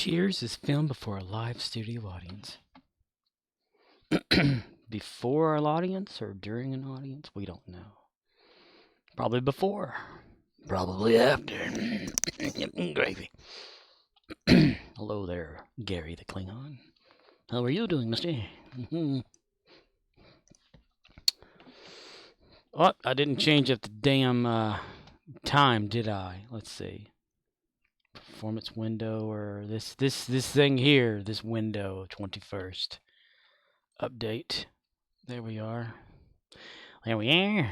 Cheers is filmed before a live studio audience. Before an audience or during an audience? We don't know. Probably before. Probably after. Gravy. Hello there, Gary the Klingon. How are you doing, mister? Oh, I didn't change up the damn time, did I? Let's see. Performance window or this thing here, this window, 21st. Update. There we are. There we are.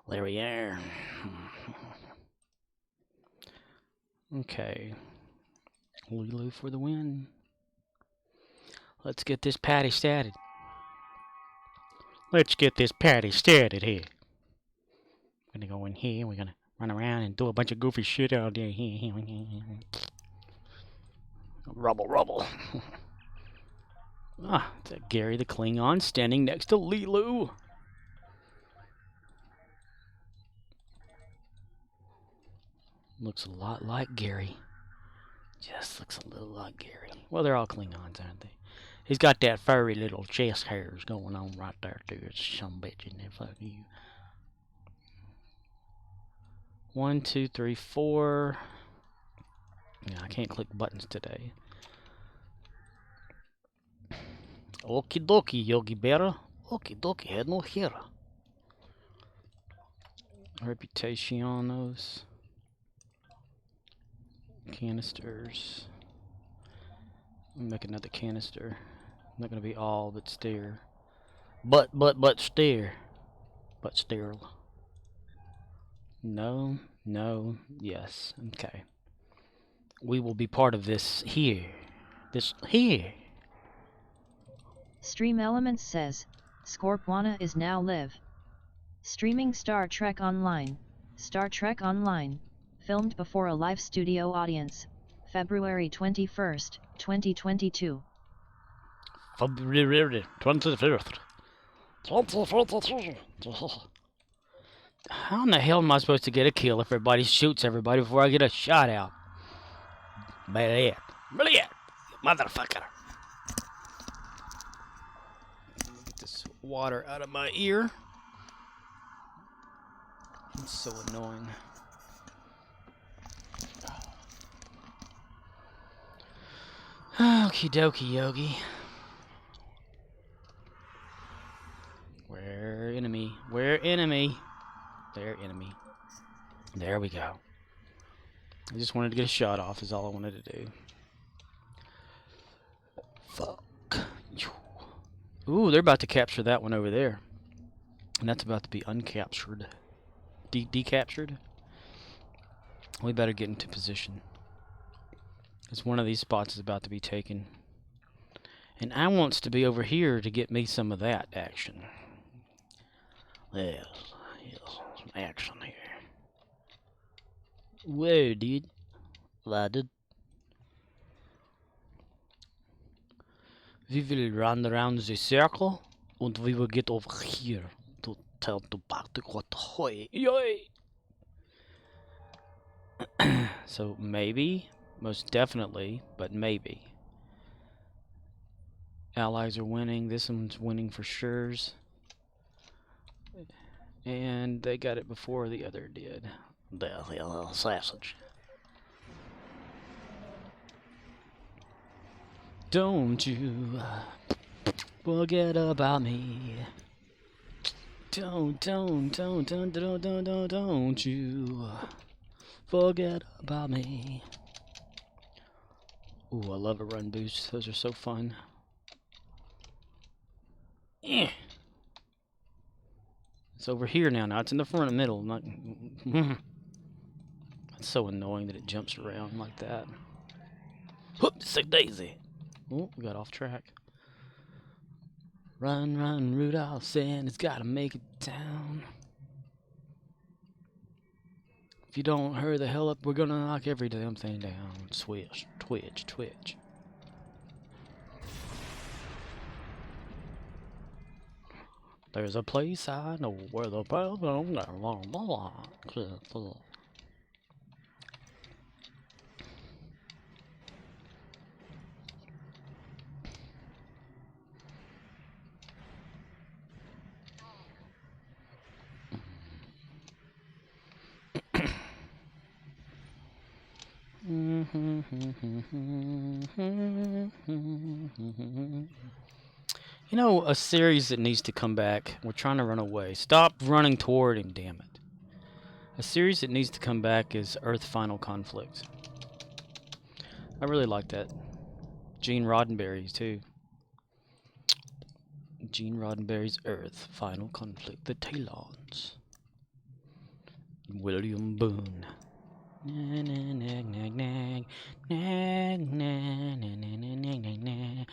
There we are. Okay. Lulu for the win. Let's get this party started. Let's get this party started here. We're gonna go in here. We're gonna run around and do a bunch of goofy shit out there. Rubble, rubble. Ah, it's Gary the Klingon standing next to Lilu. Looks a lot like Gary. Just looks a little like Gary. Well, they're all Klingons, aren't they? He's got that furry little chest hairs going on right there, too. It's some bitch in there. Fuck you. 1, 2, 3, 4. Yeah, I can't click buttons today. Okie dokie, Yogi Berra. Okie dokie, head no here. Reputationos. Canisters. Make another canister. Not gonna be all, but steer. But steer. But sterile. No, no, yes. Okay. We will be part of this here. This here. Stream Elements says, Scorpwana is now live. Streaming Star Trek Online. Star Trek Online. Filmed before a live studio audience. February 21st, 2022. February 25th. How in the hell am I supposed to get a kill if everybody shoots everybody before I get a shot out? Brilliant. Brilliant. Motherfucker. Get this water out of my ear. It's so annoying. Okie dokie, Yogi. Where enemy? Where enemy? There, enemy. There we go. I just wanted to get a shot off is all I wanted to do. Fuck. Ooh, they're about to capture that one over there. And that's about to be uncaptured. Decaptured? We better get into position. Because one of these spots is about to be taken. And I wants to be over here to get me some of that action. Yes, some action here. Whoa, dude. Landed. We will run around the circle, and we will get over here to tell the party what hoy. Yay! So maybe, most definitely, but maybe. Allies are winning. This one's winning for sure's. And they got it before the other did. The little sausage. Don't you forget about me. Don't you forget about me. Ooh, I love a run boost. Those are so fun. Yeah. It's over here now. Now it's in the front and middle. Not. It's so annoying that it jumps around like that. Whoopsie daisy. Oh, we got off track. Run, run, Rudolph, Santa's gotta make it down. If you don't hurry the hell up, we're gonna knock every damn thing down. Switch, twitch, twitch. There's a place I know where the You know, a series that needs to come back. We're trying to run away. Stop running toward him, damn it. A series that needs to come back is Earth Final Conflict. I really like that. Gene Roddenberry, too. Gene Roddenberry's Earth Final Conflict. The Talons. William Boone. Nag, nag, nag, nag, nag, nag, nag, nag, nag, nag,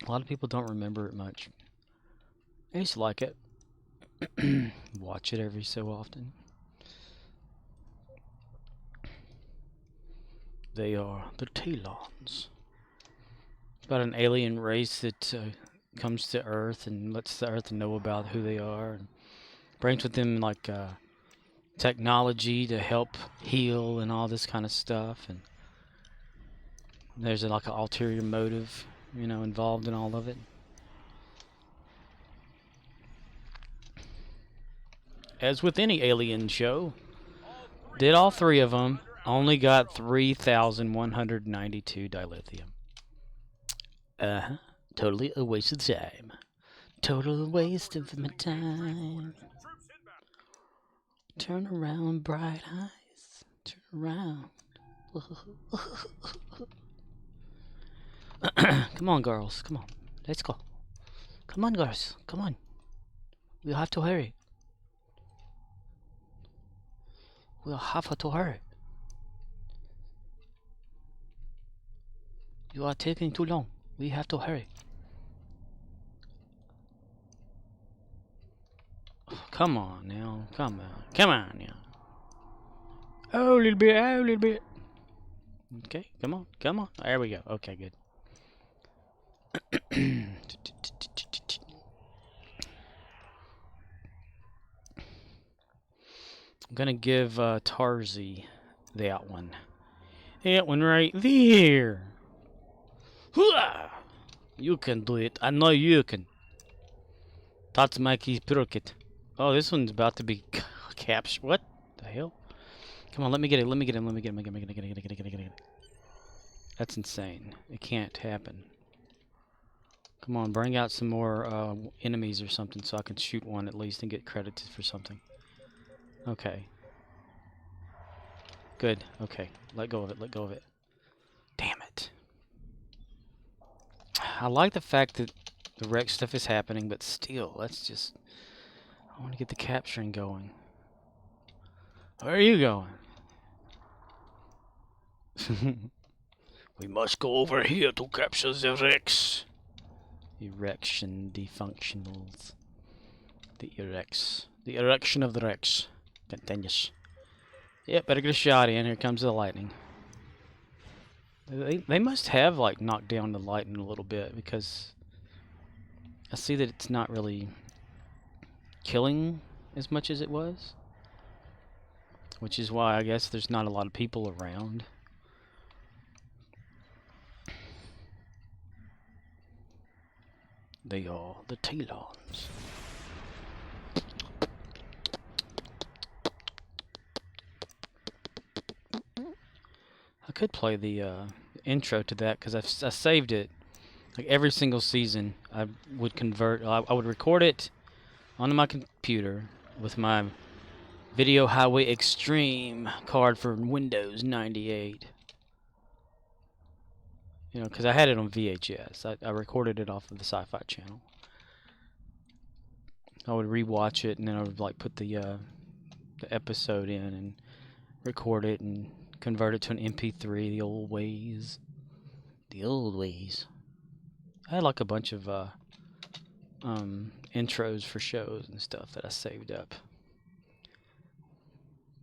a lot of people don't remember it much. I used to like it. Watch it every so often. They are the Talons. About an alien race that comes to Earth and lets the Earth know about who they are, and brings with them like technology to help heal and all this kind of stuff. And there's like an ulterior motive, you know, involved in all of it. As with any alien show, did all three of them. Only got 3,192 dilithium. Totally a waste of time. Total waste of my time. Turn around, bright eyes. Turn around. Come on, girls. Come on. Let's go. Come on, girls. Come on. We have to hurry. We'll have to hurry. You are taking too long. We have to hurry. Come on now. Come on. Come on now. Oh, a little bit. Oh, a little bit. Okay. Come on. Come on. There we go. Okay, good. I'm gonna give Tarzi that one. That one right there. You can do it. I know you can. Tatsumaki Pirokit. Oh, this one's about to be captured. What the hell? Come on, let me get it. Let me get him. Let me get him. Get it. That's insane. It can't happen. Come on, bring out some more enemies or something so I can shoot one at least and get credited for something. Okay. Good. Okay. Let go of it. Let go of it. Damn it. I like the fact that the wreck stuff is happening, but still, that's just... I want to get the capturing going. Where are you going? We must go over here to capture the wrecks. Erection defunctionals. The erects. The erection of the wrecks. Continuous. Yep, better get a shot in. Here comes the lightning. They must have like knocked down the lightning a little bit, because I see that it's not really killing as much as it was, which is why I guess there's not a lot of people around. They are the Talons. I could play the intro to that, because I saved it. Like every single season, I would convert. I would record it onto my computer with my Video Highway Extreme card for Windows 98. You know, because I had it on VHS. I recorded it off of the Sci-Fi Channel. I would rewatch it, and then I would like put the episode in and record it and convert it to an MP3 the old ways. The old ways. I had like a bunch of intros for shows and stuff that I saved up.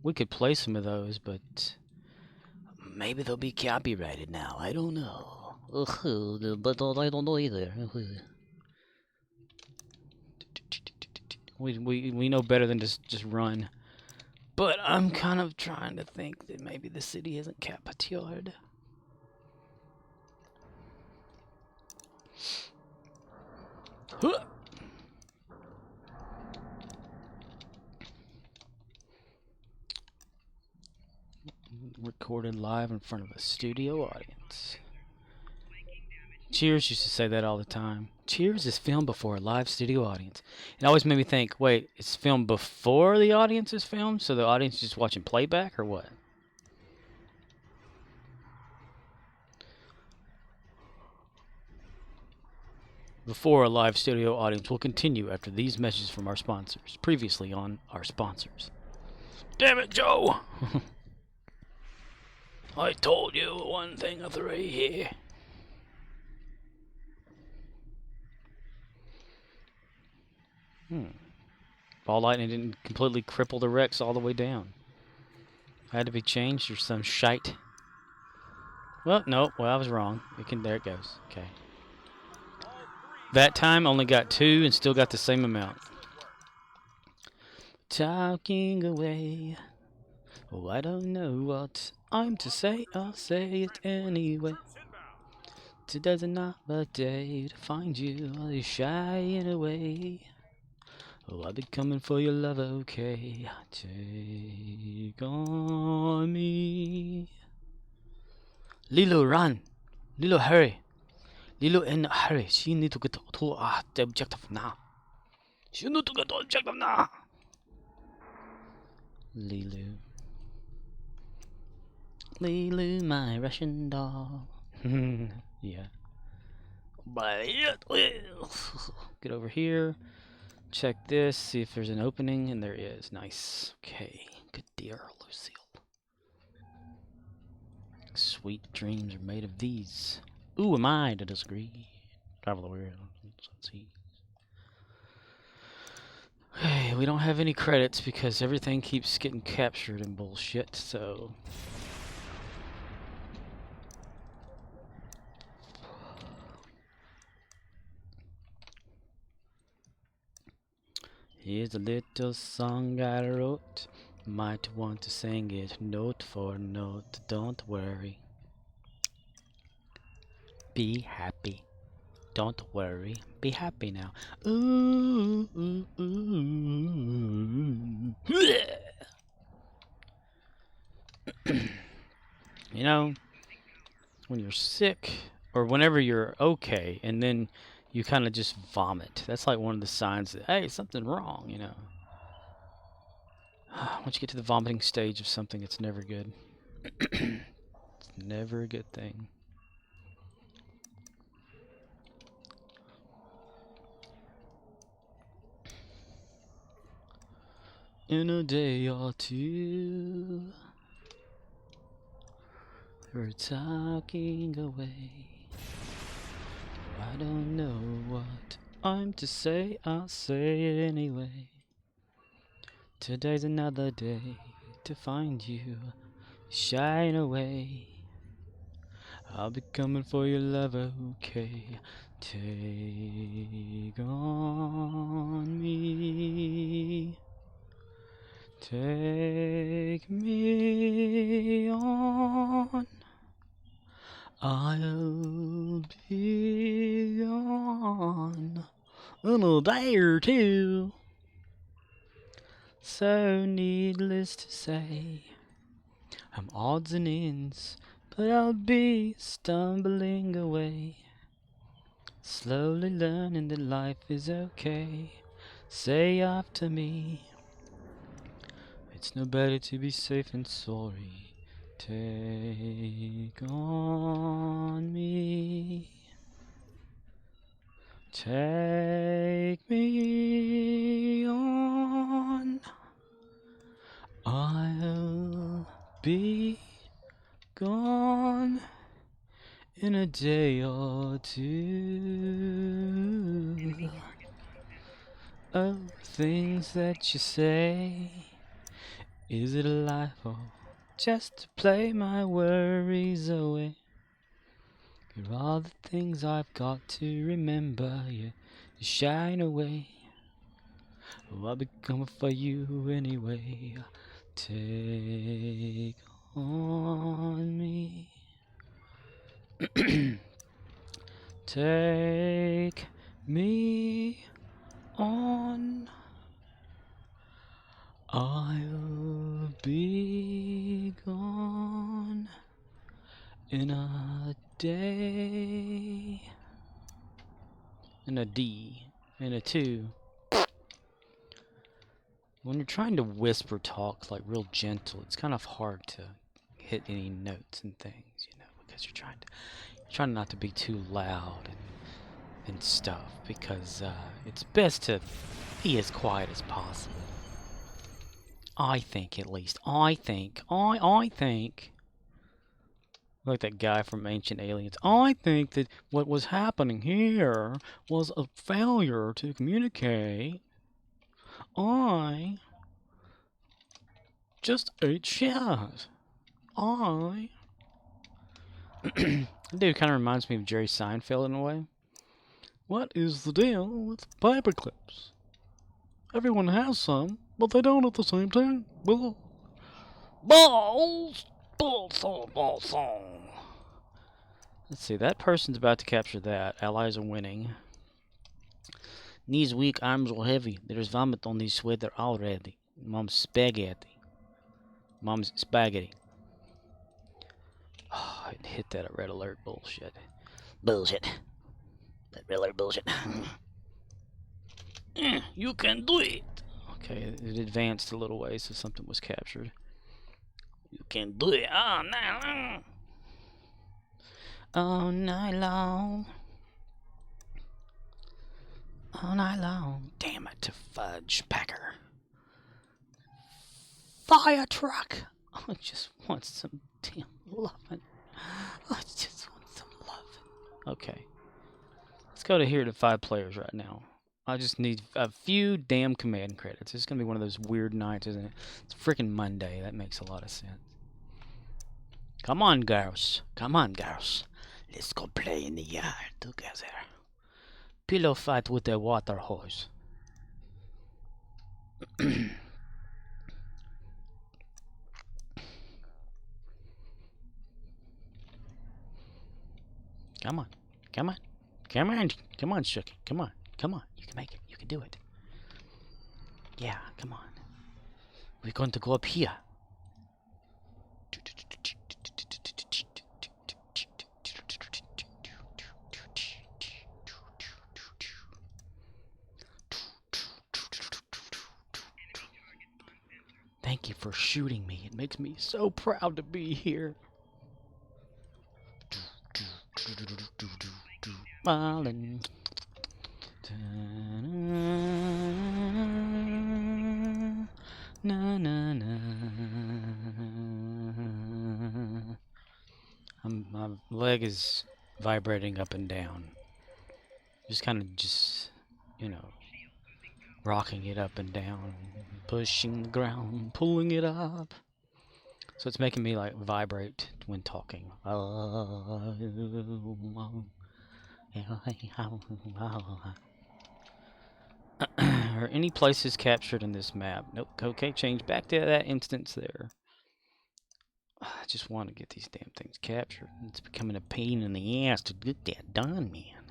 We could play some of those, but maybe they'll be copyrighted now. I don't know. But I don't know either. We know better than just run. But I'm kind of trying to think that maybe the city isn't captured. Huh. Recorded live in front of a studio audience. Cheers used to say that all the time. Cheers is filmed before a live studio audience. It always made me think, wait, it's filmed before the audience is filmed, so the audience is just watching playback, or what? Before a live studio audience will continue after these messages from our sponsors. Previously on our sponsors. Damn it, Joe! I told you one thing of three here. Ball lightning didn't completely cripple the Rex all the way down. Had to be changed or some shite. Well, no, I was wrong. There it goes. Okay. That time only got 2 and still got the same amount. Talking away. Oh, I don't know what I'm to say. I'll say it anyway. Today's another day to find you while you're shying away. Oh, I'll be coming for your love, okay? Take on me. Lilo, run! Lilo, hurry! Lilo, in a hurry. She need to get to the objective now. She need to get to the objective now. Lilu. Lilu, my Russian doll. Yeah. Get over here. Check this. See if there's an opening. And there is. Nice. Okay. Good dear, Lucille. Sweet dreams are made of these. Ooh, am I to disagree? Travel the world. Let's see. Hey, we don't have any credits because everything keeps getting captured and bullshit, so... Here's a little song I wrote. Might want to sing it note for note. Don't worry. Be happy. Don't worry. Be happy now. Ooh, ooh, ooh. You know, when you're sick or whenever you're okay and then you kind of just vomit. That's like one of the signs that, hey, something's wrong, you know. Once you get to the vomiting stage of something, it's never good. It's never a good thing. In a day or two, we're talking away. I don't know what I'm to say, I'll say it anyway. Today's another day to find you, shine away. I'll be coming for your love, okay? Take on me. Take me on. I'll be gone in a day or two. So needless to say, I'm odds and ends, but I'll be stumbling away. Slowly learning that life is okay. Say after me, it's no better to be safe and sorry. Take on me. Take me on. I'll be gone in a day or two. Oh, things that you say. Is it a lie or just to play my worries away? You're all the things I've got to remember, yeah, you shine away. Oh, I'll be coming for you anyway. Take on me. Take me on. I'll be gone in a day. In a D. In a 2. When you're trying to whisper talk like real gentle, it's kind of hard to hit any notes and things, you know, because you're trying not to be too loud and stuff, because it's best to be as quiet as possible. I think, at least. I think. Like that guy from Ancient Aliens. I think that what was happening here was a failure to communicate. I just ate shit. Dude kind of reminds me of Jerry Seinfeld in a way. What is the deal with paper clips? Everyone has some, but they don't at the same time. Balls! Balls! Let's see, that person's about to capture that. Allies are winning. Knees weak, arms are heavy. There's vomit on these sweater already. Mom's spaghetti. Oh, I hit that at red alert bullshit. Bullshit. That red alert bullshit. You can do it! Okay, it advanced a little way, so something was captured. You can do it all night long. All night long. All night long. Damn it, to fudge packer. Fire truck. I just want some damn loving. I just want some loving. Okay. Let's go to here to 5 players right now. I just need a few damn command credits. It's going to be one of those weird nights, isn't it? It's freaking Monday. That makes a lot of sense. Come on, girls. Come on, girls. Let's go play in the yard together. Pillow fight with a water hose. Come on. Come on. Come on. Come on, Shooky. Come on. Come on. You can make it. You can do it. Yeah, come on. We're going to go up here. Thank you for shooting me. It makes me so proud to be here. Falling. Na na na. My leg is vibrating up and down. Just kind of you know, rocking it up and down, pushing the ground, pulling it up. So it's making me like vibrate when talking. Are any places captured in this map? Nope. Okay, change back to that instance there. I just want to get these damn things captured. It's becoming a pain in the ass to get that done, man.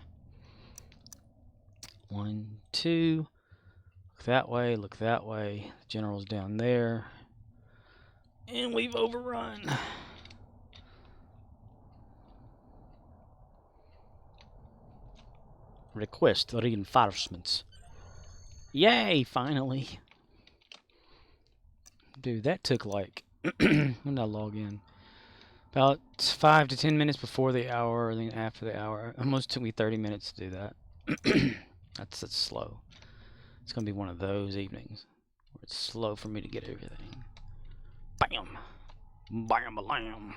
1, 2. Look that way, look that way. The general's down there. And we've overrun. Request reinforcements. Yay, finally. Dude, that took like... when did I log in? About 5 to 10 minutes before the hour, and then after the hour. Almost took me 30 minutes to do that. That's slow. It's going to be one of those evenings where it's slow for me to get everything. Bam! Bam, bam.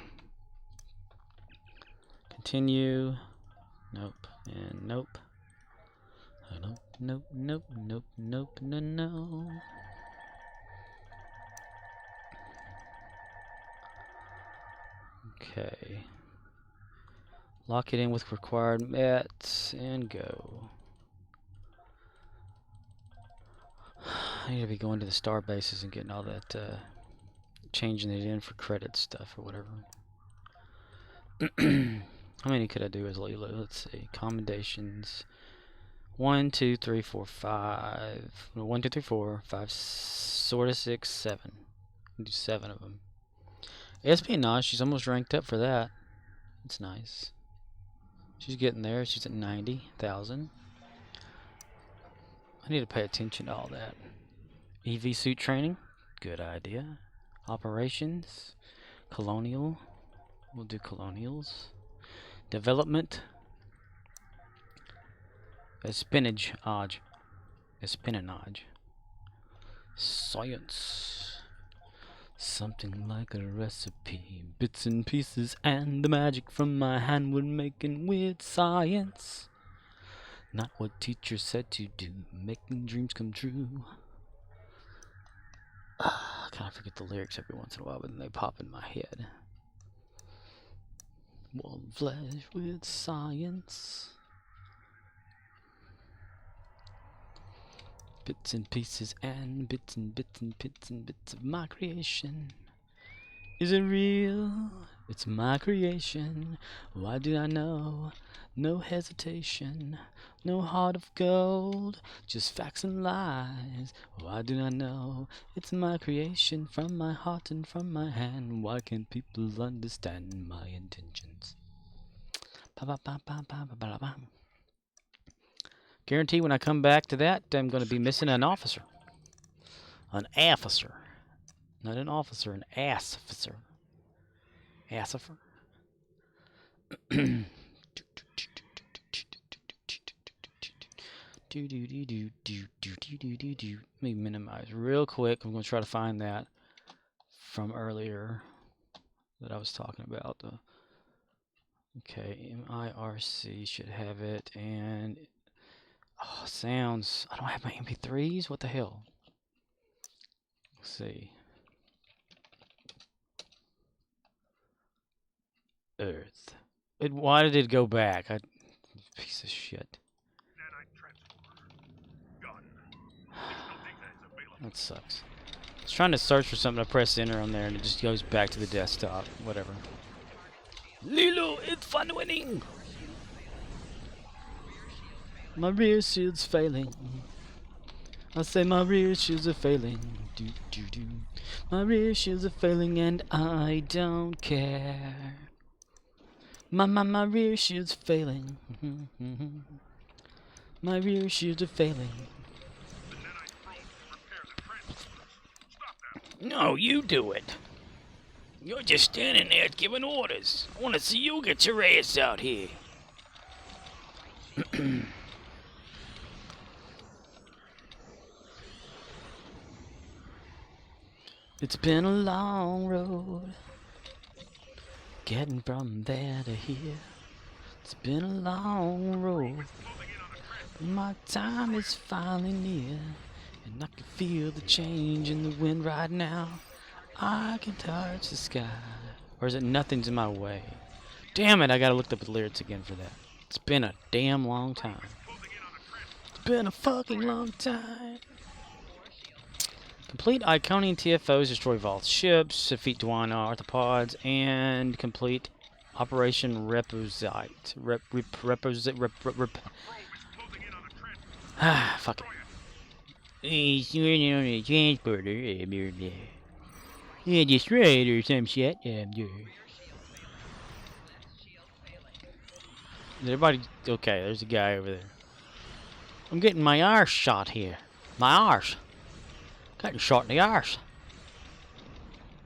Continue. Nope. And nope. Nope, nope, nope, nope, nope, no, no. Okay. Lock it in with required mets and go. I need to be going to the star bases and getting all that, changing it in for credit stuff or whatever. How many could I do as Lilo? Let's see. Commendations. 1, 2, 3, 4, 5. 1, 2, 3, 4, 5, sort of 6, 7. Do 7 of them. Espionage, she's almost ranked up for that. That's nice. She's getting there. She's at 90,000. I need to pay attention to all that. EV suit training. Good idea. Operations. Colonial. We'll do colonials. Development. Espionage. Espionage. Science. Something like a recipe. Bits and pieces and the magic from my hand. We're making weird science. Not what teacher said to do. Making dreams come true. I kind of forget the lyrics every once in a while, but then they pop in my head. One flesh with science. Bits and pieces and bits and bits and bits and bits of my creation. Is it real? It's my creation. Why do I know? No hesitation. No heart of gold. Just facts and lies. Why do I know? It's my creation. From my heart and from my hand. Why can't people understand my intentions? Guarantee when I come back to that, I'm going to be missing an officer. An officer. Not an officer, an ass-officer. Assifer. Let me minimize real quick. I'm going to try to find that from earlier that I was talking about. Okay, MIRC should have it, and oh, sounds. I don't have my MP3s. What the hell? Let's see. Earth. Why did it go back? Piece of shit. That sucks. I was trying to search for something. I press enter on there, and it just goes back to the desktop. Whatever. Lilo, it's fun winning. My rear shield's failing. I say my rear shields are failing. My rear shields are failing, and I don't care. My rear shield's failing. My rear shields are failing. No, you do it. You're just standing there giving orders. I want to see you get your ass out here. It's been a long road, getting from there to here. It's been a long road, but my time is finally near, and I can feel the change in the wind right now. I can touch the sky. Or is it nothing's in my way? Damn it, I gotta look up the lyrics again for that. It's been a damn long time. It's been a fucking long time. Complete Iconian TFOs, destroy Vault's ships, defeat Dwana arthropods, and complete Operation Reposite. Fuck it. Transporter. Yeah, destroyed or some shit. Everybody, okay, there's a guy over there. I'm getting my arse shot here. My arse. Got shot in the arse.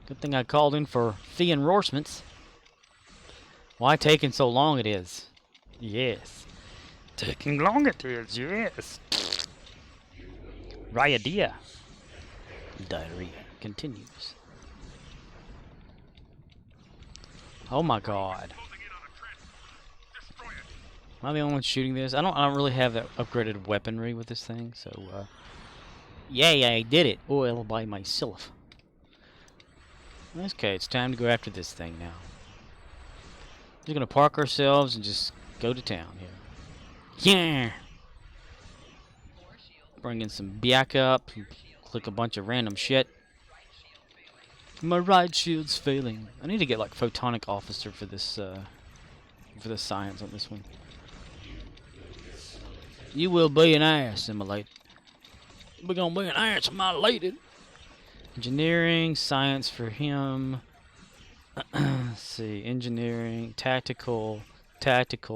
Good thing I called in for fee endorsements. Why taking so long it is? Yes. Taking long it is, yes. Diarrhea. Diarrhea continues. Oh my god. Am I the only one shooting this? I don't really have that upgraded weaponry with this thing, so yay, I did it all by myself. Okay, it's time to go after this thing now. We're gonna park ourselves and just go to town here. Yeah! Bring in some Biak up, click a bunch of random shit. My right shield's failing. I need to get like Photonic Officer for this for the science on this one. You will be an assimilated. We're gonna be an assimilated. Engineering, science for him. Let's see, engineering, tactical,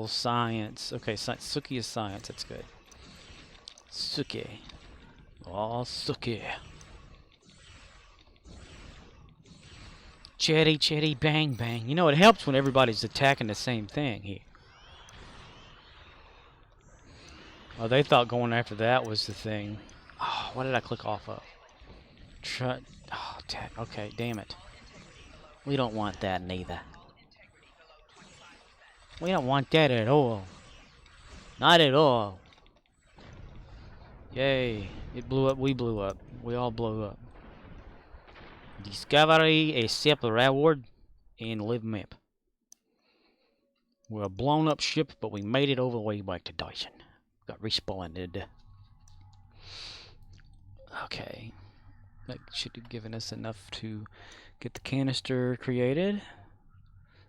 science. Okay, Suki is science. That's good. Suki. Oh, Suki. Cherry, cherry, bang, bang. You know, it helps when everybody's attacking the same thing here. Oh, they thought going after that was the thing. Oh, what did I click off of? Oh, okay, damn it. We don't want that neither. We don't want that at all. Not at all. Yay. It blew up. We blew up. We all blew up. Discovery, accept the reward, and live map. We're a blown up ship, but we made it all the way back to Dyson. Got respawned. Okay. That should have given us enough to get the canister created,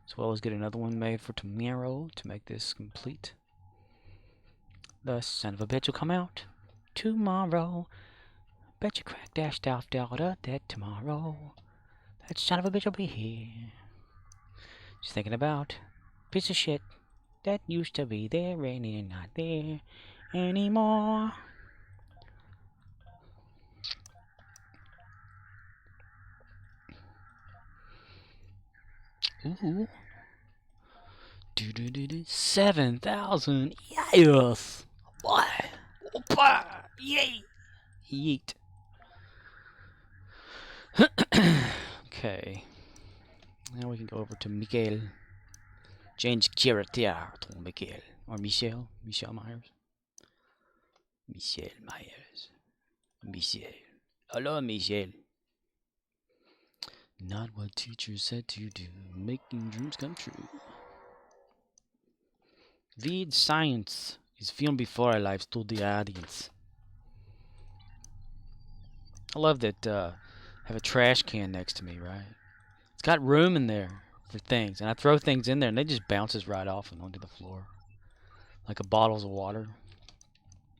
as well as get another one made for tomorrow to make this complete. The son of a bitch will come out tomorrow. Bet you crack dashed off Delta that tomorrow that son of a bitch will be here. Just thinking about piece of shit that used to be there and is not there anymore. Ooh. 7,000. Yes. Boy. Opa. Yay. Yeet. Okay. Now we can go over to Mikael. Change character to Mikael. Or Michelle. Michelle Myers. Michelle Myers. Michelle. Hello, Michelle. Not what teachers said to do. Making dreams come true. Read science is filmed before I live to the audience. I love that I have a trash can next to me, right? It's got room in there for things, and I throw things in there and they just bounces right off and onto the floor. Like a bottles of water.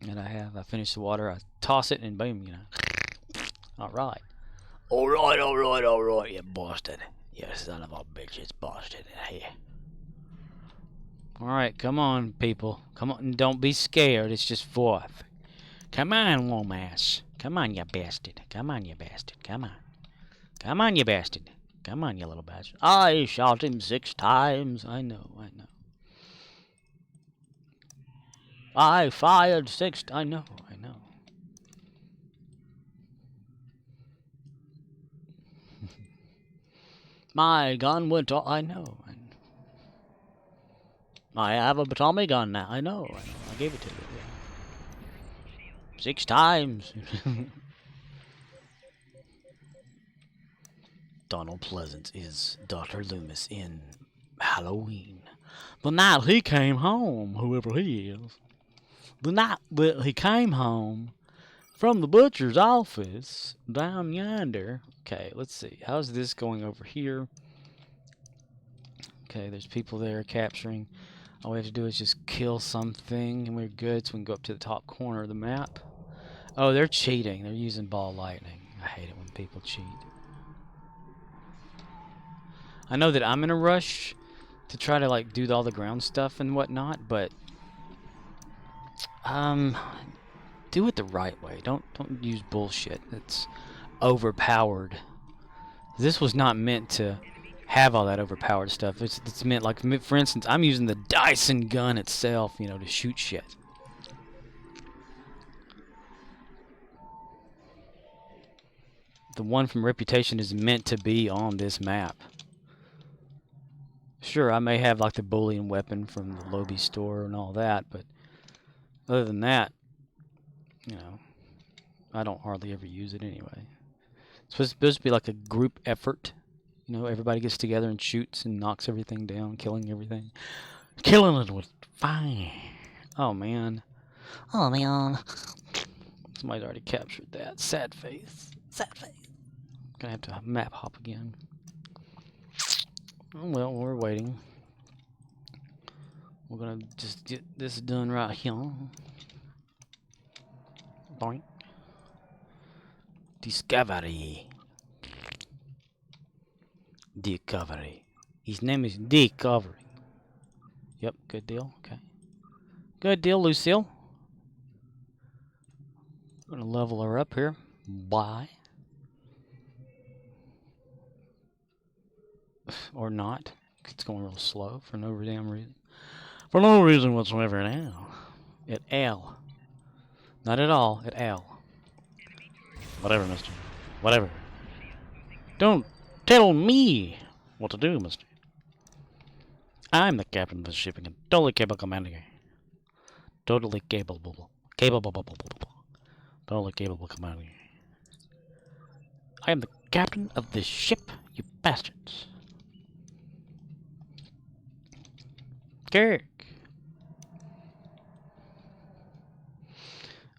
And I finish the water, I toss it and boom, you know. Alright. Alright, you bastard. You son of a bitch, it's bastard here. Alright, come on, people. Come on, don't be scared, it's just fourth. Come on, Womass. Come on, you bastard. Come on, you bastard. Come on. Come on, you bastard. Come on, you little bastard. I shot him 6 times. I know. I fired 6. I know. My gun went off. I know. I have a Tommy gun now. I know. I gave it to you. Yeah. 6 times. Donald Pleasance is Dr. Loomis in Halloween. The night he came home, whoever he is. The night that he came home from the butcher's office down yonder. Okay, let's see. How's this going over here? Okay, there's people there capturing. All we have to do is just kill something and we're good, so we can go up to the top corner of the map. Oh, they're cheating. They're using ball lightning. I hate it when people cheat. I know that I'm in a rush to try to like do all the ground stuff and whatnot, but do it the right way. Don't use bullshit. It's overpowered. This was not meant to have all that overpowered stuff. It's meant, like, for instance, I'm using the Dyson gun itself, you know, to shoot shit. The one from Reputation is meant to be on this map. Sure, I may have like the bullion weapon from the Lobby store and all that, but other than that, you know, I don't hardly ever use it anyway. It's supposed to be like a group effort. You know, everybody gets together and shoots and knocks everything down, killing everything. Killing it with fire. Oh, man. Oh, man. Somebody's already captured that. Sad face. Sad face. Gonna have to map hop again. Oh, well, we're waiting. We're gonna just get this done right here. Boink. Discovery. Discovery. His name is Discovery. Yep, good deal. Okay. Good deal, Lucille. Gonna level her up here. Bye. Or not. It's going real slow for no damn reason. For no reason whatsoever now. At L. Not at all. At L. Whatever, mister. Whatever. Don't tell me what to do, mister. I'm the captain of the ship and totally capable commander. Totally capable. Totally capable commander. I am the captain of this ship, you bastards. Kirk.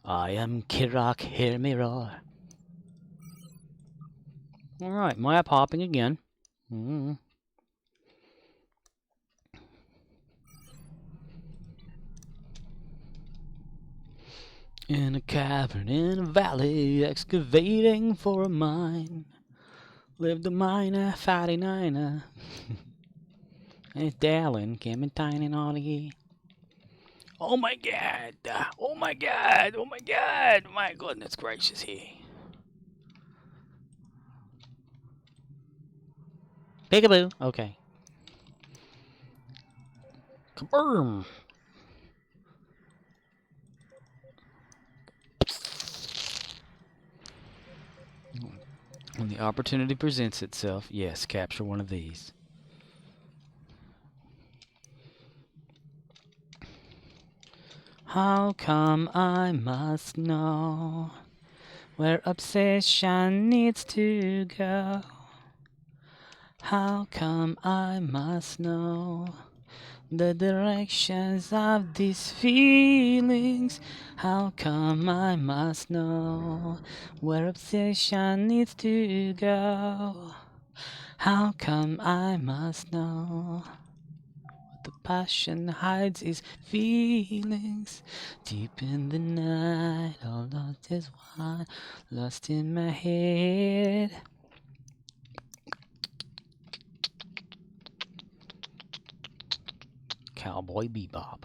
I am Kirok, hear me roar. Alright, map hopping again. In a cavern in a valley, excavating for a mine, lived a miner, 49er. And it's Dallin, Clementine and Augie. Oh my god! Oh my god! Oh my god! My goodness gracious he. Peekaboo! Okay. Kaboom! When the opportunity presents itself, yes, capture one of these. How come I must know where obsession needs to go? How come I must know the directions of these feelings? How come I must know where obsession needs to go? How come I must know what the passion hides its feelings? Deep in the night, all lost is one, lost in my head. Cowboy Bebop.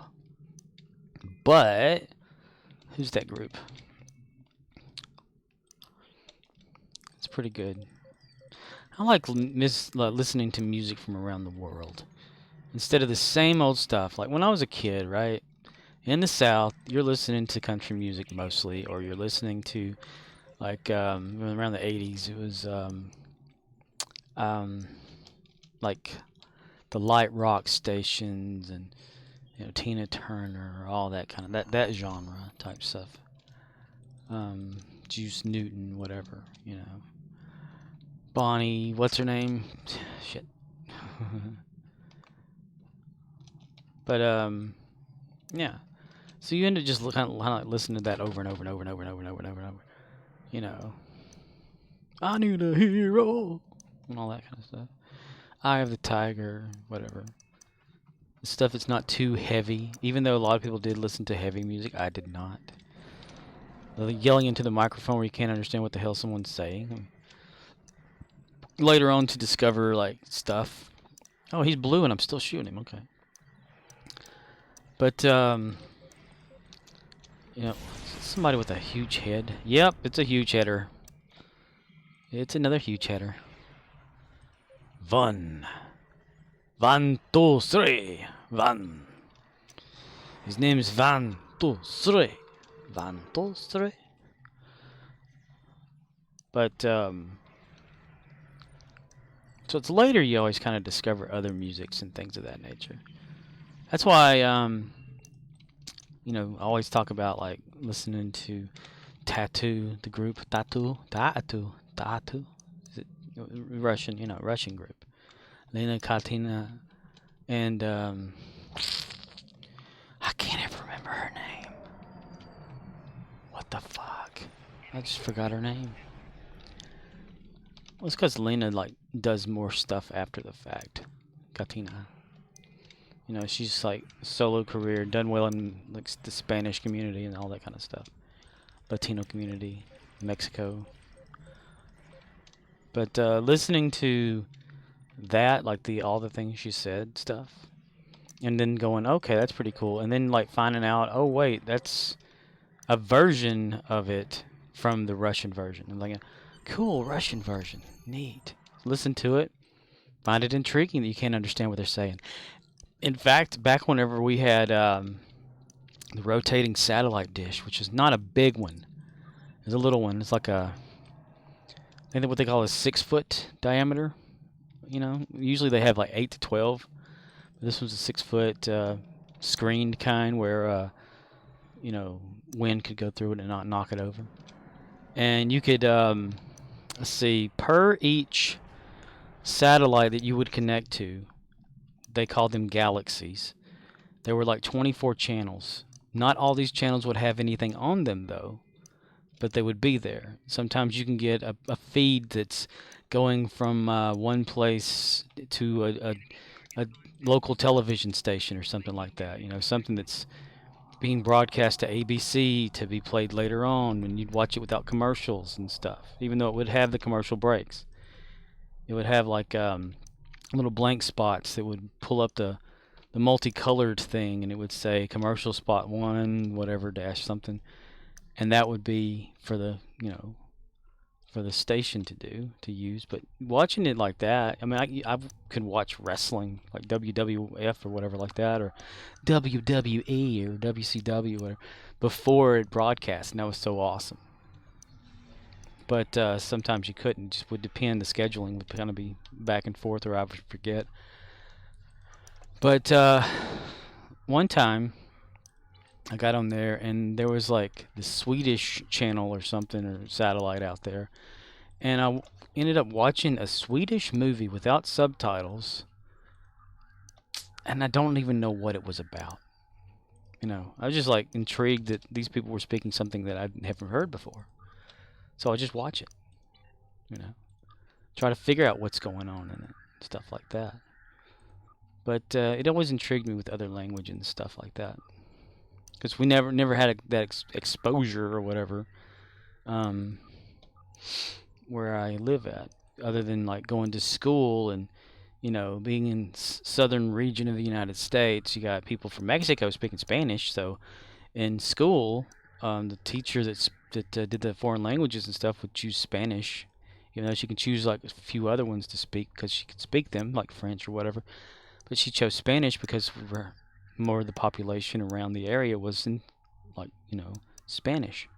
But who's that group? It's pretty good. I like listening to music from around the world instead of the same old stuff. Like when I was a kid, right? In the South, you're listening to country music mostly, or you're listening to like around the 80s. It was like the light rock stations and Tina Turner, all that kind of that genre type stuff. Juice Newton, whatever, Bonnie, what's her name? Shit. But yeah. So you end up just kind of like listening to that over and over and over and over and over and over and over and over. I need a hero and all that kind of stuff. Eye of the Tiger, whatever. Stuff that's not too heavy. Even though a lot of people did listen to heavy music, I did not. Yelling into the microphone where you can't understand what the hell someone's saying. Later on to discover like stuff. Oh, he's blue and I'm still shooting him. Okay. But somebody with a huge head. Yep, it's a huge header. It's another huge header. One, 2, 3. One. His name is 1, 2, 3. 1, 2, 3. But so it's later you always kind of discover other musics and things of that nature. That's why I always talk about like listening to Tattoo, the group Tattoo. Is it Russian? Russian group. Lena Katina and I can't ever remember her name. What the fuck? I just forgot her name. Well, it's because Lena like does more stuff after the fact. Katina. You know, she's like solo career, done well in like the Spanish community and all that kind of stuff, Latino community, Mexico. But listening to that, like all the things she said, stuff, and then going, okay, that's pretty cool, and then like finding out, oh wait, that's a version of it from the Russian version. I'm like, cool, Russian version, neat. Listen to it, find it intriguing that you can't understand what they're saying. In fact, back whenever we had the rotating satellite dish, which is not a big one, it's a little one. It's like I think what they call a 6-foot diameter. You know, usually they have like 8 to 12. But this was a 6-foot screened kind where you know, wind could go through it and not knock it over. And you could let's see, per each satellite that you would connect to, they called them galaxies. There were like 24 channels. Not all these channels would have anything on them though, but they would be there. Sometimes you can get a feed that's going from one place to a local television station or something like that. You know, something that's being broadcast to ABC to be played later on, and you'd watch it without commercials and stuff, even though it would have the commercial breaks. It would have like little blank spots that would pull up the multicolored thing, and it would say commercial spot 1 whatever dash something, and that would be for the, you know, for the station to use. But watching it like that, I mean, I could watch wrestling like WWF or whatever like that, or WWE or WCW or whatever, before it broadcast, and that was so awesome. But sometimes you couldn't. It just would depend. The scheduling would kind of be back and forth, or I would forget. But one time I got on there, and there was like the Swedish channel or something, or satellite out there, and I ended up watching a Swedish movie without subtitles, and I don't even know what it was about. You know, I was just like intrigued that these people were speaking something that I haven't heard before. So I just watch it, you know, try to figure out what's going on in it, stuff like that. But it always intrigued me with other language and stuff like that, because we never had that exposure or whatever where I live at, other than like going to school and, you know, being in southern region of the United States. You got people from Mexico speaking Spanish, so in school, the teacher that did the foreign languages and stuff would choose Spanish, even though she can choose like a few other ones to speak because she could speak them, like French or whatever. But she chose Spanish because more of the population around the area was in, like, you know, Spanish.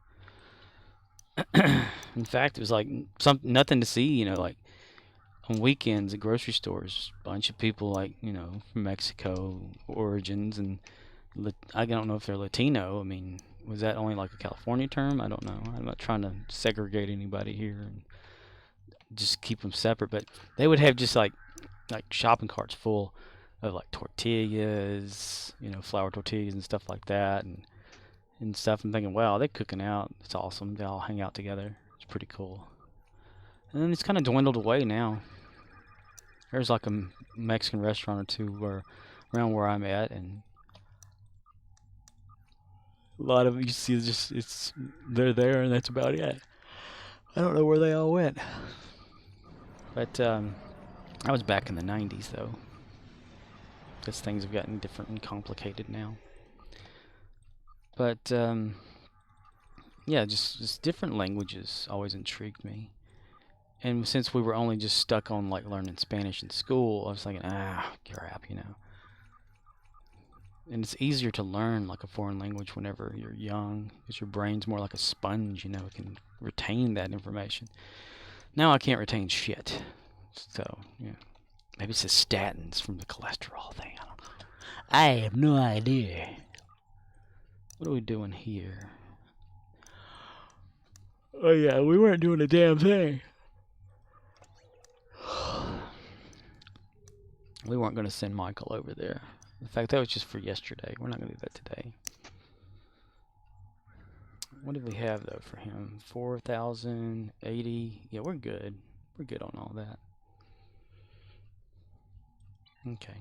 In fact, it was like nothing to see, you know, like on weekends at grocery stores, a bunch of people like, you know, from Mexico origins, and I don't know if they're Latino. I mean, was that only like a California term? I don't know. I'm not trying to segregate anybody here and just keep them separate, but they would have just like shopping carts full of like tortillas, you know, flour tortillas and stuff like that, and stuff. I'm thinking, wow, they're cooking out. It's awesome. They all hang out together. It's pretty cool. And then it's kind of dwindled away now. There's like a Mexican restaurant or two around where I'm at, and a lot of you see just they're there, and that's about it. I don't know where they all went. But I was back in the 90s though, because things have gotten different and complicated now. But yeah, just different languages always intrigued me. And since we were only just stuck on like learning Spanish in school, I was thinking, crap, you know. And it's easier to learn like a foreign language whenever you're young, because your brain's more like a sponge, you know, it can retain that information. Now I can't retain shit. So, yeah. Maybe it's the statins from the cholesterol thing. I don't know. I have no idea. What are we doing here? Oh yeah, we weren't doing a damn thing. We weren't going to send Michael over there. In fact, that was just for yesterday. We're not going to do that today. What did we have, though, for him? 4,080. Yeah, we're good. We're good on all that. Okay.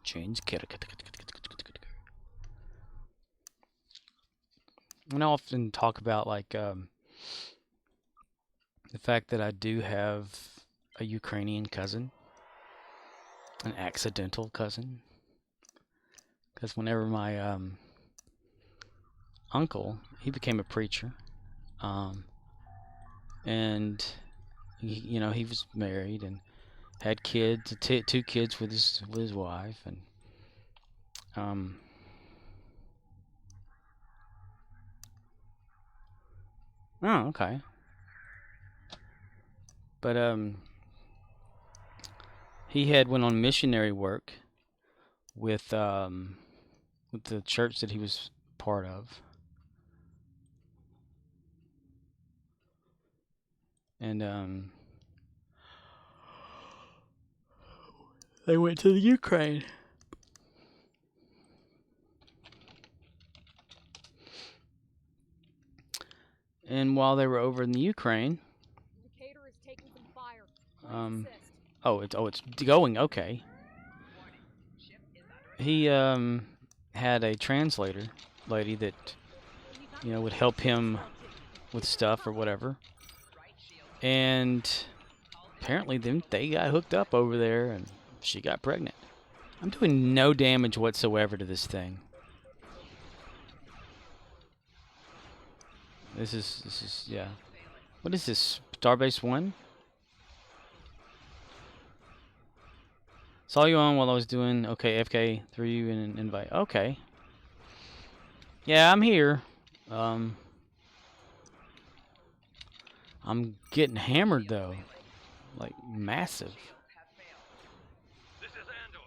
Change. And I often talk about like the fact that I do have a Ukrainian cousin, an accidental cousin, because whenever my uncle, he became a preacher, and he was married and had kids, two kids with his wife, and oh, okay. But he had went on missionary work with the church that he was part of, and they went to the Ukraine. And while they were over in the Ukraine, Decatur is taking some fire. It's going okay. He had a translator lady that would help him with stuff or whatever, and apparently they got hooked up over there, and she got pregnant. I'm doing no damage whatsoever to this thing. This is yeah. What is this? Starbase 1? Saw you on while I was doing FK threw you in an invite. Okay. Yeah, I'm here. I'm getting hammered though. Like massive. This is Andor.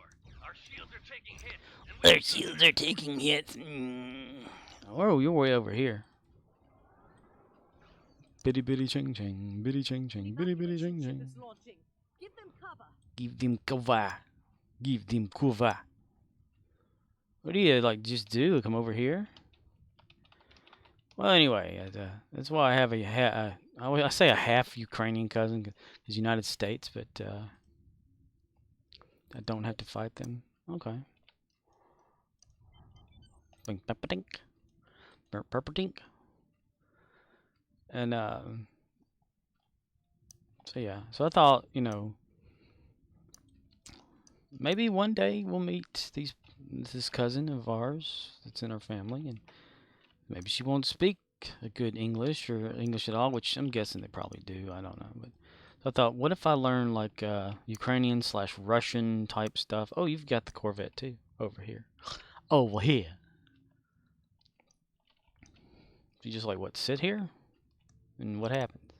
Our shields are taking hits. Our shields are taking hits. Oh, you're way over here. Bitty bitty ching ching, bitty ching ching, bitty bitty ching ching. Give them cover. Give them cover. Give them cover. What do you just do? Come over here? Well, anyway, that's why I have I say a half Ukrainian cousin, because United States, but I don't have to fight them. Okay. Bing, pepper-dink. Pepper-dink. And, so yeah. So I thought, maybe one day we'll meet this cousin of ours that's in our family, and maybe she won't speak a good English or English at all, which I'm guessing they probably do. I don't know. But so I thought, what if I learn like Ukrainian/Russian type stuff? Oh, you've got the Corvette too over here. Oh, well, here. You just what, sit here? And what happens?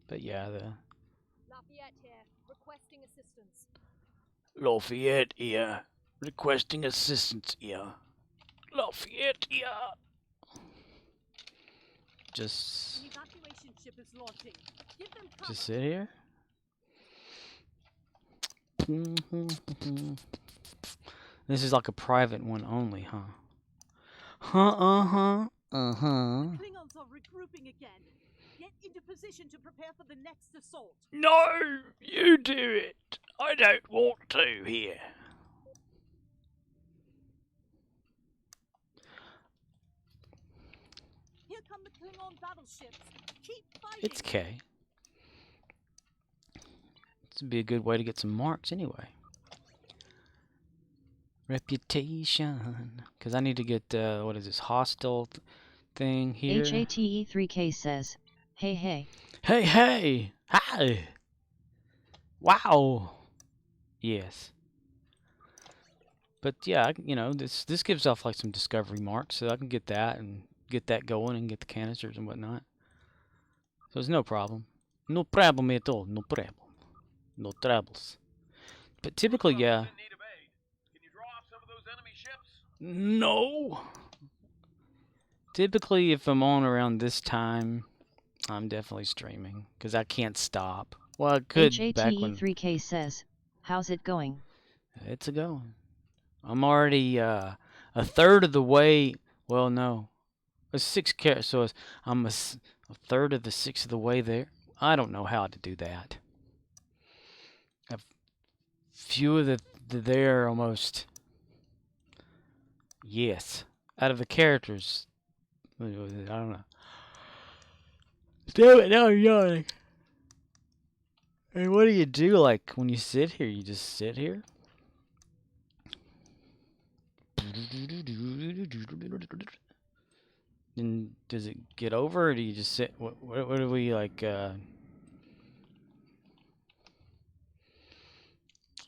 But yeah, Lafayette here, requesting assistance. Lafayette here, requesting assistance here. Lafayette here. Just Evacuation ship is launching. Give them cover. Just sit here. This is like a private one only, huh? Klingons are regrouping again. Get into position to prepare for the next assault. No, you do it. I don't want to here. Here come the Klingon battleships. Keep fighting. It's K. This would be a good way to get some marks anyway. Reputation. Because I need to get, what is this, hostile thing here? HATE3K says, hey hey. Hey hey! Hi! Wow! Yes. But yeah, this gives off like some discovery marks, so I can get that and get that going and get the canisters and whatnot. So it's no problem. No problem at all. No problem. No troubles. But typically, yeah. Can you draw off some of those enemy ships? No. Typically, if I'm on around this time, I'm definitely streaming because I can't stop. Well, I could back when. HATE3K says, how's it going? It's a going. I'm already a third of the way. Well, no, a 6 carat. So I'm a third of the 6 of the way there. I don't know how to do that. A few of the there almost. Yes. Out of the characters. I don't know. Damn it, now I'm yawning. And what do you do, like, when you sit here? You just sit here? And does it get over, or do you just sit? What do we, like,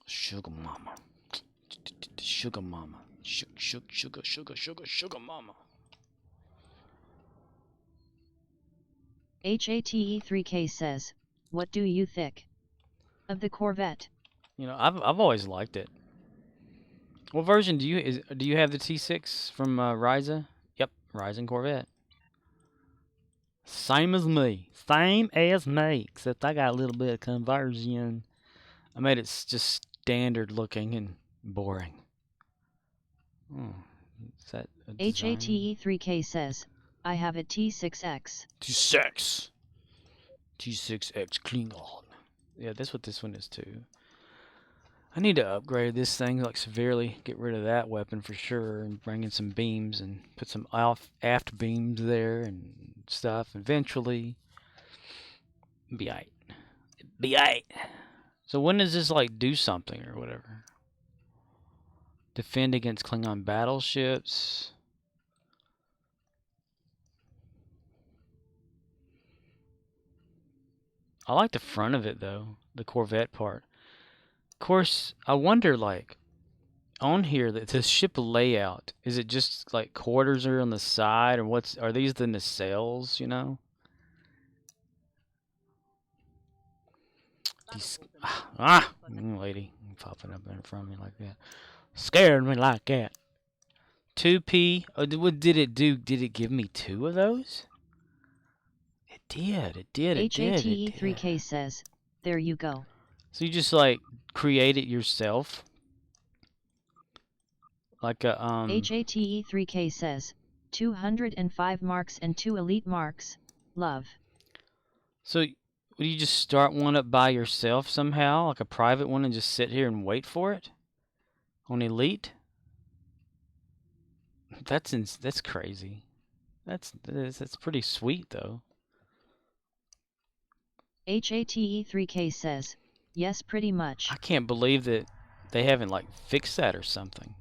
Sugar mama. Sugar mama. Sugar mama. HATE3K says, what do you think of the Corvette? You know, I've always liked it. What version do you have the T6 from Ryza? Yep, Ryzen Corvette. Same as me. Same as me, except I got a little bit of conversion. I made it just standard looking and boring. Oh, is that a design? HATE3K says, I have a T6X. T6. T6X Klingon. Yeah, that's what this one is too. I need to upgrade this thing, like, severely. Get rid of that weapon for sure, and bring in some beams and put some aft beams there and stuff. Eventually, be aight. Be aight. So when does this, like, do something or whatever? Defend against Klingon battleships. I like the front of it though, the Corvette part. Of course, I wonder, like, on here, the ship layout, is it just like quarters are on the side, or are these the nacelles, you know? Lady popping up in front of me like that. Scared me like that. 2P. Oh, what did it do? Did it give me 2 of those? It did. It did. HATE3K says, there you go. So you just, like, create it yourself? Like a, HATE3K says, 205 marks and 2 elite marks. Love. So, would you just start one up by yourself somehow? Like a private one, and just sit here and wait for it? On elite? That's crazy. That's pretty sweet, though. HATE3K says, yes, pretty much. I can't believe that they haven't, like, fixed that or something.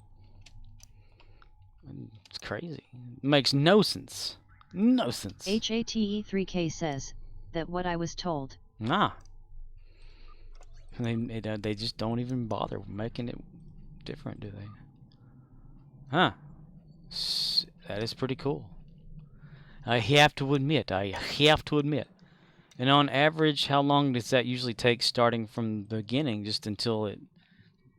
It's crazy. It makes no sense. No sense. HATE3K says, that what I was told. Nah. They just don't even bother making it different, do they? Huh. That is pretty cool. I have to admit. And on average, how long does that usually take, starting from the beginning, just until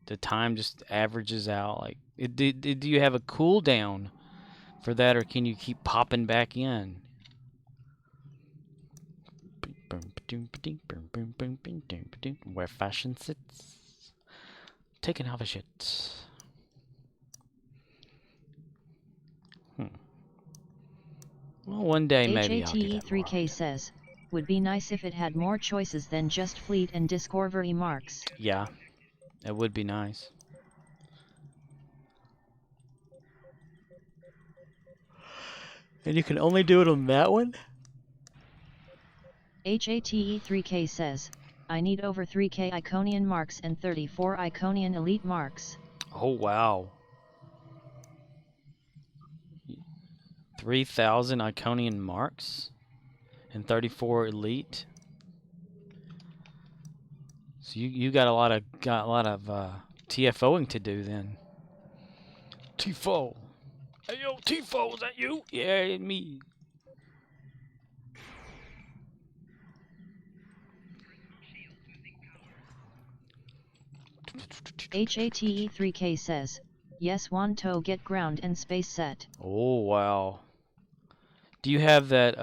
the time just averages out? Like, do you have a cooldown for that, or can you keep popping back in? Where fashion sits, taking off a shit. Well, one day maybe I'll do that more. HATE3K says, would be nice if it had more choices than just fleet and discovery marks. Yeah, that would be nice. And you can only do it on that one? HATE3K says, I need over 3K Iconian marks and 34 Iconian elite marks. Oh, wow. 3,000 Iconian marks and 34 elite. So you got a lot of TFOing to do then. TFO. Hey yo, TFO, is that you? Yeah, me. HATE3K says, yes, want to get ground and space set. Oh, wow. Do you have that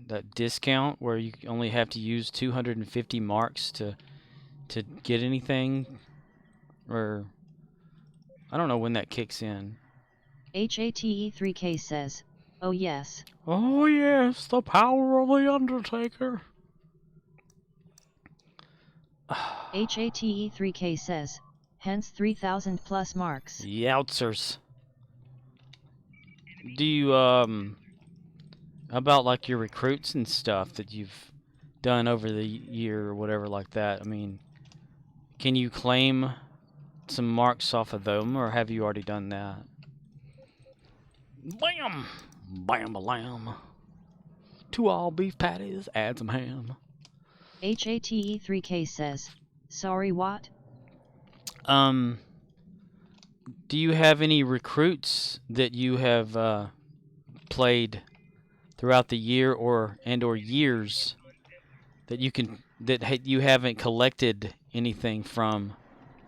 that discount where you only have to use 250 marks to get anything? Or I don't know when that kicks in. HATE3K says, oh yes. Oh yes, the power of the Undertaker. HATE3K says, hence 3,000 plus marks. Youtsers. Do you, about like your recruits and stuff that you've done over the year or whatever like that? I mean, can you claim some marks off of them, or have you already done that? Bam! Bam-a-lam. 2 all beef patties, add some ham. HATE3K says, sorry what? Do you have any recruits that you have played throughout the year or years that you haven't collected anything from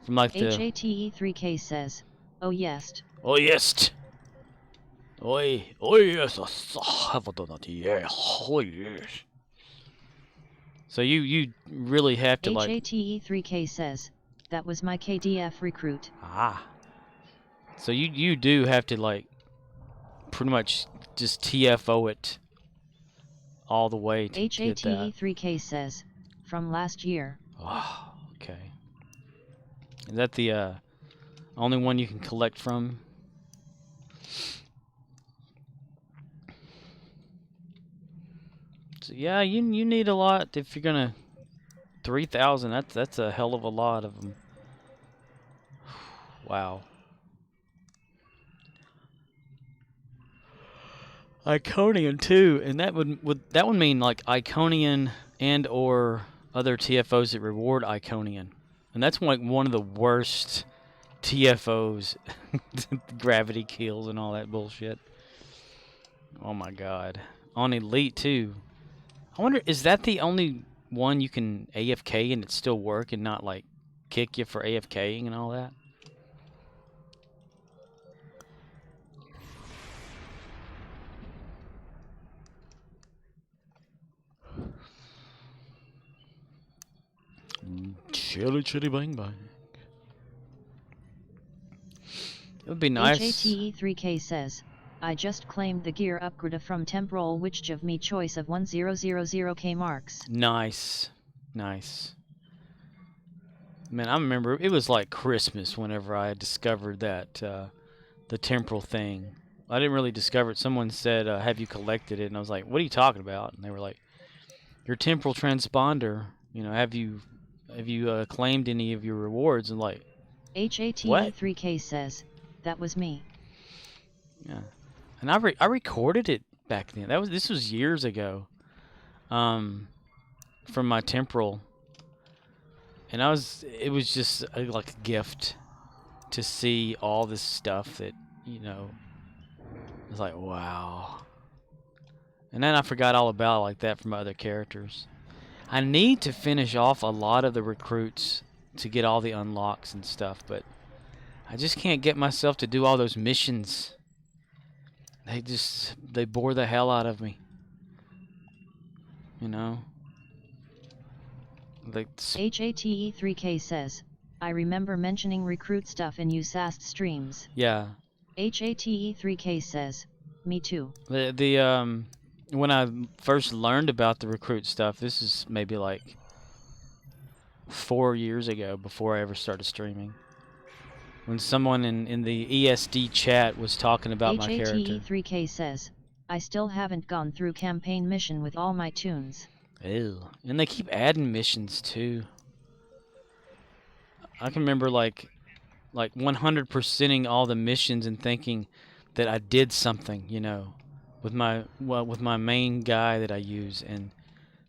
like the HATE3K says, oh yes. oh yes. Oh yes, I have done that. Yeah, oh yes. So you really have to like HATE3K says, that was my KDF recruit. So you do have to like pretty much just TFO it all the way to get that. HATE3K says, from last year. Oh, okay. Is that the only one you can collect from? So yeah, you need a lot if you're gonna 3,000. That's a hell of a lot of them. Wow. Iconian too, and that would mean like Iconian and or other TFOs that reward Iconian, and that's like one of the worst TFOs, gravity kills and all that bullshit. Oh my god, on Elite too. I wonder, is that the only one you can AFK and it still work and not like kick you for AFKing and all that? Chitty chitty bang bang. It would be nice. HATE3K says, I just claimed the gear upgrade from Temporal, which gave me choice of 1000k marks. Nice. Nice. Man, I remember it was like Christmas whenever I discovered that the temporal thing. I didn't really discover it. Someone said, have you collected it? And I was like, what are you talking about? And they were like, your temporal transponder, you know, have you claimed any of your rewards? And like, HATE3K says, that was me. yeah. And I recorded it back then. This was years ago. From my temporal. And it was just like a gift to see all this stuff that, you know, I was like, wow. And then I forgot all about it like that from other characters. I need to finish off a lot of the recruits to get all the unlocks and stuff, but I just can't get myself to do all those missions. They bore the hell out of me. You know? Like HATE3K says, I remember mentioning recruit stuff in USAST streams. yeah. HATE3K says, me too. When I first learned about the recruit stuff, this is maybe like 4 years ago before I ever started streaming. When someone in the ESD chat was talking about my character. HATE3K says, I still haven't gone through campaign mission with all my tunes. Ew. And they keep adding missions too. I can remember like 100%ing all the missions and thinking that I did something, you know, with my main guy that I use, and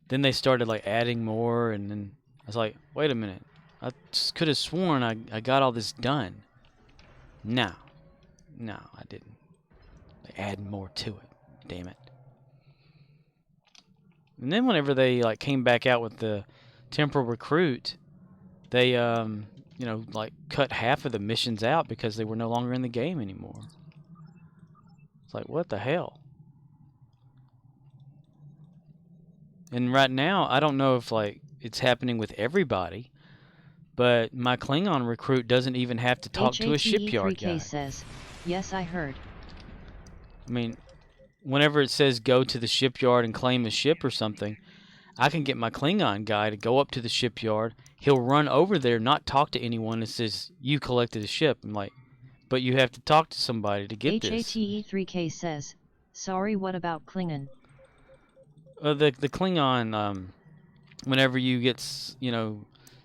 then they started like adding more, and then I was like, wait a minute, I could have sworn I got all this done. No, I didn't. They add more to it. Damn it. And then whenever they like came back out with the temporal recruit, they you know, like cut half of the missions out because they were no longer in the game anymore. It's like, what the hell? And right now, I don't know if like it's happening with everybody, but my Klingon recruit doesn't even have to talk to a shipyard guy. HATE3K says, yes, I heard. I mean, whenever it says go to the shipyard and claim a ship or something, I can get my Klingon guy to go up to the shipyard, he'll run over there, not talk to anyone. It says you collected a ship. I'm like, but you have to talk to somebody to get this. HATE3K says, sorry, what about Klingon? The Klingon, whenever you get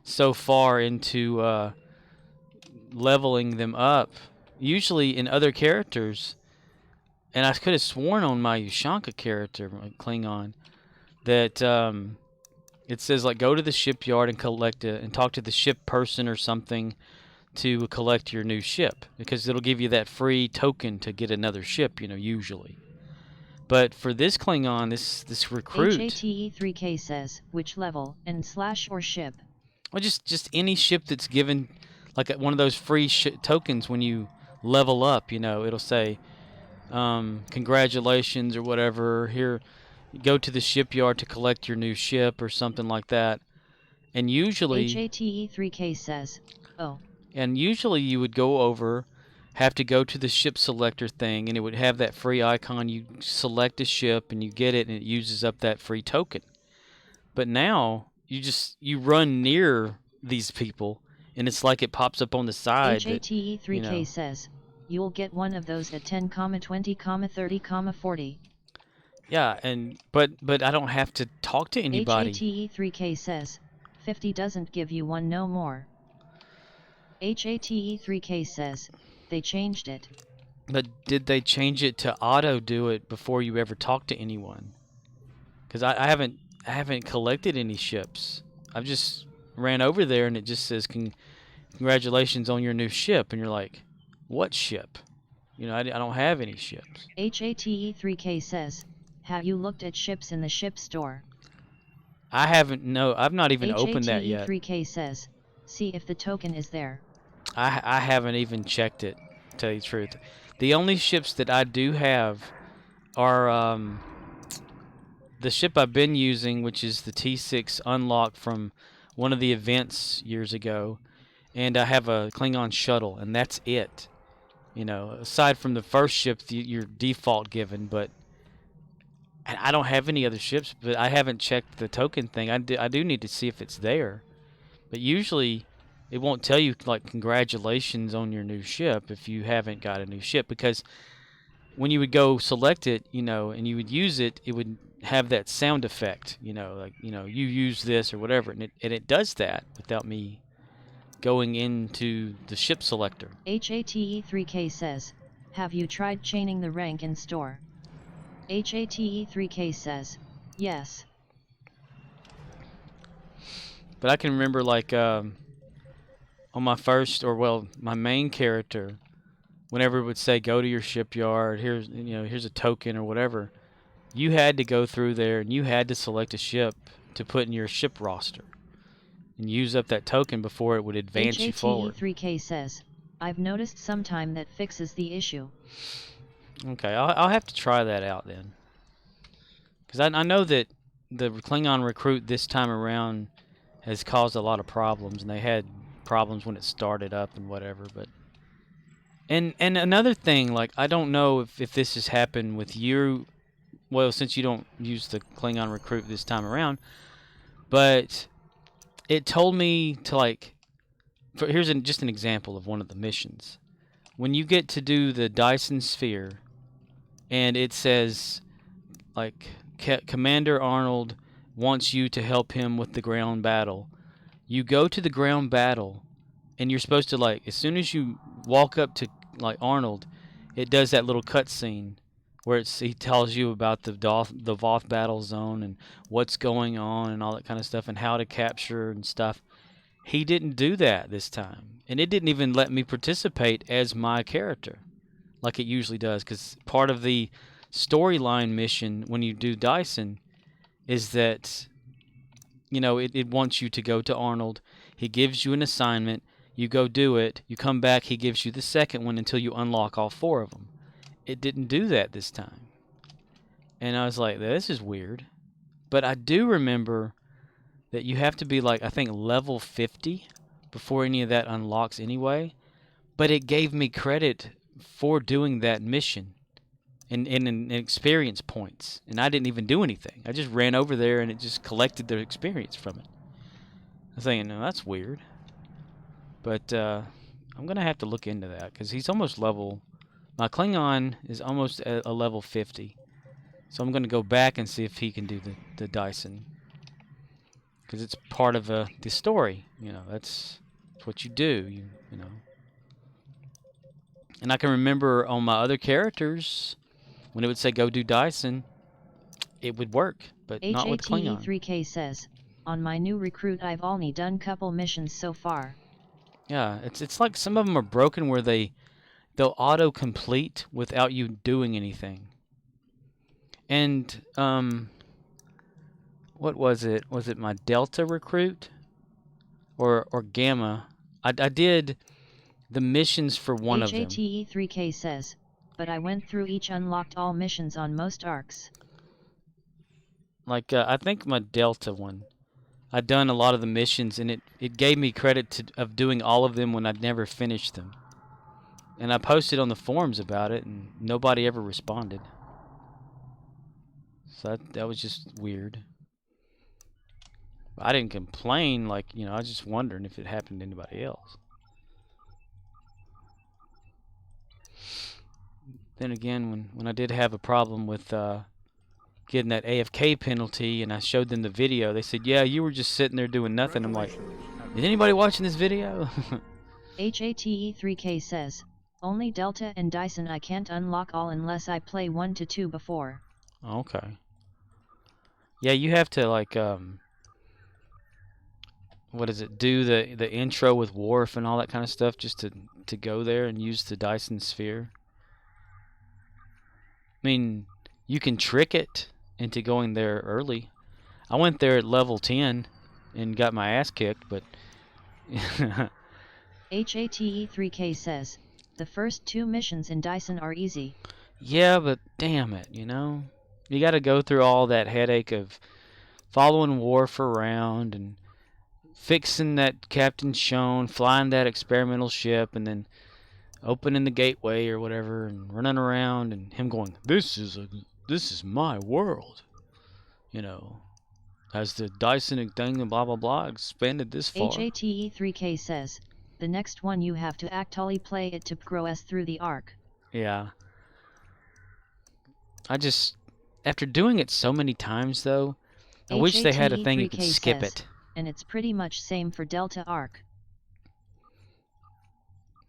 so far into leveling them up, usually in other characters, and I could have sworn on my Ushanka character, my Klingon, that it says like go to the shipyard and collect it and talk to the ship person or something to collect your new ship, because it'll give you that free token to get another ship, usually. But for this Klingon, this recruit, HATE3K says, which level, and/ or ship? well, just any ship that's given, like one of those free tokens when you level up, it'll say, congratulations or whatever. Here, go to the shipyard to collect your new ship or something like that. And usually, HATE3K says, oh. And usually you would go over, have to go to the ship selector thing, and it would have that free icon. You select a ship and you get it, and it uses up that free token. But now you run near these people, and it's like it pops up on the side. HATE3K says, you'll get one of those at 10, 20, 30, 40. Yeah, but I don't have to talk to anybody. HATE3K says, 50 doesn't give you one no more. HATE3K says, they changed it. But did they change it to auto do it before you ever talk to anyone? Because I haven't collected any ships. I've just ran over there and it just says congratulations on your new ship, and you're like, what ship? I don't have any ships. HATE3K says, have you looked at ships in the ship store? I haven't. No, I've not even opened that yet. HATE3K says, see if the token is there. I haven't even checked it, to tell you the truth. The only ships that I do have are the ship I've been using, which is the T6 unlocked from one of the events years ago, and I have a Klingon shuttle, and that's it. Aside from the first ship, your default given, but I don't have any other ships. But I haven't checked the token thing. I do need to see if it's there, but usually it won't tell you like congratulations on your new ship if you haven't got a new ship, because when you would go select it, and you would use it, it would have that sound effect, like you use this or whatever, and it does that without me going into the ship selector. HATE3K says, have you tried chaining the rank in store? HATE3K says, yes. But I can remember like on my first, my main character, whenever it would say go to your shipyard, here's a token or whatever, you had to go through there and you had to select a ship to put in your ship roster and use up that token before it would advance you forward. HATE3K says, I've noticed sometime that fixes the issue. Okay, I'll have to try that out then, because I know that the Klingon recruit this time around has caused a lot of problems, and they had problems when it started up and whatever. But and another thing, like, I don't know if this has happened with you, well, since you don't use the Klingon recruit this time around, but it told me to, like, here's just an example of one of the missions. When you get to do the Dyson Sphere, and it says, like, Commander Arnold wants you to help him with the ground battle, you go to the ground battle, and you're supposed to, like, as soon as you walk up to, like, Arnold, it does that little cutscene where he tells you about the Voth battle zone and what's going on and all that kind of stuff and how to capture and stuff. He didn't do that this time, and it didn't even let me participate as my character like it usually does, because part of the storyline mission when you do Dyson is that, it wants you to go to Arnold. He gives you an assignment, you go do it, you come back, he gives you the second one until you unlock all 4 of them. It didn't do that this time, and I was like, this is weird. But I do remember that you have to be, like, I think level 50 before any of that unlocks anyway. But it gave me credit for doing that mission in experience points, and I didn't even do anything. I just ran over there and it just collected the experience from it. I'm thinking, no, that's weird. But I'm gonna have to look into that because he's almost level. My Klingon is almost at a level 50, so I'm gonna go back and see if he can do the Dyson because it's part of the story. You know, that's what you do. You know. And I can remember on my other characters when it would say go do Dyson, it would work, but not with Klingon. HATE3K says, on my new recruit I've only done couple missions so far. Yeah, it's like some of them are broken where they'll auto-complete without you doing anything. And what was it? Was it my Delta recruit or Gamma? I did the missions for one of them. HATE3K says, but I went through each unlocked all missions on most arcs. Like I think my Delta one, I'd done a lot of the missions, and it gave me credit of doing all of them when I'd never finished them. And I posted on the forums about it, and nobody ever responded. So that was just weird. I didn't complain, like, you know, I was just wondering if it happened to anybody else. Then again, when I did have a problem with getting that AFK penalty and I showed them the video, they said, yeah, you were just sitting there doing nothing. I'm like, is anybody watching this video? HATE3K says, only Delta and Dyson I can't unlock all unless I play 1 to 2 before. Okay. Yeah, you have to, like, what is it, do the intro with Worf and all that kind of stuff just to go there and use the Dyson sphere. I mean, you can trick it into going there early. I went there at level 10 and got my ass kicked, but... HATE3K says, the first 2 missions in Dyson are easy. Yeah, but damn it, you know? You gotta go through all that headache of following Worf around and fixing that Captain Shone, flying that experimental ship, and then opening the gateway or whatever, and running around, and him going, this is my world, you know, has the Dyson thing and blah blah blah expanded this far. HATE3K says, the next one you have to actually play it to progress through the arc. Yeah. After doing it so many times though, I wish they had a thing you could skip says, it. And it's pretty much same for Delta arc.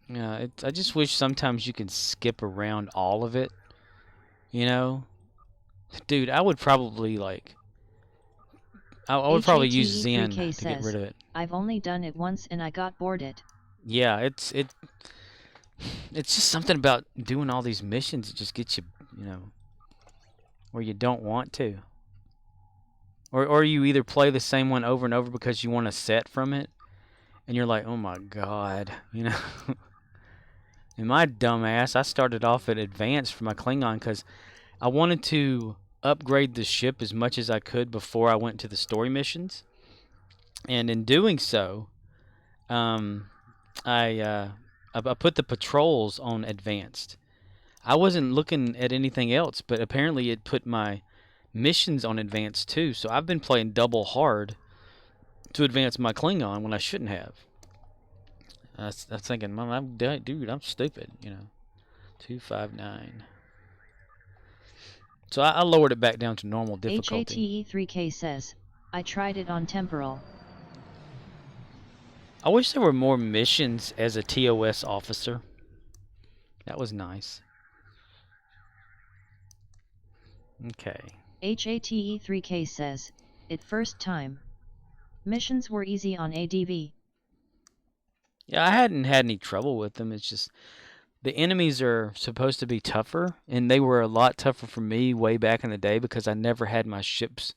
Yeah, I just wish sometimes you can skip around all of it, you know? Dude, I would probably, like... I would probably use Zen to get rid of it. I've only done it once and I got bored it. Yeah, it's just something about doing all these missions that just gets you, you know, where you don't want to. Or you either play the same one over and over because you want a set from it, and you're like, oh my god, you know? And my dumbass, I started off at advanced for my Klingon because I wanted to upgrade the ship as much as I could before I went to the story missions. And in doing so, I put the patrols on advanced. I wasn't looking at anything else, but apparently it put my missions on advanced too. So I've been playing double hard to advance my Klingon when I shouldn't have. I was thinking, dude, I'm stupid, you know. 259. So I lowered it back down to normal difficulty. HATE3K says, I tried it on temporal. I wish there were more missions as a TOS officer. That was nice. Okay. HATE3K says, it first time. Missions were easy on ADV. Yeah, I hadn't had any trouble with them. It's just the enemies are supposed to be tougher, and they were a lot tougher for me way back in the day because I never had my ships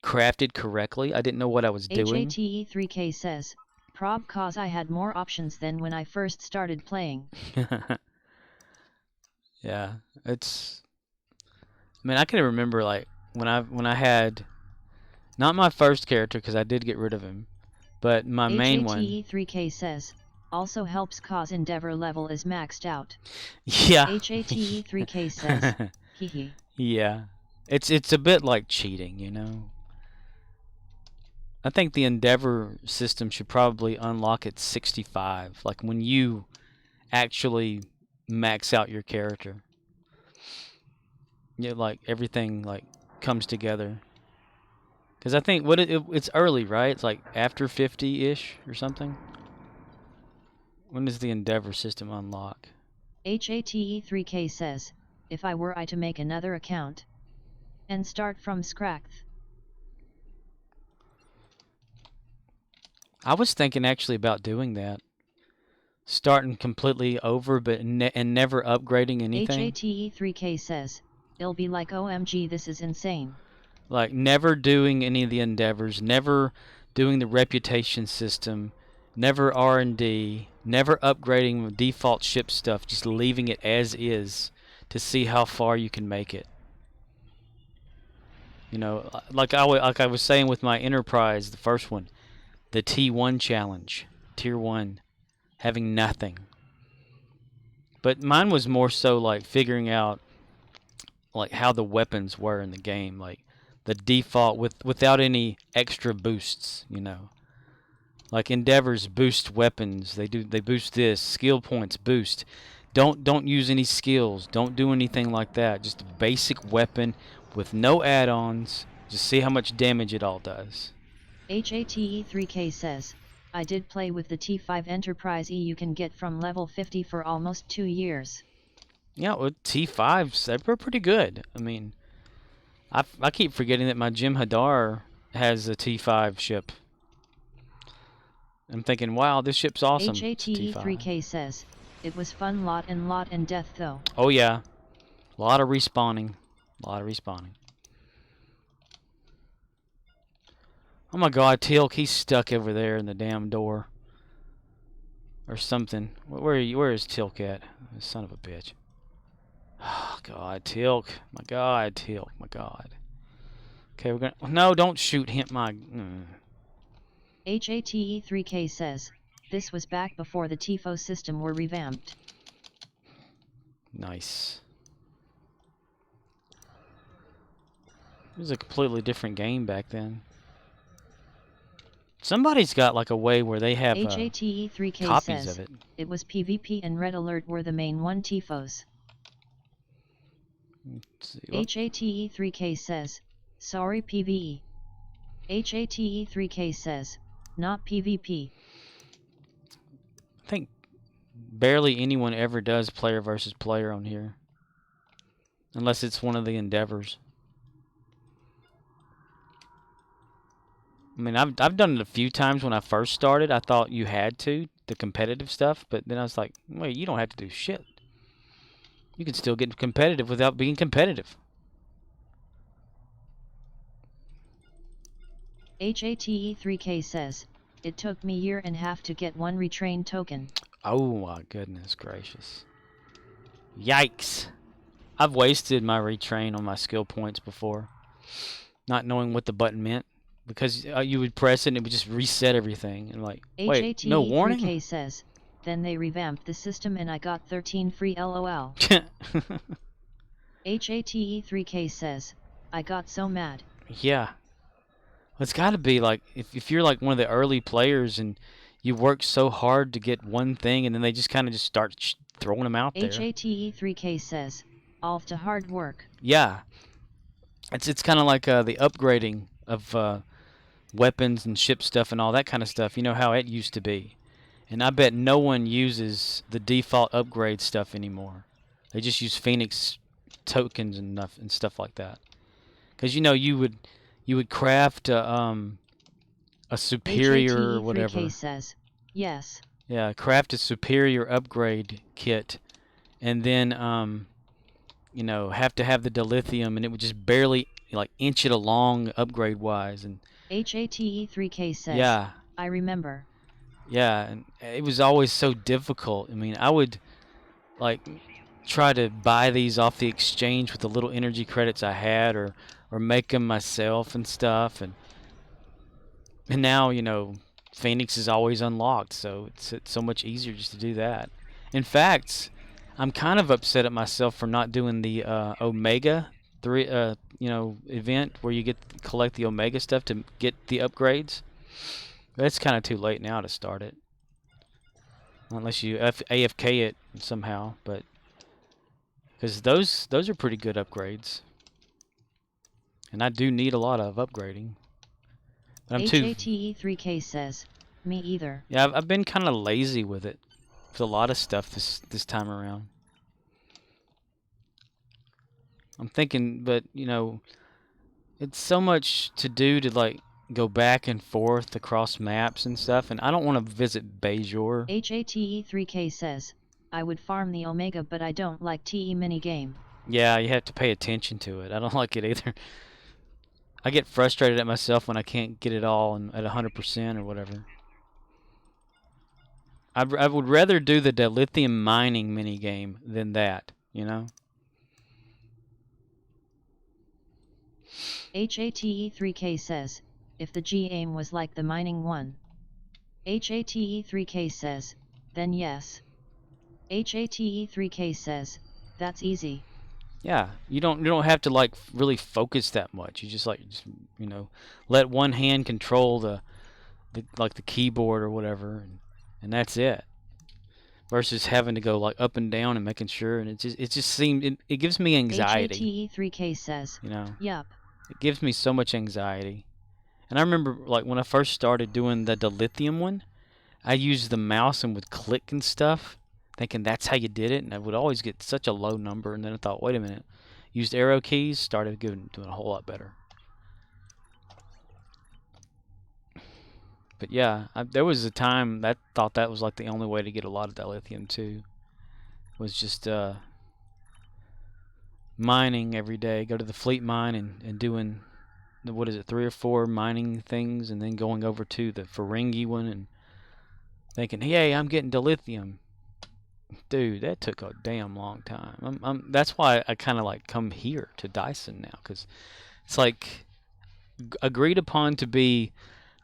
crafted correctly. I didn't know what I was doing. HATE3K says, prob cause I had more options than when I first started playing. Yeah, it's... I mean, I can remember, like, when I had... Not my first character, because I did get rid of him, but my main one... HATE3K says, also helps cause Endeavor level is maxed out. Yeah. HATE3K says, hehe. Yeah. It's a bit like cheating, you know? I think the Endeavor system should probably unlock at 65, like when you actually max out your character. Yeah, like everything like comes together. Because I think it's early, right? It's like after 50-ish or something. When does the Endeavor system unlock? HATE3K says, if I were to make another account and start from scratch. I was thinking actually about doing that. Starting completely over, but and never upgrading anything. HATE3K says, it'll be like OMG, this is insane. Like never doing any of the endeavors, never doing the reputation system, never R&D, never upgrading the default ship stuff, just leaving it as is to see how far you can make it. You know, like I was saying with my Enterprise, the first one, the T1 challenge, Tier 1, having nothing. But mine was more so like figuring out like how the weapons were in the game, like the default without any extra boosts, you know. Like Endeavors boost weapons. They boost this, skill points boost. Don't use any skills. Don't do anything like that. Just a basic weapon with no add-ons. Just see how much damage it all does. HATE3K says, I did play with the T5 Enterprise E you can get from level 50 for almost 2 years. Yeah, well, T5s, they're pretty good. I mean, I keep forgetting that my Jim Hadar has a T5 ship. I'm thinking, wow, this ship's awesome. HATE3K says, it was fun lot and death though. Oh yeah, a lot of respawning. Oh my god, Teal'c, he's stuck over there in the damn door. Or something. Where is Teal'c at? Son of a bitch. Oh god, Teal'c. My god, Teal'c. My god. Okay, we're gonna... No, don't shoot him, my... HATE3K says, this was back before the TIFO system were revamped. Nice. It was a completely different game back then. Somebody's got like a way where they have HATE3K copies says, of it. it was PvP and Red Alert were the main one TIFOs. HATE3K says, sorry PvE. HATE3K says, not PvP. I think barely anyone ever does player versus player on here. Unless it's one of the Endeavors. I mean, I've done it a few times when I first started. I thought you had to, the competitive stuff, but then I was like, wait, you don't have to do shit. You can still get competitive without being competitive. HATE3K says, it took me 1.5 years to get one retrain token. Oh my goodness gracious. Yikes. I've wasted my retrain on my skill points before, not knowing what the button meant. Because you would press it and it would just reset everything. And like, wait, no warning? HATE3K says, then they revamped the system and I got 13 free LOL. HATE3K says, I got so mad. Yeah. It's got to be like, if you're like one of the early players and you work so hard to get one thing and then they just kind of just start throwing them out there. HATE3K says, all to hard work. Yeah. It's kind of like the upgrading of weapons and ship stuff and all that kind of stuff. You know how it used to be. And I bet no one uses the default upgrade stuff anymore. They just use Phoenix tokens and stuff like that. Because you know you would craft a superior whatever. HATE3K says, yes. Yeah, craft a superior upgrade kit, and then you know, have to have the dilithium, and it would just barely like inch it along upgrade wise. And HATE3K says, yeah, I remember. Yeah, and it was always so difficult. I mean, I would like try to buy these off the exchange with the little energy credits I had, or make them myself and stuff. And now, you know, Phoenix is always unlocked, so it's so much easier just to do that. In fact, I'm kind of upset at myself for not doing the Omega 3 you know, event where you collect the Omega stuff to get the upgrades. But it's kind of too late now to start it. Unless you AFK it somehow, but because those are pretty good upgrades, and I do need a lot of upgrading. But I'm too. HATE3K says, me either. Yeah, I've been kind of lazy with it, with a lot of stuff this time around. I'm thinking, but you know, it's so much to do to like go back and forth across maps and stuff, and I don't want to visit Bajor. HATE3K says, I would farm the Omega but I don't like TE minigame. Yeah, you have to pay attention to it. I don't like it either. I get frustrated at myself when I can't get it all at 100% or whatever. I would rather do the dilithium mining minigame than that, you know? HATE3K says, if the G aim was like the mining one. HATE3K says, then yes. HATE3K says, that's easy. Yeah, you don't have to like really focus that much. You just you know, let one hand control the keyboard or whatever, and that's it. Versus having to go like up and down and making sure, and it just seemed it gives me anxiety. HATE3K says, you know, yup. It gives me so much anxiety. And I remember like when I first started doing the dilithium one, I used the mouse and would click and stuff, thinking that's how you did it, and I would always get such a low number. And then I thought, wait a minute, used arrow keys, started doing a whole lot better. But yeah, there was a time that I thought that was like the only way to get a lot of dilithium too, was just mining every day. Go to the fleet mine and doing what is it, 3 or 4 mining things, and then going over to the Ferengi one and thinking, hey, I'm getting dilithium. Dude, that took a damn long time. That's why I kind of like come here to Dyson now, because it's like agreed upon to be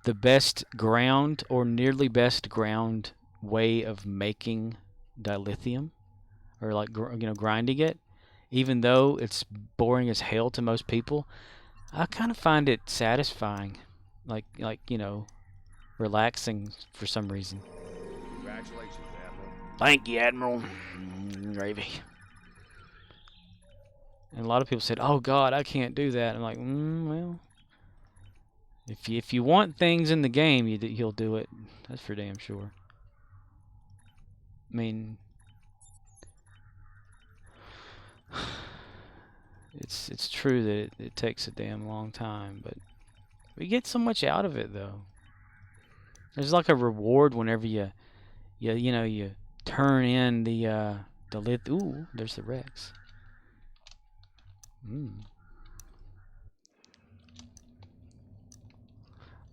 the best ground or nearly best ground way of making dilithium, or like grinding it, even though it's boring as hell to most people. I kind of find it satisfying, like you know, relaxing for some reason. Congratulations, Admiral. Thank you, Admiral. Gravy. And a lot of people said, "Oh God, I can't do that." I'm like, well, if you want things in the game, you'll do it. That's for damn sure. I mean, it's true that it takes a damn long time, but we get so much out of it though. There's like a reward whenever you turn in the lith. Ooh, there's the Rex.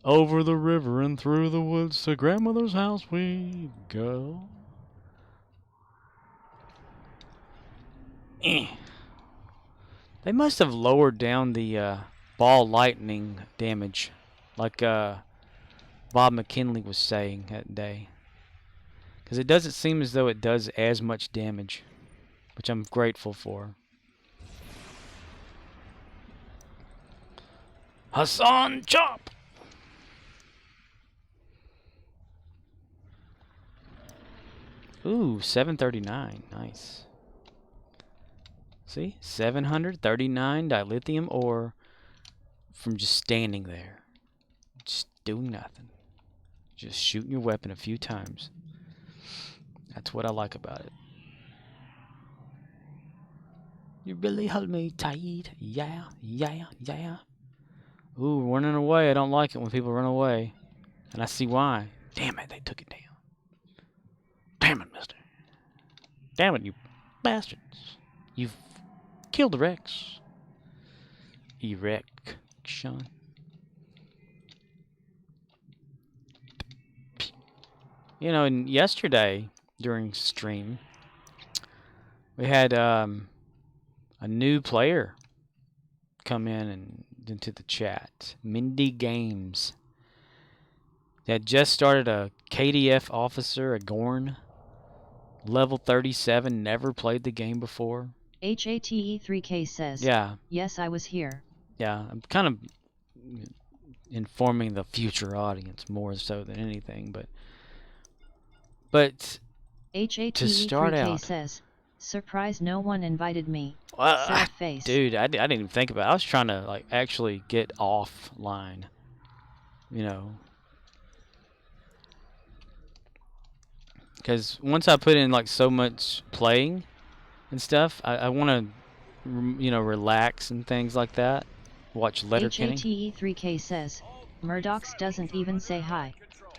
Over the river and through the woods to grandmother's house we go. They must have lowered down the ball lightning damage, like Bob McKinley was saying that day. Because it doesn't seem as though it does as much damage, which I'm grateful for. Hassan Chop! Ooh, 739. Nice. See? 739 dilithium ore from just standing there. Just doing nothing. Just shooting your weapon a few times. That's what I like about it. You really hold me tight. Yeah, yeah, yeah. Ooh, running away. I don't like it when people run away. And I see why. Damn it, they took it down. Damn it, mister. Damn it, you bastards. You've killed the Rex. Erection. You know, and yesterday during stream, we had a new player come in and into the chat. Mindy Games. They had just started a KDF officer, a Gorn. Level 37, never played the game before. HATE3K says, yeah, yes, I was here. Yeah, I'm kind of informing the future audience more so than anything. But to start HATE3K out, says, surprised no one invited me. well, Sad face. dude, I didn't even think about it. I was trying to like actually get offline, you know, because once I put in like so much playing and stuff, I want to, you know, relax and things like that. Watch Letterkenny. HATE3K says, Murdoch's doesn't even say hi. Control.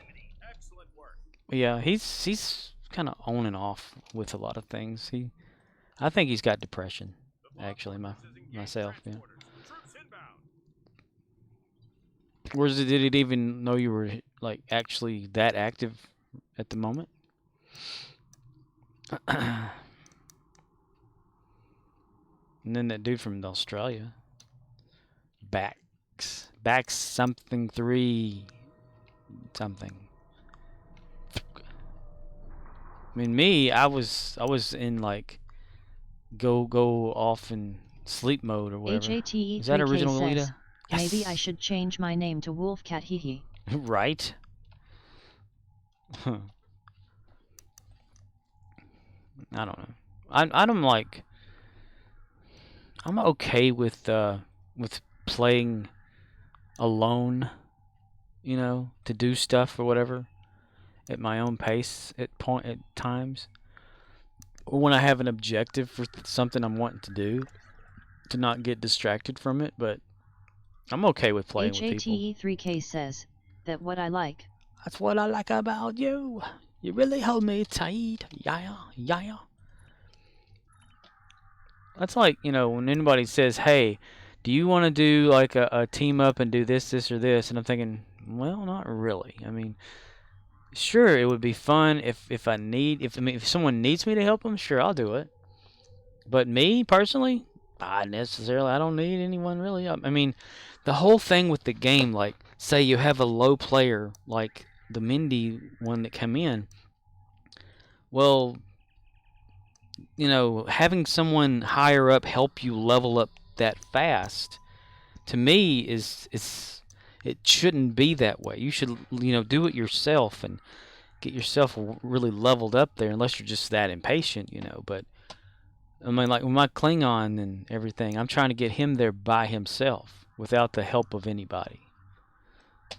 Excellent work. Yeah, he's kind of on and off with a lot of things. I think he's got depression, actually, myself. Yeah. Troops inbound. Whereas did it even know you were like actually that active at the moment? And then that dude from Australia, Bax something 3 something. I mean, me, I was in like go off in sleep mode or whatever. Is that HATE3K original says, Lolita? maybe I Yes. should change my name to Wolfcat Hehe. Right? I don't know. I'm like I'm okay with playing alone, you know, to do stuff or whatever at my own pace at times, or when I have an objective for something I'm wanting to do, to not get distracted from it. But I'm okay with playing with people. HATE3K says, that what I like. That's what I like about you. You really hold me tight. Yeah, yeah. That's like, you know, when anybody says, hey, do you want to do like a team up and do this, or this? And I'm thinking, well, not really. I mean, sure, it would be fun if someone needs me to help them, sure, I'll do it. But me, personally, I don't need anyone really. I mean, the whole thing with the game, like, say you have a low player, like the Mindy one that came in, well, you know, having someone higher up help you level up that fast, to me, it shouldn't be that way. You should, you know, do it yourself and get yourself really leveled up there, unless you're just that impatient, you know. But I mean, like with my Klingon and everything, I'm trying to get him there by himself without the help of anybody,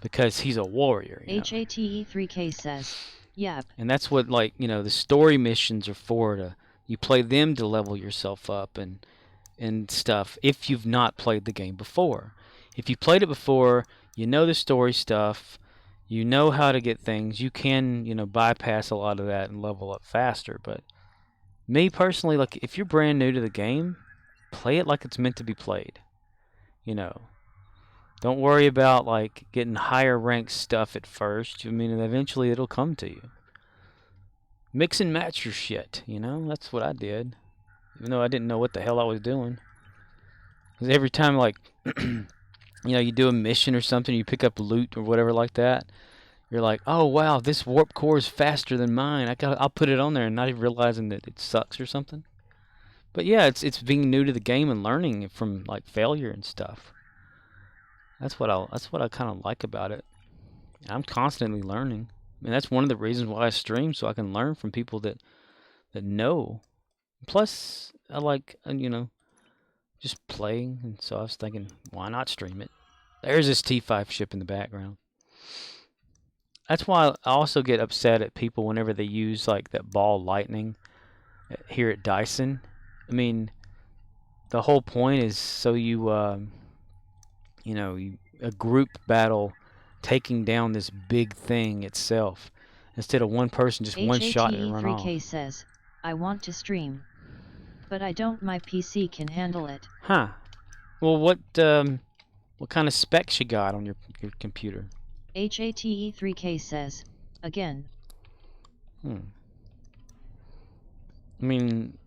because he's a warrior, you know? HATE3K says, yep. And that's what, like, you know, the story missions are for. You play them to level yourself up and stuff, if you've not played the game before. If you played it before, you know the story stuff, you know how to get things, you can, you know, bypass a lot of that and level up faster. But me personally, like, if you're brand new to the game, play it like it's meant to be played. You know, don't worry about like getting higher ranked stuff at first. I mean, eventually it'll come to you. Mix and match your shit, you know? That's what I did. Even though I didn't know what the hell I was doing. Because every time, like, you know, you do a mission or something, you pick up loot or whatever like that, you're like, oh, wow, this warp core is faster than mine. I'll put it on there and not even realizing that it sucks or something. But yeah, it's being new to the game and learning from, like, failure and stuff. That's what I kind of like about it. I'm constantly learning. I mean, that's one of the reasons why I stream, so I can learn from people that know. Plus, I like, you know, just playing, and so I was thinking, why not stream it? There's this T5 ship in the background. That's why I also get upset at people whenever they use, like, that ball lightning here at Dyson. I mean, the whole point is so you, you know, a group battle taking down this big thing itself, instead of one person just one-shot and run off. HATE3K says, I want to stream, but I don't. My PC can handle it. Huh. Well, what kind of specs you got on your computer? HATE3K says, again. I mean,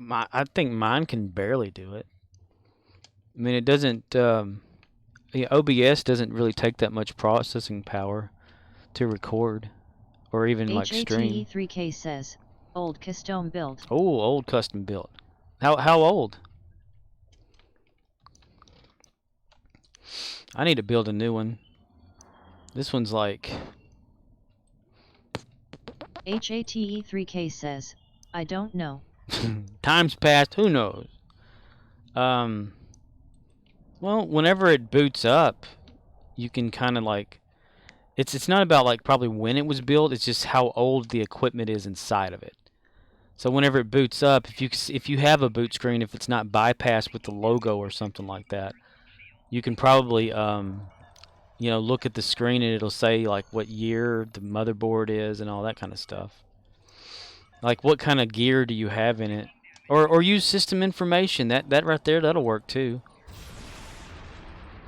I think mine can barely do it. I mean, it doesn't, OBS doesn't really take that much processing power to record or even like stream. HATE3K says, old custom build. Oh, old custom built. How old? I need to build a new one. This one's like... HATE3K says, I don't know. Time's passed, who knows? Well, whenever it boots up, you can kind of like... It's not about like probably when it was built, it's just how old the equipment is inside of it. So whenever it boots up, if you have a boot screen, if it's not bypassed with the logo or something like that, you can probably you know, look at the screen and it'll say like what year the motherboard is and all that kind of stuff. Like what kind of gear do you have in it, or use system information. That right there, that'll work too.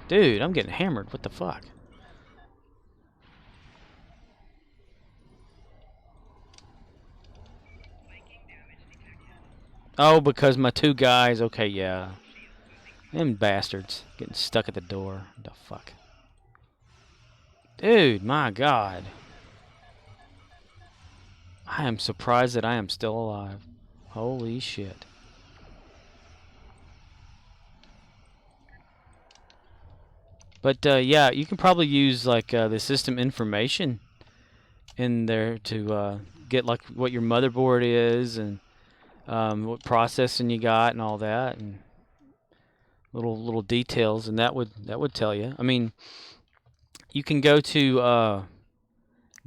Dude, I'm getting hammered. What the fuck? Oh, because my two guys. Okay, yeah. Them bastards getting stuck at the door. What the fuck? Dude, my God. I am surprised that I am still alive. Holy shit. But yeah, you can probably use like the system information in there to get like what your motherboard is and what processing you got and all that, and little details, and that would tell you. I mean, you can go to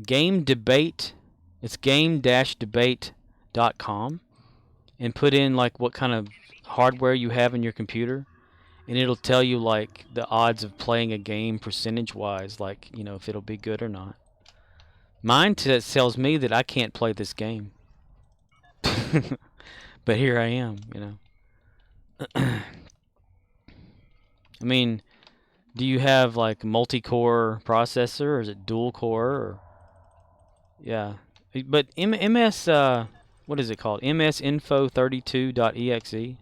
Game Debate. It's game-debate.com and put in like what kind of hardware you have in your computer, and it'll tell you like the odds of playing a game percentage-wise, like, you know, if it'll be good or not. Mine tells me that I can't play this game. But here I am, you know. I mean, do you have like multi-core processor, or is it dual core? Or... Yeah. But MS, what is it called? MSInfo32.exe.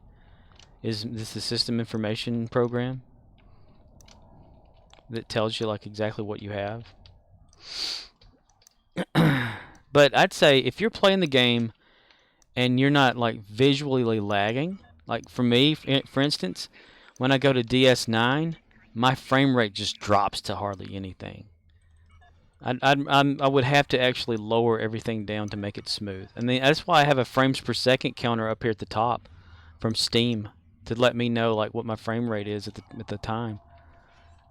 Is this the system information program that tells you like exactly what you have? But I'd say if you're playing the game and you're not like visually lagging, like for me, for instance, when I go to DS9, my frame rate just drops to hardly anything. I would have to actually lower everything down to make it smooth. And that's why I have a frames per second counter up here at the top from Steam to let me know like what my frame rate is at the time.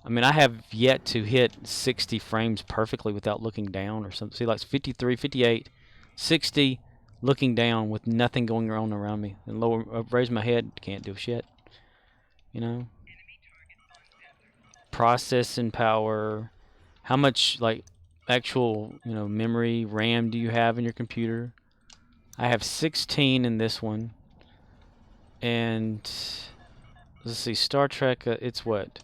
I mean, I have yet to hit 60 frames perfectly without looking down or something. See, like 53, 58, 60, looking down with nothing going on around me. And raise my head, can't do shit. You know? Processing power. How much, like, actual, you know, memory, RAM do you have in your computer? I have 16 in this one. And, let's see, Star Trek, it's what?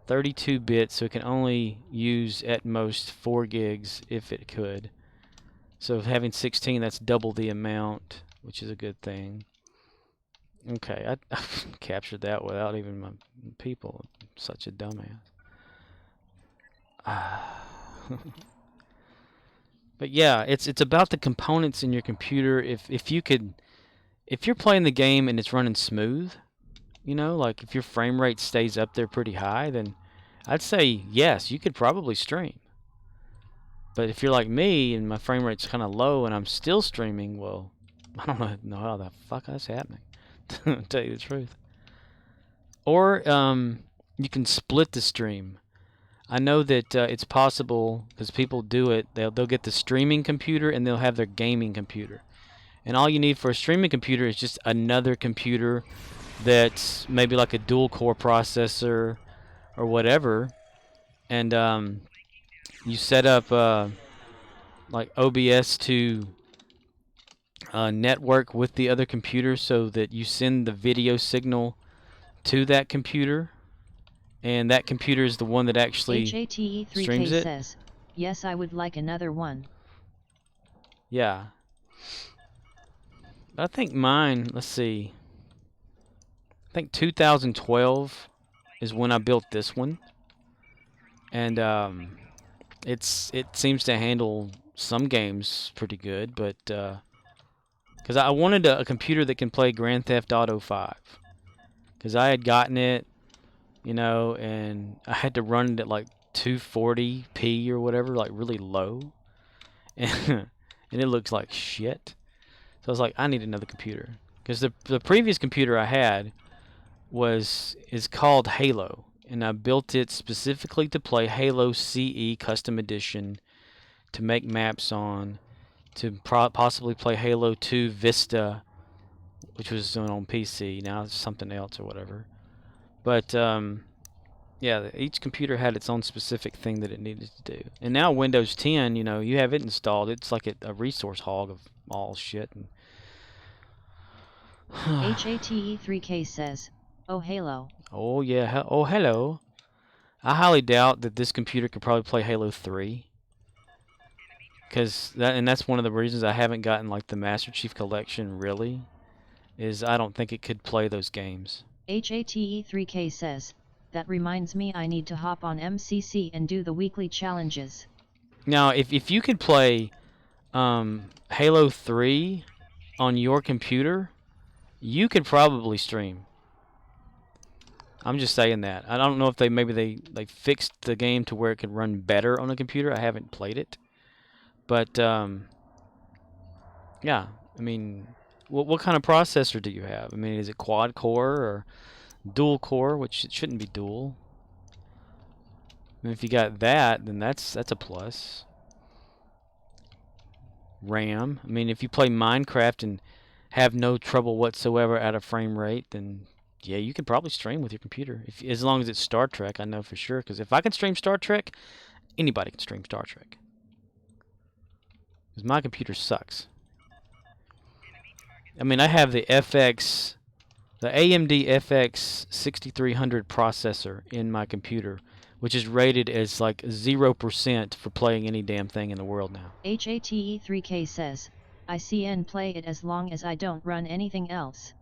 32 bits, so it can only use at most 4 gigs if it could. So having 16, that's double the amount, which is a good thing. Okay, I captured that without even my people. I'm such a dumbass. But yeah, it's about the components in your computer. If you're playing the game and it's running smooth, you know, like if your frame rate stays up there pretty high, then I'd say yes, you could probably stream. But if you're like me and my frame rate's kind of low and I'm still streaming, well, I don't know how the fuck that's happening, to tell you the truth. Or you can split the stream. I know that it's possible because people do it. They'll get the streaming computer and they'll have their gaming computer. And all you need for a streaming computer is just another computer that's maybe like a dual core processor or whatever, and you set up like OBS to network with the other computer so that you send the video signal to that computer, and that computer is the one that actually HATE3K streams it. says, yes, I would like another one. Yeah. I think mine, let's see, I think 2012 is when I built this one, and it seems to handle some games pretty good, but because I wanted a computer that can play Grand Theft Auto 5, because I had gotten it you know, and I had to run it at like 240p or whatever, like really low, and it looks like shit. So I was like, I need another computer, because the previous computer I had is called Halo, and I built it specifically to play Halo CE Custom Edition, to make maps on, to possibly play Halo 2 Vista, which was done on PC. Now it's something else or whatever. But yeah, each computer had its own specific thing that it needed to do. And now Windows 10, you know, you have it installed. It's like a resource hog of all shit. And HATE3K says, "Oh Halo." oh yeah, oh hello. I highly doubt that this computer could probably play Halo 3. That's one of the reasons I haven't gotten like the Master Chief Collection, really, is I don't think it could play those games. HATE3K says, "That reminds me I need to hop on MCC and do the weekly challenges." Now, if you could play Halo 3 on your computer, you could probably stream. I'm just saying that. I don't know if they fixed the game to where it could run better on a computer. I haven't played it. But yeah, I mean, what kind of processor do you have? I mean, is it quad core or dual core, which it shouldn't be dual? I mean, if you got that, then that's a plus. RAM. I mean, if you play Minecraft and have no trouble whatsoever at a frame rate, then yeah, you could probably stream with your computer. As long as it's Star Trek, I know for sure. Because if I can stream Star Trek, anybody can stream Star Trek. Because my computer sucks. I mean, I have the AMD FX 6300 processor in my computer, which is rated as like 0% for playing any damn thing in the world now. HATE3K says, "I CN play it as long as I don't run anything else.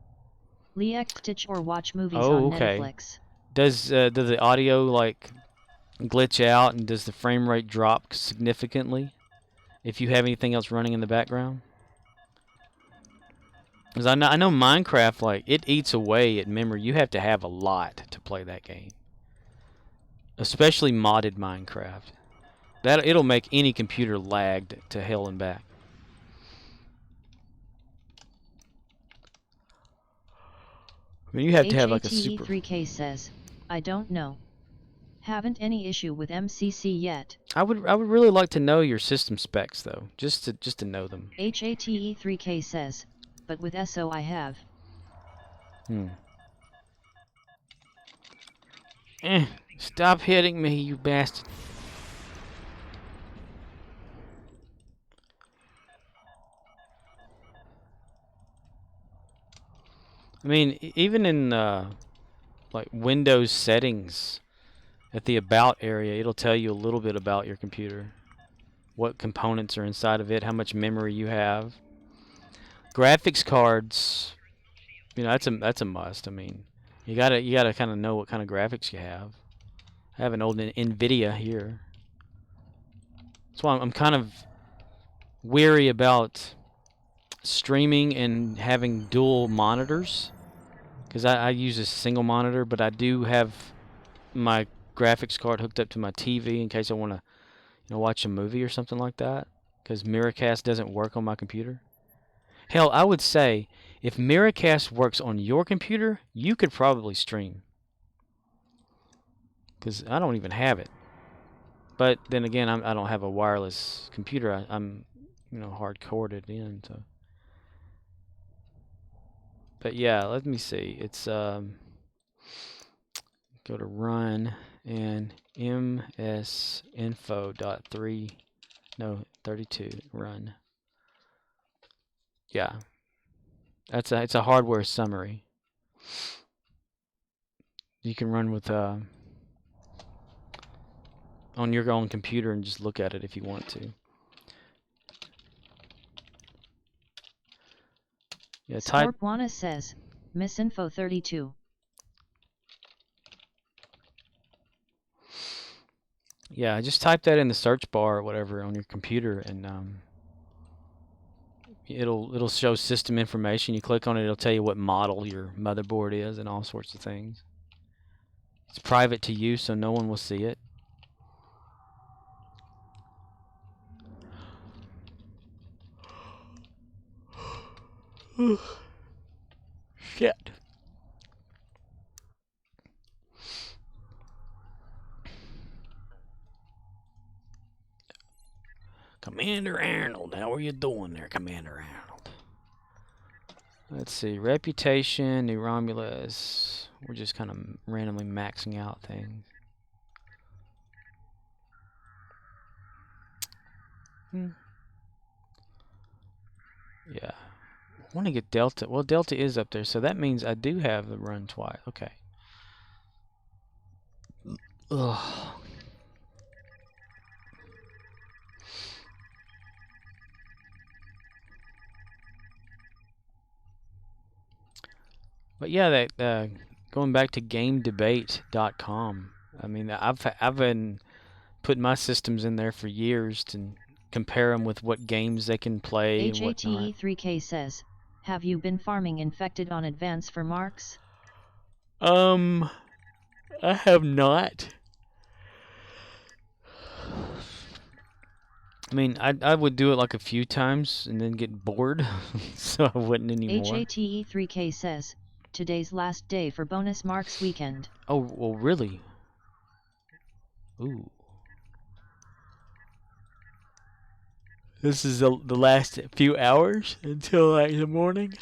Stitch or watch movies on Netflix." Does the audio like glitch out, and does the frame rate drop significantly if you have anything else running in the background? Because I know Minecraft, like, it eats away at memory. You have to have a lot to play that game, especially modded Minecraft. It'll make any computer lagged to hell and back. I mean, you have to have like a super. HATE3K says, "I don't know. Haven't any issue with MCC yet." I would really like to know your system specs though, just to know them. HATE3K says, "But with SO I have." Stop hitting me, you bastard. I mean, even in like Windows settings, at the About area, it'll tell you a little bit about your computer, what components are inside of it, how much memory you have. Graphics cards, you know, that's a must. I mean, you gotta kind of know what kind of graphics you have. I have an old NVIDIA here. That's why I'm kind of weary about streaming and having dual monitors, because I use a single monitor, but I do have my graphics card hooked up to my TV in case I want to, you know, watch a movie or something like that, because Miracast doesn't work on my computer. Hell, I would say if Miracast works on your computer, you could probably stream, because I don't even have it. But then again, I don't have a wireless computer. I'm you know, hard-coded in. So. But yeah, let me see. It's go to run and msinfo.32 run. Yeah, it's a hardware summary. You can run with on your own computer and just look at it if you want to. Yeah, type. Scorpwana says, "Misinfo 32." Yeah, just type that in the search bar or whatever on your computer, and it'll show system information. You click on it, it'll tell you what model your motherboard is and all sorts of things. It's private to you, so no one will see it. Shit. Commander Arnold, how are you doing there, Commander Arnold? Let's see, reputation, New Romulus. We're just kind of randomly maxing out things. Yeah. I want to get Delta. Well, Delta is up there, so that means I do have the run twice. Okay. Ugh. But yeah, that going back to GameDebate.com. I mean, I've been putting my systems in there for years to compare them with what games they can play and whatnot. HATE3K says, have you been farming infected on advance for marks? I have not. I mean, I would do it like a few times and then get bored, so I wouldn't anymore. HATE3K says, today's last day for bonus marks weekend. Oh, well, really? Ooh. This is the last few hours until like the morning?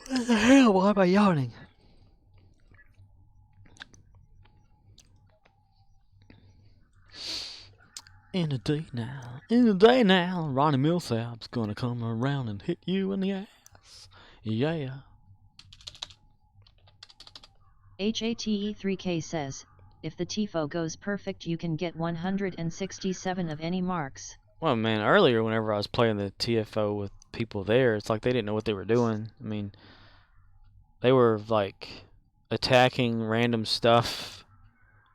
What the hell? Why am I yawning? In a day now, Ronnie Millsap's gonna come around and hit you in the ass. Yeah. HATE3K says, if the TIFO goes perfect you can get 167 of any marks. Well, man, earlier whenever I was playing the TFO with people there, it's like they didn't know what they were doing. I mean, they were like attacking random stuff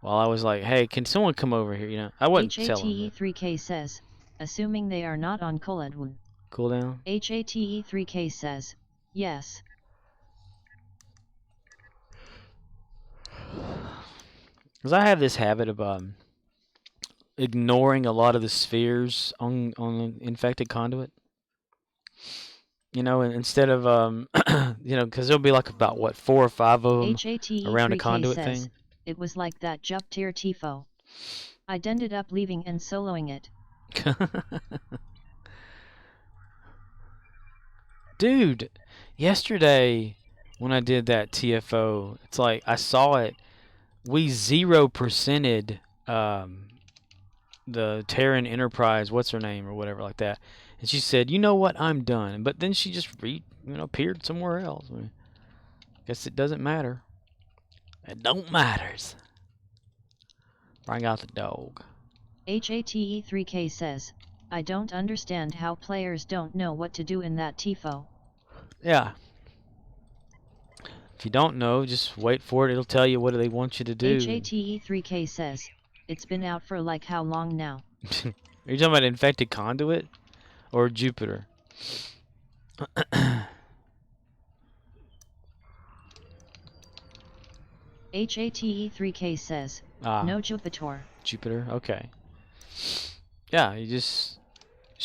while I was like, hey, can someone come over here? You know, I wasn't telling them. HATE3K says, assuming they are not on cooldown. Cooldown? HATE3K says, yes. Because I have this habit of ignoring a lot of the spheres on the infected conduit. You know, and instead of, you know, because there'll be like about, what, 4 or 5 of them around a conduit says, thing. It was like that Jup tier TIFO. I'd ended up leaving and soloing it. Dude, yesterday when I did that TFO, it's like I saw it. We 0%ed the Terran Enterprise, what's her name or whatever like that, and she said, "You know what? I'm done." But then she just appeared somewhere else. I mean, guess it doesn't matter. It don't matters. Bring out the dog. HATE3K says, I don't understand how players don't know what to do in that TIFO. Yeah. If you don't know, just wait for it. It'll tell you what they want you to do. HATE3K says, it's been out for like how long now? Are you talking about Infected Conduit or Jupiter? HATE3K says, no Jupiter. Jupiter, okay. Yeah, you just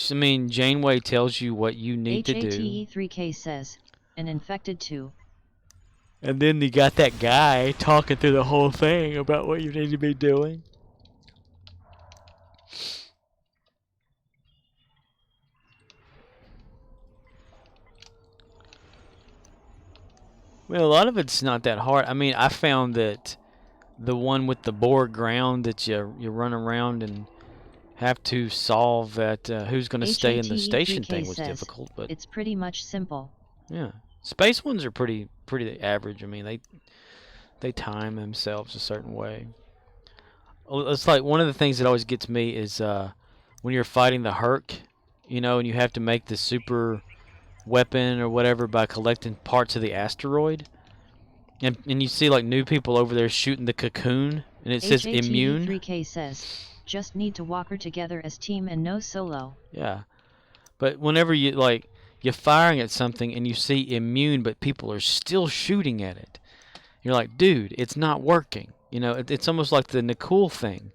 I mean, Janeway tells you what you need to do. HATE3K says, an infected 2. And then you got that guy talking through the whole thing about what you need to be doing. Well, a lot of it's not that hard. I mean, I found that the one with the Borg ground that you run around and have to solve that who's going to stay in the station thing was difficult, but it's pretty much simple. Yeah, space ones are pretty average. I mean, they time themselves a certain way. It's like one of the things that always gets me is when you're fighting the Herc, you know, and you have to make the super weapon or whatever by collecting parts of the asteroid, and you see like new people over there shooting the cocoon, and it says immune. HATE3K says, just need to walk her together as team and no solo. Yeah, but whenever you're firing at something and you see immune, but people are still shooting at it, You're like, dude, it's not working. You know, it's almost like the Nicole thing.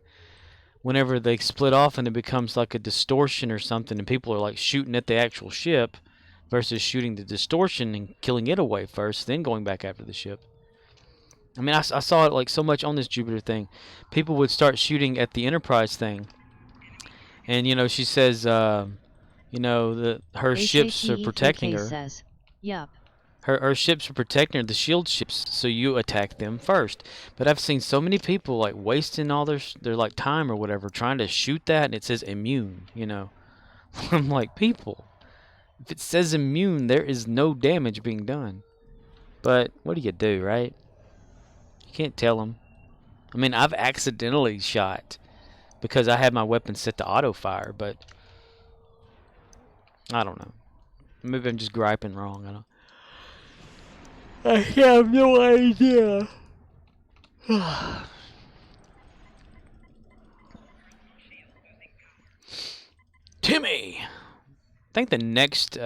Whenever they split off and it becomes like a distortion or something, and people are like shooting at the actual ship versus shooting the distortion and killing it away first, then going back after the ship. I mean, I saw it like so much on this Jupiter thing. People would start shooting at the Enterprise thing, and you know, she says, you know, her ships are protecting her. Says, yup. Her ships are protecting her, the shield ships, so you attack them first. But I've seen so many people like wasting all their like time or whatever trying to shoot that, and it says immune. You know, I'm like, people, if it says immune, there is no damage being done. But what do you do, right? You can't tell them. I mean, I've accidentally shot because I had my weapon set to auto fire, but I don't know. Maybe I'm just griping wrong. I have no idea. Timmy! I think the next, if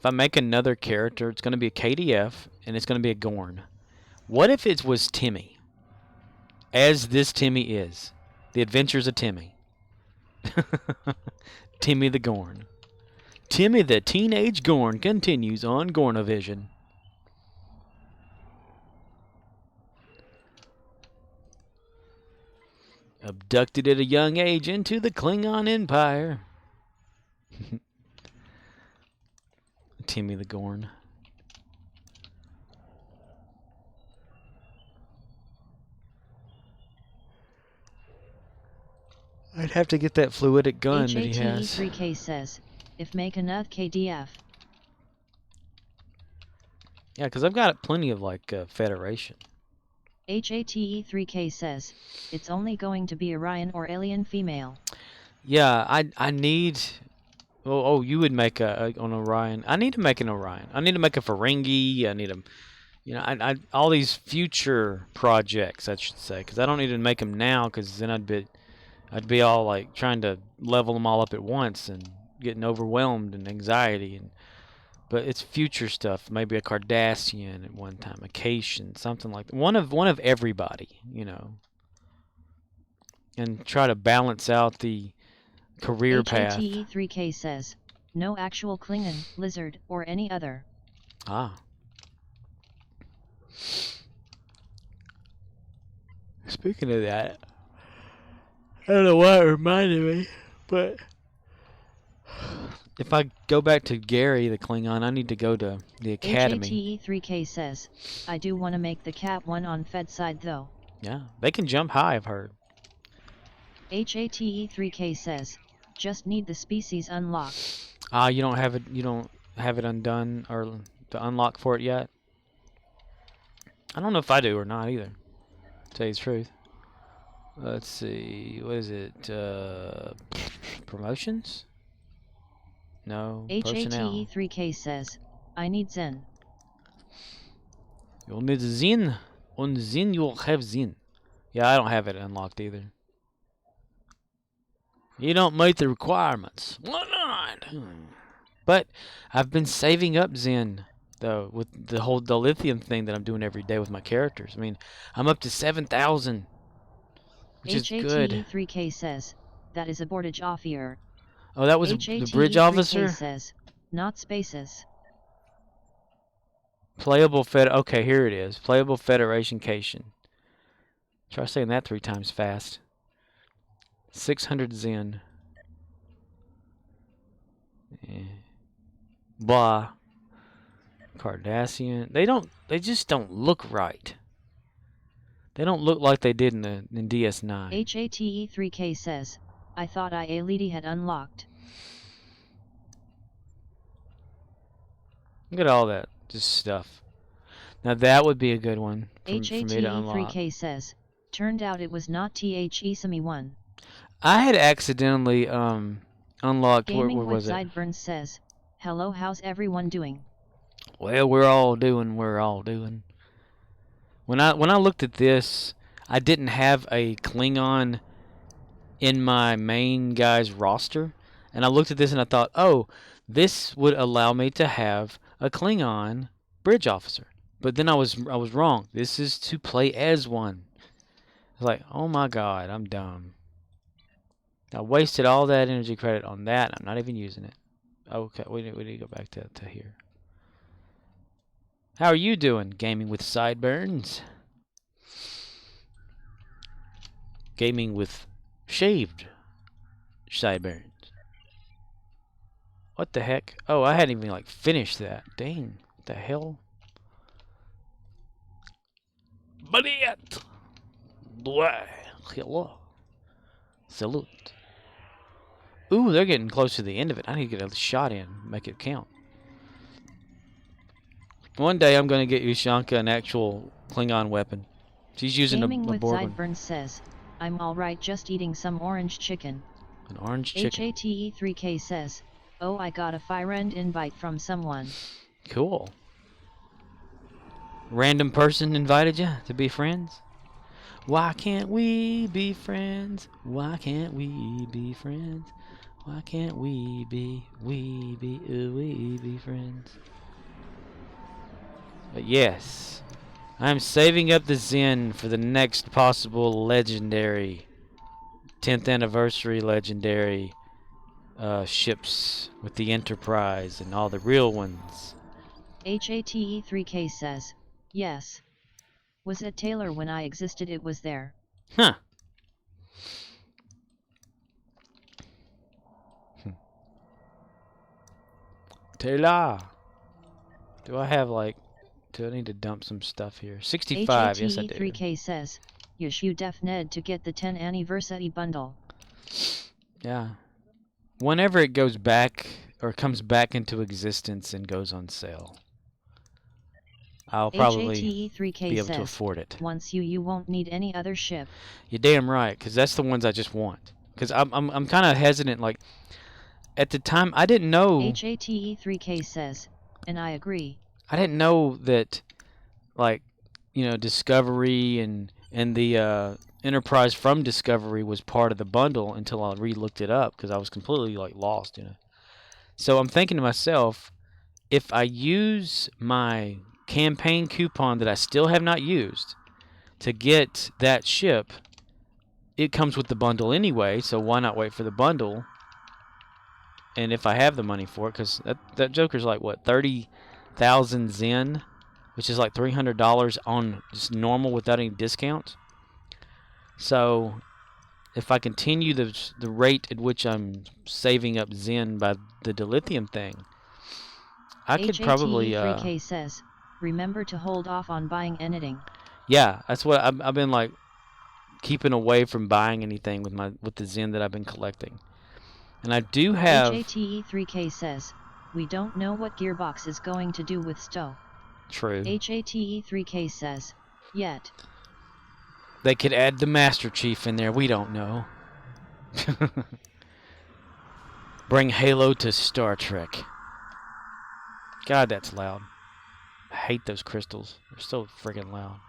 I make another character, it's going to be a KDF, and it's going to be a Gorn. What if it was Timmy? As this Timmy is. The Adventures of Timmy. Timmy the Gorn. Timmy the Teenage Gorn continues on Gornavision. Abducted at a young age into the Klingon Empire. Timmy the Gorn. I'd have to get that fluidic gun that he has. HATE3K says, if make another KDF. Yeah, because I've got plenty of like Federation. HATE3K says, it's only going to be Orion or alien female. Yeah, I need... Oh, you would make an Orion. I need to make an Orion. I need to make a Ferengi. I need a... You know, I all these future projects, I should say. Because I don't need to make them now, because then I'd be all like trying to level them all up at once and getting overwhelmed and anxiety. But it's future stuff. Maybe a Cardassian at one time, a Cation, something like that. One of everybody, you know. And try to balance out the career path. HATE3K says, no actual Klingon, lizard, or any other. Ah. Speaking of that, I don't know why it reminded me, but if I go back to Gary the Klingon, I need to go to the academy. HATE3K says, I do want to make the Cat one on Fed side though. Yeah, they can jump high, I've heard. HATE3K says, just need the species unlocked. Ah, you don't have it undone or the unlock for it yet? I don't know if I do or not either, to tell you the truth. Let's see, what is it? Promotions? No, personnel. HATE3K says, I need Zen. You'll need Zen. On Zen, you'll have Zen. Yeah, I don't have it unlocked either. You don't meet the requirements. Why not? But I've been saving up Zen, though, with the whole dilithium thing that I'm doing every day with my characters. I mean, I'm up to 7,000, which is good. HATE3K says, that is a boardage officer. Oh, that was the bridge officer? Says, not spaces. Playable Fed. Okay, here it is. Playable Federation Cation. Try saying that 3 times fast. 600 Zen. Blah. Cardassian. They just don't look right. They don't look like they did in DS9. HATE3K says, I thought IA Lady had unlocked. Look at all that just stuff. Now that would be a good one for me to unlock. HATE3K says, turned out it was not THE 1. I had accidentally unlocked, where was it? Sideburns says, hello, how's everyone doing? Well, we're all doing. When I looked at this, I didn't have a Klingon in my main guy's roster, and I looked at this and I thought, oh, this would allow me to have a Klingon bridge officer. But then I was wrong. This is to play as one. It's like, oh my god, I'm dumb. I wasted all that energy credit on that. I'm not even using it. Okay, we need to go back to here. How are you doing? Gaming with sideburns? Gaming with shaved sideburns. What the heck? Oh, I hadn't even like finished that. Dang. What the hell? Brilliant. Hello. Salute. Ooh, they're getting close to the end of it. I need to get a shot in, make it count. One day I'm going to get Ushanka an actual Klingon weapon. She's using Gaming a with Borg one. Sideburns says, I'm alright just eating some orange chicken. An orange chicken. HATE3K says, oh, I got a friend invite from someone. Cool. Random person invited you to be friends? Why can't we be friends? Why can't we be friends? Why can't we be friends? But yes, I'm saving up the Zen for the next possible legendary 10th anniversary legendary ships with the Enterprise and all the real ones. HATE3K says, yes. Was it Taylor when I existed? It was there. Huh. Taylor. Do I have like... Do I need to dump some stuff here? 65, yes I do. HATE3K says, yes, you def Ned to get the 10th anniversary bundle. Yeah. Whenever it goes back, or comes back into existence and goes on sale, I'll probably HATE3K be able says, to afford it. once you won't need any other ship. You're damn right, because that's the ones I just want. Because I'm kind of hesitant, like, at the time, I didn't know... HATE3K says, and I agree. I didn't know that, like, you know, Discovery and the Enterprise from Discovery was part of the bundle until I re-looked it up, because I was completely, like, lost, you know. So I'm thinking to myself, if I use my campaign coupon that I still have not used to get that ship, it comes with the bundle anyway, so why not wait for the bundle? And if I have the money for it, because that Joker's like, what, 30,000 Zen, which is like $300 on just normal without any discounts. So if I continue the rate at which I'm saving up Zen by the dilithium thing, I could probably... HATE3K says, remember to hold off on buying anything. Yeah, that's what I've been like, keeping away from buying anything with the Zen that I've been collecting. And I do have... HATE3K says, we don't know what Gearbox is going to do with Stowe. True. HATE3K says, yet. They could add the Master Chief in there, we don't know. Bring Halo to Star Trek. God, that's loud. I hate those crystals. They're so friggin' loud.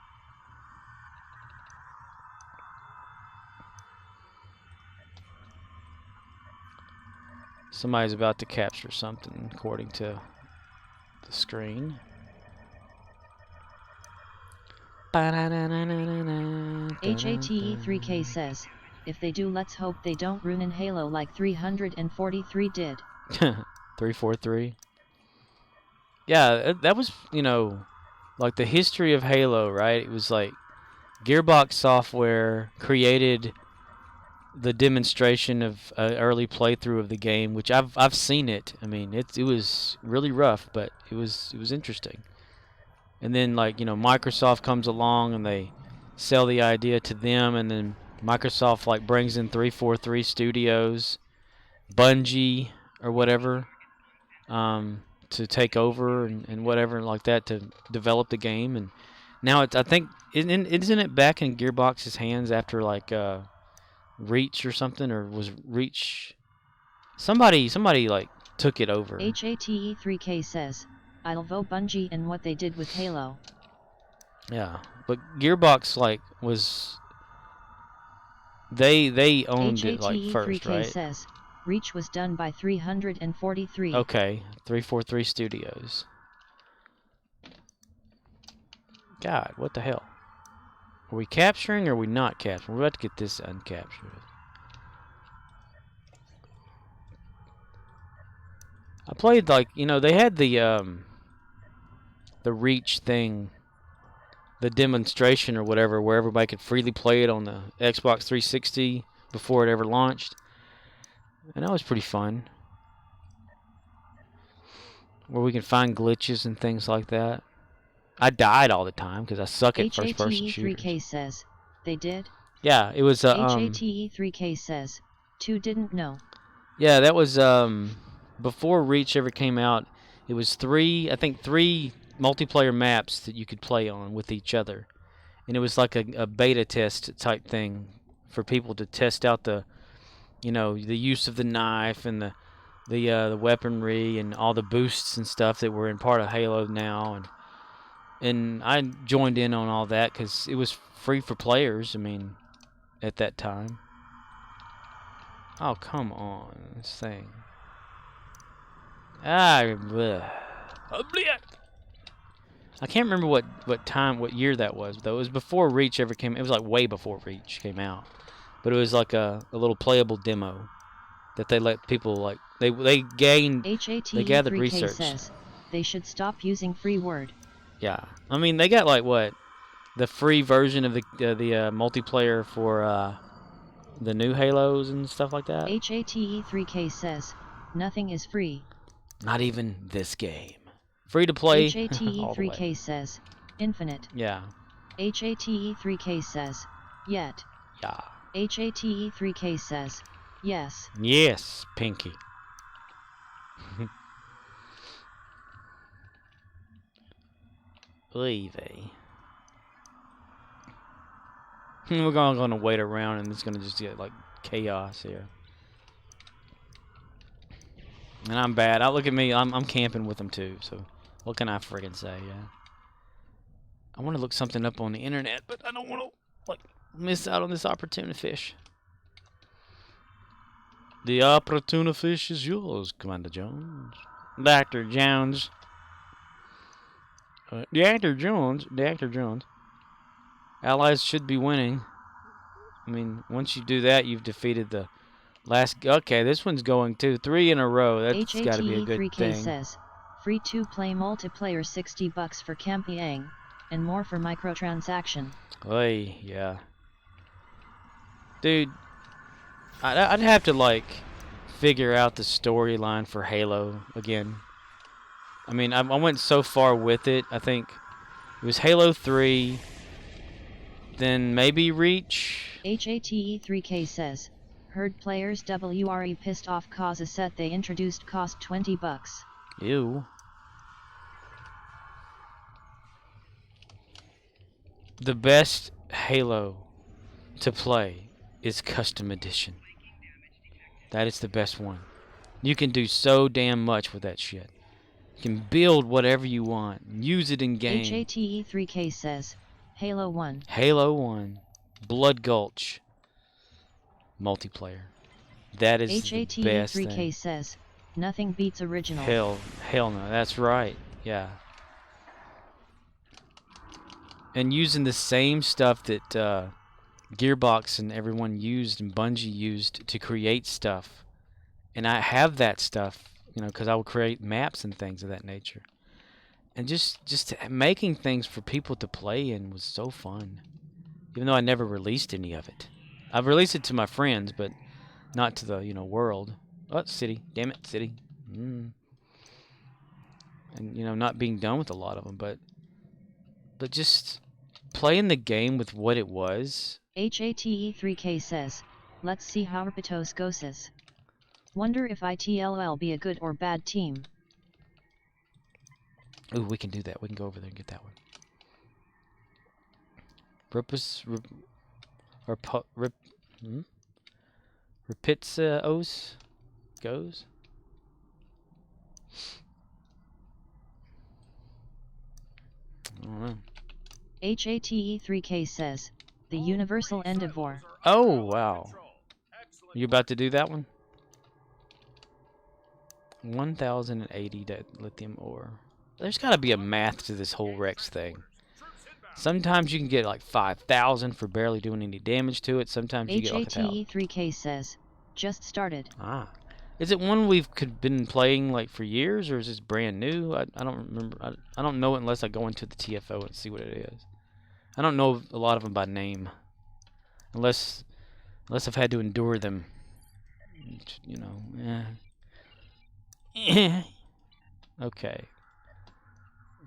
Somebody's about to capture something, according to the screen. HATE3K says, if they do, let's hope they don't ruin Halo like 343 did. 343. Yeah, that was, you know, like the history of Halo, right? It was like Gearbox Software created the demonstration of an early playthrough of the game, which I've seen it. I mean, it was really rough, but it was interesting. And then, like, you know, Microsoft comes along and they sell the idea to them, and then Microsoft like brings in 343 Studios, Bungie or whatever, to take over and whatever like that to develop the game. And now it's, I think, isn't it back in Gearbox's hands after like Reach or something, or was Reach somebody like took it over? HATE3K says, I'll vote Bungie and what they did with Halo. Yeah, but Gearbox like was they owned it like first, right? says, Reach was done by 343. Okay, 343 Studios. God, what the hell? Are we capturing or are we not capturing? We're about to get this uncaptured. I played like, you know, they had the Reach thing, the demonstration or whatever, where everybody could freely play it on the Xbox 360 before it ever launched. And that was pretty fun. Where we can find glitches and things like that. I died all the time because I suck at first-person shooters. HATE3K says, they did? Yeah, it was HATE3K says, 2 didn't know. yeah, that was before Reach ever came out. It was three multiplayer maps that you could play on with each other. And it was like a beta test type thing for people to test out the, you know, the use of the knife and the weaponry and all the boosts and stuff that were in part of Halo now. And I joined in on all that because it was free for players, I mean, at that time. Oh, come on, this thing. Bleh. I can't remember what year that was, though. It was before Reach ever came. It was like way before Reach came out. But it was like a little playable demo that they let people, like, they gained, they gathered HATE3K research. says, they should stop using free word. Yeah, I mean, they got like what, the free version of the multiplayer for the new Halos and stuff like that. HATE3K says, nothing is free. Not even this game. Free to play. all the way. HATE3K says, infinite. Yeah. HATE3K says, yet. Yeah. HATE3K says, yes. Yes, Pinky. Levy. We're going to wait around and it's going to just get like chaos here. And I'm bad. Look at me. I'm camping with them too. So what can I friggin' say? Yeah. I want to look something up on the internet, but I don't want to like miss out on this opportunity fish. The opportunity fish is yours, Commander Jones. Dr. Jones. Dr. Jones. Allies should be winning. I mean, once you do that, you've defeated the last. Okay, this one's going to 3 in a row. That's got to be a good HATE3K thing. says, free to play multiplayer $60 for camping, and more for microtransaction. Oy, yeah. Dude, I'd have to, like, figure out the storyline for Halo again. I mean, I went so far with it. I think it was Halo 3, then maybe Reach. HATE3K says, heard players WRE pissed off cause a set they introduced cost $20. Ew. The best Halo to play is Custom Edition. That is the best one. You can do so damn much with that shit. You can build whatever you want. Use it in game. HATE3K says, Halo 1. Halo 1. Blood Gulch. Multiplayer. That is the best HATE3K thing. says, nothing beats original. Hell no. That's right. Yeah. And using the same stuff that Gearbox and everyone used and Bungie used to create stuff. And I have that stuff, you know, because I would create maps and things of that nature. And just making things for people to play in was so fun. Even though I never released any of it. I've released it to my friends, but not to the, you know, world. Oh, city. Damn it, city. And, you know, not being done with a lot of them, but just playing the game with what it was. HATE3K says, let's see how Repitos goes. Wonder if ITLL be a good or bad team. Ooh, we can do that. We can go over there and get that one. Rapitzaos goes. I don't know. HATE3K says, the universal end of war. Oh, wow. You about to do that one? 1,080 lithium ore. There's got to be a math to this whole Rex thing. Sometimes you can get like 5,000 for barely doing any damage to it. Sometimes you get like 1,000. HATE3K says, just started. Ah. Is it one we've been playing like for years, or is this brand new? I don't remember. I don't know it unless I go into the TFO and see what it is. I don't know a lot of them by name. Unless I've had to endure them. You know, Okay.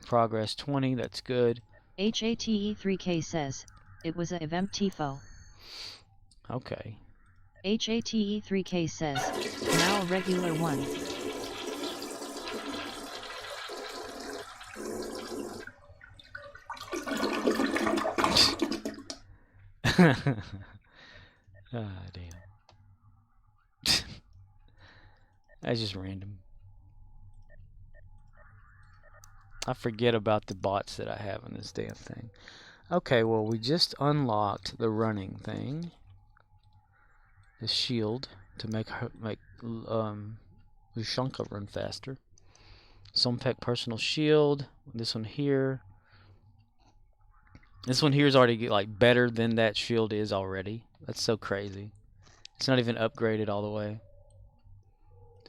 Progress 20, that's good. HATE3K says, it was a event tifo. Okay. HATE3K says, now a regular one. Ah, damn. That's just random. I forget about the bots that I have in this damn thing. Okay, well, we just unlocked the running thing. The shield to make Ushanka run faster. Sompek personal shield. This one here. This one here is already like better than that shield is already. That's so crazy. It's not even upgraded all the way.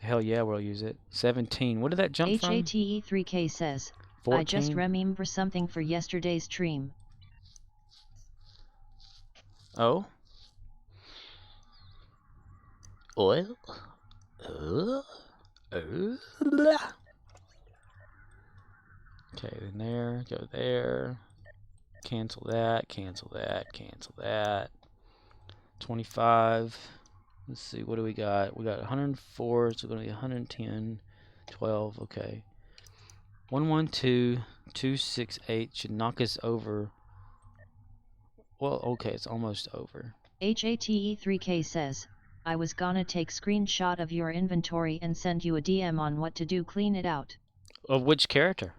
Hell yeah, we'll use it. 17. What did that jump from? HATE3K says, 14? I just remember something for yesterday's stream. Oh? Oil? Okay, then there, go there. Cancel that, cancel that, cancel that. 25. Let's see, what do we got? We got 104, so it's going to be 110. 12, okay. 112, 268 should knock us over. Well, okay, it's almost over. HATE3K says, I was gonna take screenshot of your inventory and send you a DM on what to do, clean it out. Of which character?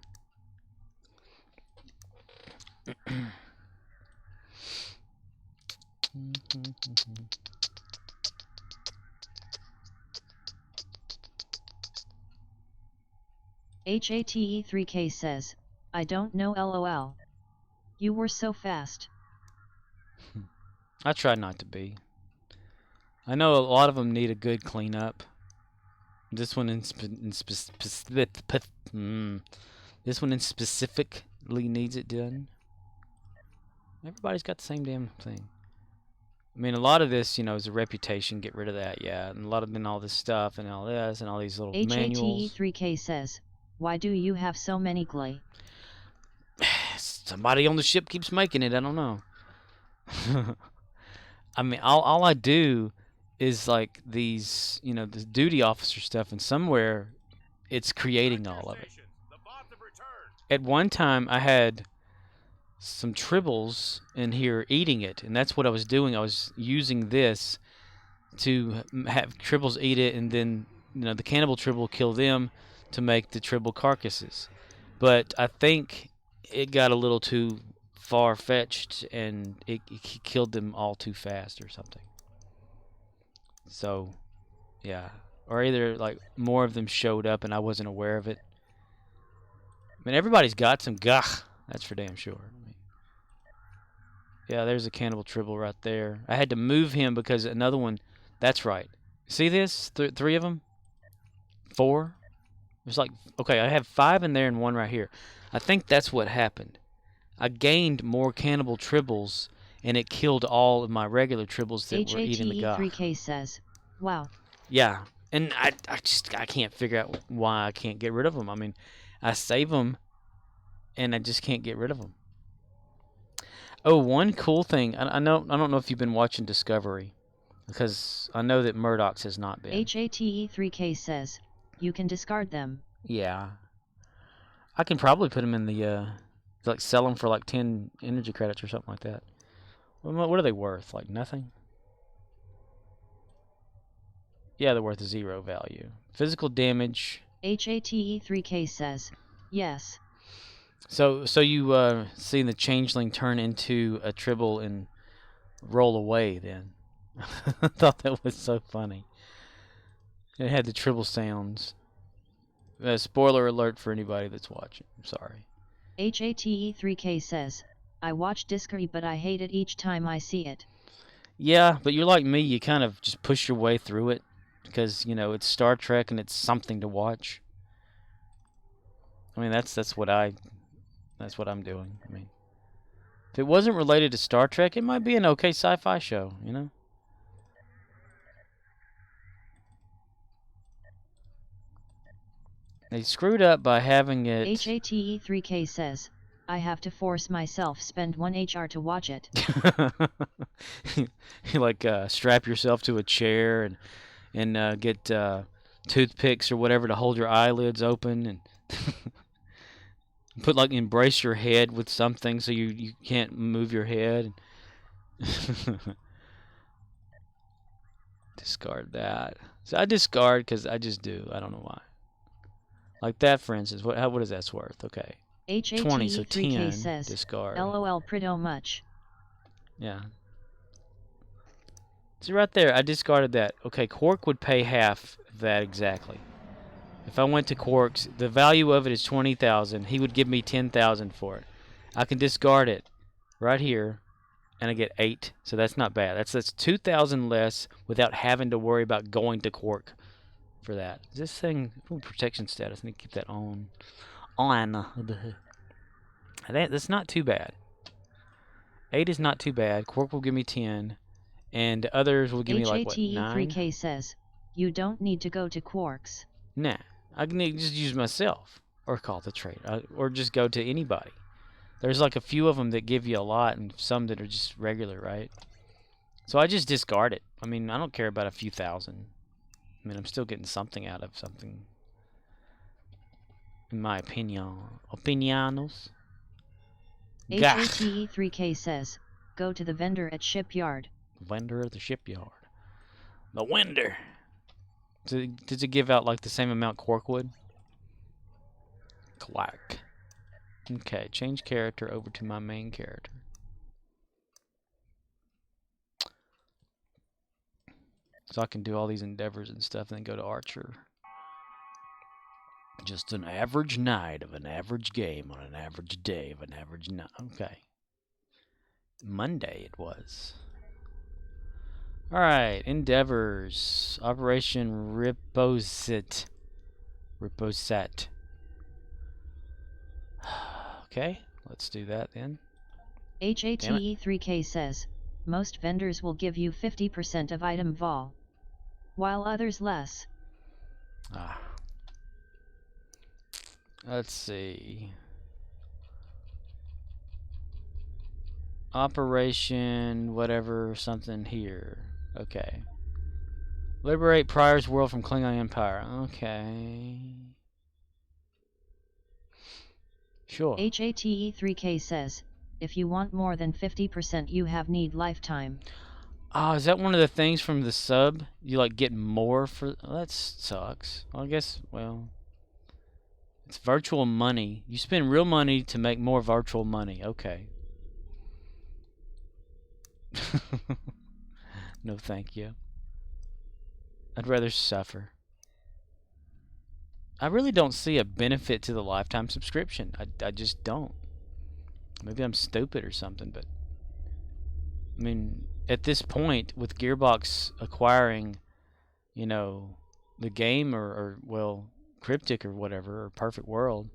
HATE3K says, I don't know LOL. You were so fast. I try not to be. I know a lot of them need a good cleanup. This one specifically needs it done. Everybody's got the same damn thing. I mean, a lot of this, you know, is a reputation. Get rid of that, yeah. And a lot of then all this stuff and all this and all these little manuals. HATE3K says, why do you have so many clay? Somebody on the ship keeps making it. I don't know. I mean, all I do is like these, you know, the duty officer stuff, and somewhere it's creating all of it. The bots have returned. At one time, I had some tribbles in here eating it, and that's what I was doing. I was using this to have tribbles eat it, and then, you know, the cannibal tribble will kill them to make the tribble carcasses. But I think it got a little too far-fetched, and it killed them all too fast or something. So, yeah. Or either, like, more of them showed up and I wasn't aware of it. I mean, everybody's got some gah. That's for damn sure. Yeah, there's a cannibal tribble right there. I had to move him because another one... That's right. See this? Three of them? 4? There's like... Okay, I have 5 in there and 1 right here. I think that's what happened. I gained more cannibal tribbles, and it killed all of my regular tribbles that were eating the gah. HATE3K says, wow. Yeah, and I can't figure out why I can't get rid of them. I mean, I save them, and I just can't get rid of them. Oh, one cool thing. I don't know if you've been watching Discovery, because I know that Murdoch's has not been. HATE3K says, you can discard them. Yeah. I can probably put them in the, like, sell them for like 10 energy credits or something like that. What are they worth? Like nothing? Yeah, they're worth 0 value. Physical damage. HATE3K says, yes. So you seen the changeling turn into a tribble and roll away then. I thought that was so funny. It had the tribble sounds. Spoiler alert for anybody that's watching. I'm sorry. HATE3K says, I watch Discovery but I hate it each time I see it. Yeah, but you're like me. You kind of just push your way through it because you know it's Star Trek and it's something to watch. I mean, that's what I'm doing. I mean, if it wasn't related to Star Trek, it might be an okay sci-fi show, you know? They screwed up by having it... HATE3K says, I have to force myself spend 1 HR to watch it. You like strap yourself to a chair and get toothpicks or whatever to hold your eyelids open and put like embrace your head with something so you can't move your head. Discard that. So I discard because I just do. I don't know why. Like that, for instance. What is that worth? Okay. 20, so HATE3K 10. says, Discard. LOL pretty much. Yeah. See right there, I discarded that. Okay, Quark would pay half of that exactly. If I went to Quark's, the value of it is 20,000. He would give me 10,000 for it. I can discard it right here, and I get 8. So that's not bad. That's 2,000 less without having to worry about going to Quark for that. Is this thing protection status? I need to keep that on. That's not too bad. 8 is not too bad. Quark will give me 10, and others will give me like what, 9? HATE3K says, you don't need to go to Quarks. Nah, I can just use myself, or call the trade, or just go to anybody. There's like a few of them that give you a lot, and some that are just regular, right? So I just discard it. I mean, I don't care about a few thousand. I mean, I'm still getting something out of something. In my opinion. Opinionos. Gah. HATE3K says, go to the vendor at shipyard. Vendor at the shipyard. The vendor. Does it give out like the same amount Quark would? Clack. Okay, change character over to my main character. So I can do all these endeavors and stuff and then go to Archer. Just an average night of an average game on an average day of an average night. Okay. Monday it was. Alright, endeavors. Operation Riposet. Riposet. Okay, let's do that then. HATE3K says, most vendors will give you 50% of item vol, while others less. Let's see. Operation whatever something here. Okay. Liberate Prior's world from Klingon Empire. Okay. Sure. HATE3K says, if you want more than 50% you have need lifetime. Oh, is that one of the things from the sub? You like get more for... Oh, that sucks. Well, I guess, well... It's virtual money. You spend real money to make more virtual money. Okay. No thank you. I'd rather suffer. I really don't see a benefit to the lifetime subscription. I just don't. Maybe I'm stupid or something, but... I mean, at this point, with Gearbox acquiring, you know, the game or well, Cryptic or whatever, or Perfect World,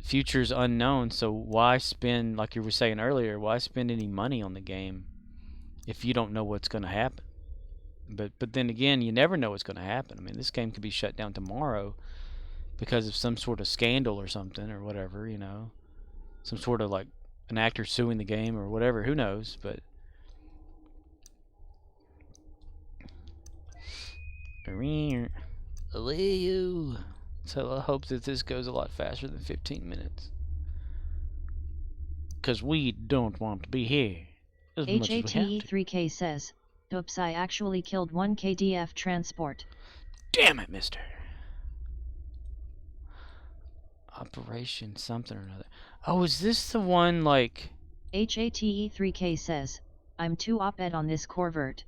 future's unknown, so why spend, like you were saying earlier, why spend any money on the game if you don't know what's going to happen? But then again, you never know what's going to happen. I mean, this game could be shut down tomorrow because of some sort of scandal or something or whatever, you know. Some sort of like an actor suing the game or whatever, who knows, but... So I hope that this goes a lot faster than 15 minutes. Because we don't want to be here as much as we have to. HATE3K says, oops, I actually killed 1 KDF transport. Damn it, mister. Operation something or another. Oh, is this the one like... HATE3K says, I'm too op-ed on this Corvert.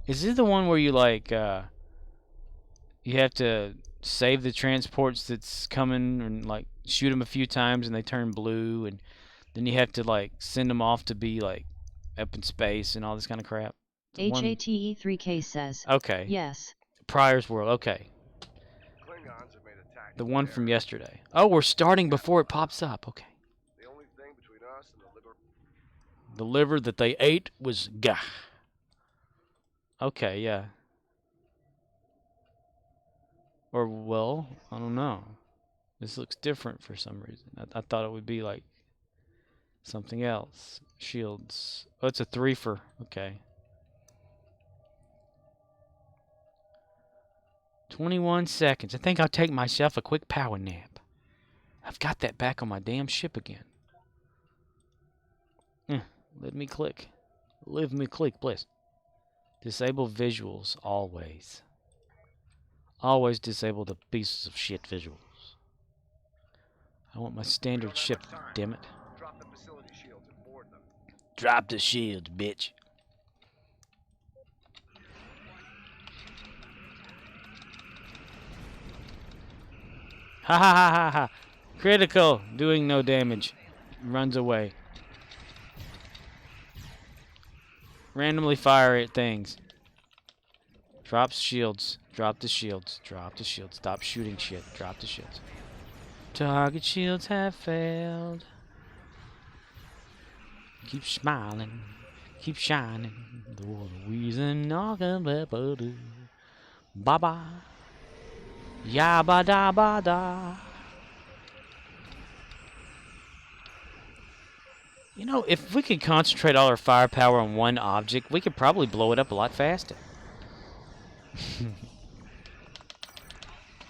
Is this the one where you like, you have to save the transports that's coming, and like shoot them a few times and they turn blue, and then you have to like send them off to be like up in space and all this kind of crap. The one- HATE3K says, Okay. yes. Pryor's World. Okay. Klingons have made a tack. The one from yesterday. Oh, we're starting before it pops up. Okay. The only thing between us and the liver. The liver that they ate was gah. Okay, yeah. Or, well, I don't know. This looks different for some reason. I thought it would be like something else. Shields. Oh, it's a 3-fer. Okay. 21 seconds. I think I'll take myself a quick power nap. I've got that back on my damn ship again. Let me click. Let me click, please. Disable visuals always. Always disable the pieces of shit visuals. I want my standard ship, damn it. Drop the facility shields and board them. Drop the shields, bitch. Ha ha ha ha ha. Critical. Doing no damage. Runs away. Randomly fire at things. Drops shields. Drop the shields. Drop the shields. Stop shooting shit. Drop the shields. Target shields have failed. Keep smiling. Keep shining. The reason Baba. Yabba da ba da. You know, if we could concentrate all our firepower on one object, we could probably blow it up a lot faster.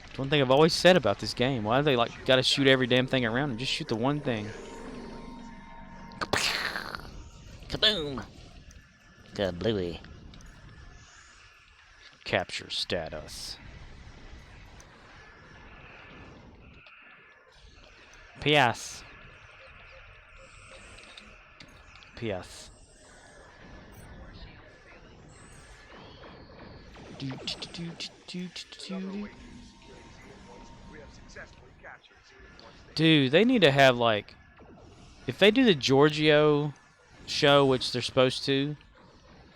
That's one thing I've always said about this game. Why do they like gotta shoot every damn thing around and just shoot the one thing? Kaboom! Kablooey. Capture status. P.S. P.S. We have successfully captured Series 1 station. Dude, they need to have like, if they do the Giorgio show, which they're supposed to,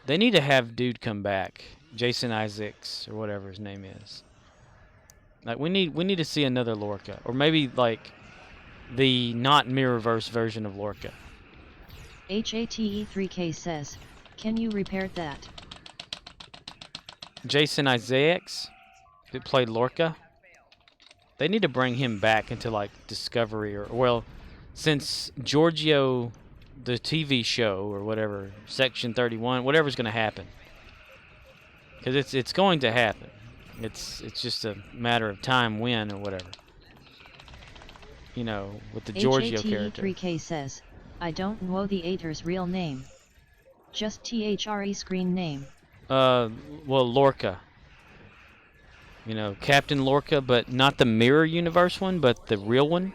they need to have dude come back, Jason Isaacs or whatever his name is. Like we need to see another Lorca, or maybe like the not Mirrorverse version of Lorca. HATE3K says, can you repair that? Jason Isaacs, who played Lorca. They need to bring him back into like Discovery, or well, since Giorgio, the TV show or whatever, Section 31, whatever's going to happen, because it's going to happen. It's just a matter of time when or whatever. You know, with the Giorgio character. HATE3K says, I don't know the Ater's real name. Just THRE screen name. Well, Lorca. You know, Captain Lorca, but not the Mirror Universe one, but the real one.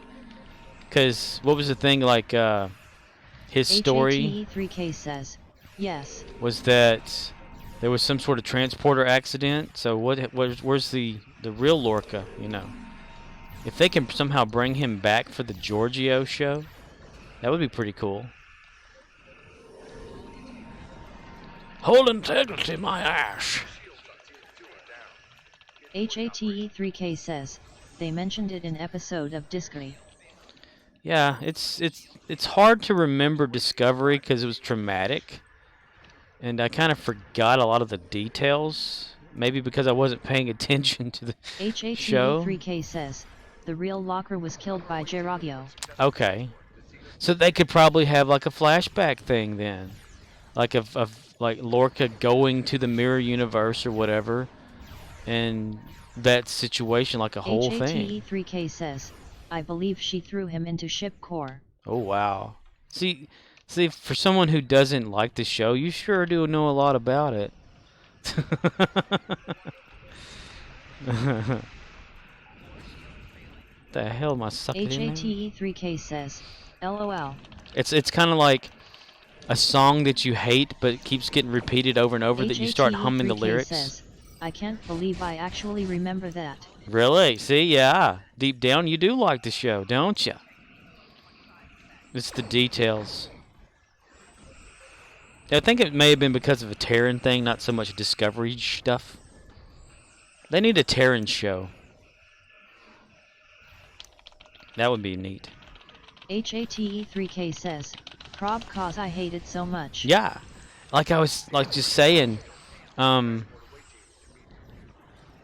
Because what was the thing, like, his story HATE3K says, yes. was that there was some sort of transporter accident. So where's the real Lorca, you know? If they can somehow bring him back for the Giorgio show, that would be pretty cool. Hold integrity, my ass. HATE3K says, they mentioned it in episode of Discovery. Yeah, it's hard to remember Discovery because it was traumatic, and I kind of forgot a lot of the details. Maybe because I wasn't paying attention to the show. HATE3K says, the real Locker was killed by Geragio. Okay, so they could probably have like a flashback thing then, like of like Lorca going to the Mirror Universe or whatever, and that situation, like a whole thing. HATE3K says, I believe she threw him into ship core. Oh wow! See, for someone who doesn't like the show, you sure do know a lot about it. The hell am I sucking in? HATE3K says, LOL. It's kind of like a song that you hate, but it keeps getting repeated over and over that you start humming the HATE3K lyrics. says, I can't believe I actually remember that. Really? See, yeah. Deep down, you do like the show, don't you? It's the details. I think it may have been because of a Terran thing, not so much Discovery stuff. They need a Terran show. That would be neat. HATE3K says, prob cause I hate it so much. Yeah. Like I was just saying,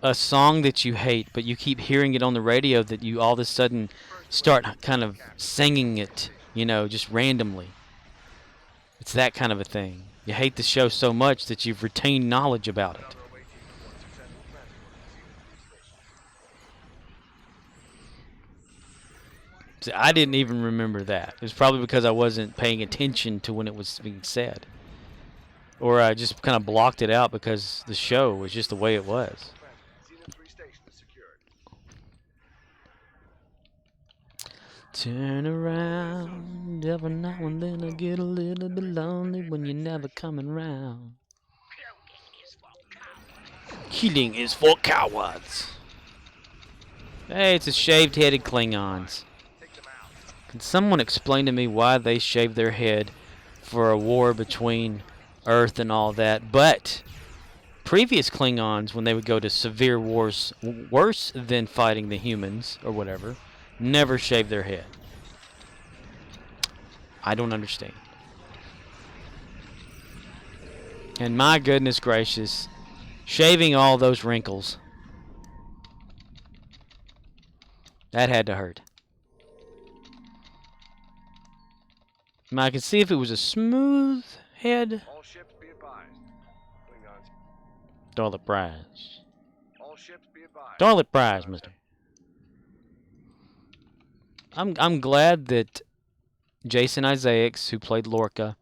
a song that you hate, but you keep hearing it on the radio, that you all of a sudden start kind of singing it, you know, just randomly. It's that kind of a thing. You hate the show so much that you've retained knowledge about it. See, I didn't even remember that. It was probably because I wasn't paying attention to when it was being said. Or I just kind of blocked it out because the show was just the way it was. Turn around, every now and then I get a little bit lonely when you're never coming round. Killing is for cowards. Hey, it's a shaved-headed Klingons. Can someone explain to me why they shaved their head for a war between Earth and all that? But previous Klingons, when they would go to severe wars worse than fighting the humans or whatever, never shaved their head. I don't understand. And my goodness gracious, shaving all those wrinkles, that had to hurt. Now I can see if it was a smooth head. All ships be advised. Klingons. Toilet prize. All ships be advised. Toilet prize, mister. I'm glad that Jason Isaacs, who played Lorca,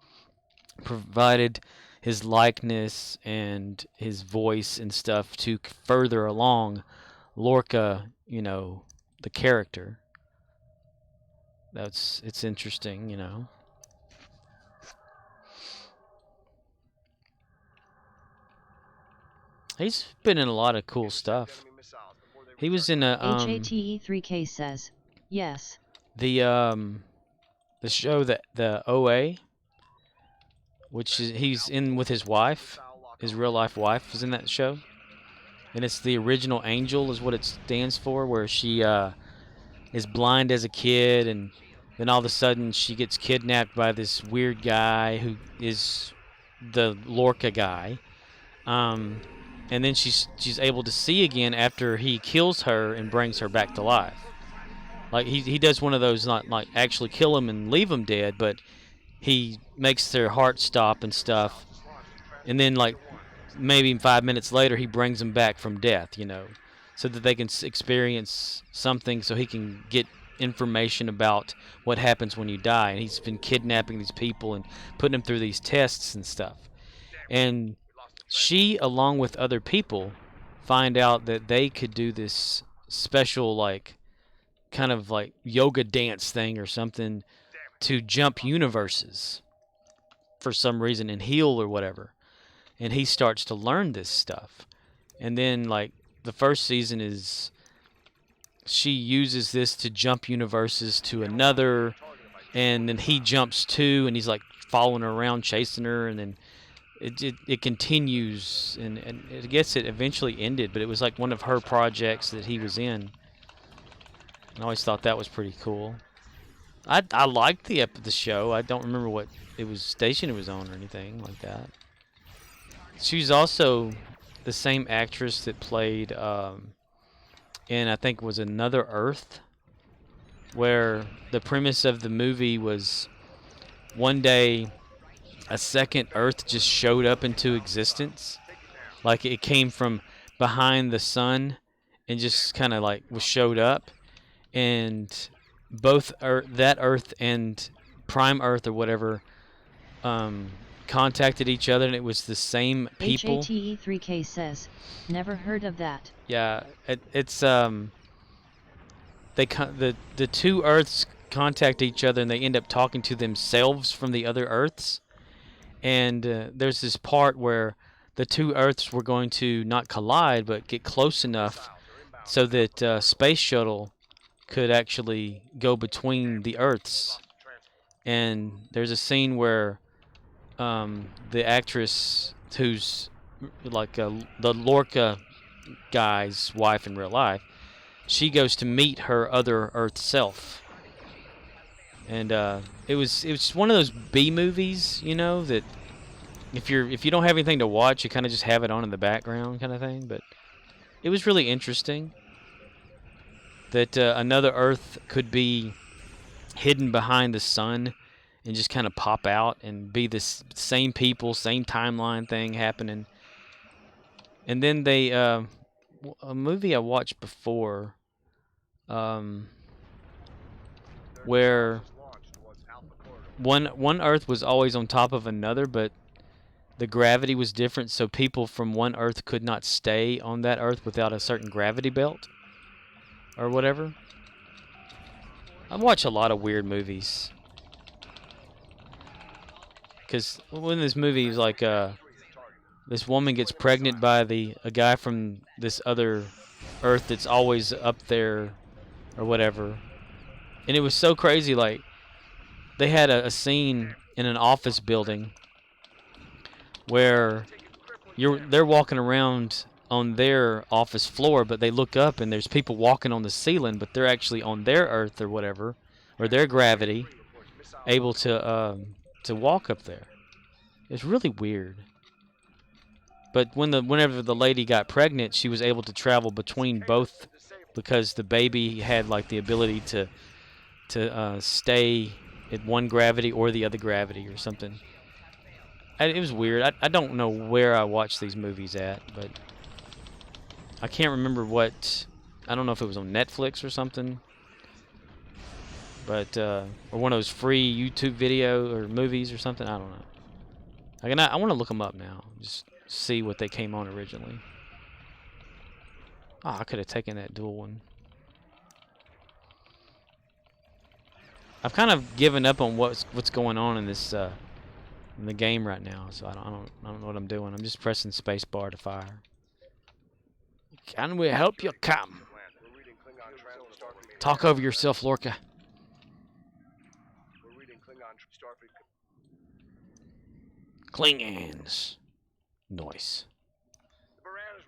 provided his likeness and his voice and stuff to further along Lorca, you know, the character. It's interesting, you know. He's been in a lot of cool stuff. He was in a HATE3K says, yes. the show that the OA, which is he's in with his wife, his real life wife is in that show, and it's the original Angel is what it stands for, where she is blind as a kid, and then all of a sudden she gets kidnapped by this weird guy who is the Lorca guy, and then she's able to see again after he kills her and brings her back to life. Like he does one of those, not like actually kill him and leave him dead, but he makes their heart stop and stuff, and then like maybe 5 minutes later he brings them back from death, you know, so that they can experience something, so he can get information about what happens when you die. And he's been kidnapping these people and putting them through these tests and stuff, and she, along with other people, find out that they could do this special, like, kind of like yoga dance thing or something to jump universes for some reason and heal or whatever. And he starts to learn this stuff. And then, like, the first season is she uses this to jump universes to another, and then he jumps too, and he's like following her around, chasing her, and then it continues, and I guess it eventually ended, but it was like one of her projects that he was in. I always thought that was pretty cool. I liked the show. I don't remember what station it was on or anything like that. She's also the same actress that played in, I think, was Another Earth, where the premise of the movie was one day a second Earth just showed up into existence. Like it came from behind the sun and just kind of like showed up, and both that Earth and Prime Earth or whatever contacted each other, and it was the same people. HATE3K says, never heard of that. Yeah, it's the two Earths contact each other, and they end up talking to themselves from the other Earths. And there's this part where the two Earths were going to not collide, but get close enough so that space shuttle could actually go between the Earths. And there's a scene where the actress who's like the Lorca guy's wife in real life, she goes to meet her other Earth self. And it was one of those B movies, you know, that if you don't have anything to watch, you kind of just have it on in the background kind of thing. But it was really interesting that another Earth could be hidden behind the sun and just kind of pop out and be this same people, same timeline thing happening. And then they a movie I watched before where one Earth was always on top of another, but the gravity was different, so people from one Earth could not stay on that Earth without a certain gravity belt or whatever. I watch a lot of weird movies. Because when this movie is like, this woman gets pregnant by a guy from this other Earth that's always up there or whatever. And it was so crazy, like, they had a scene in an office building where they're walking around on their office floor, but they look up and there's people walking on the ceiling, but they're actually on their Earth or whatever, or their gravity, able to walk up there. It's really weird. But whenever the lady got pregnant, she was able to travel between both because the baby had like the ability to stay at one gravity or the other gravity or something. It was weird. I don't know where I watched these movies at, but I can't remember what. I don't know if it was on Netflix or something, but or one of those free YouTube video or movies or something. I don't know. I want to look them up now. Just see what they came on originally. Oh, I could have taken that dual one. I've kind of given up on what's going on in this in the game right now, so I don't know what I'm doing. I'm just pressing space bar to fire. Can we help you, Captain? Talk over yourself, Lorca. Klingons. Nice.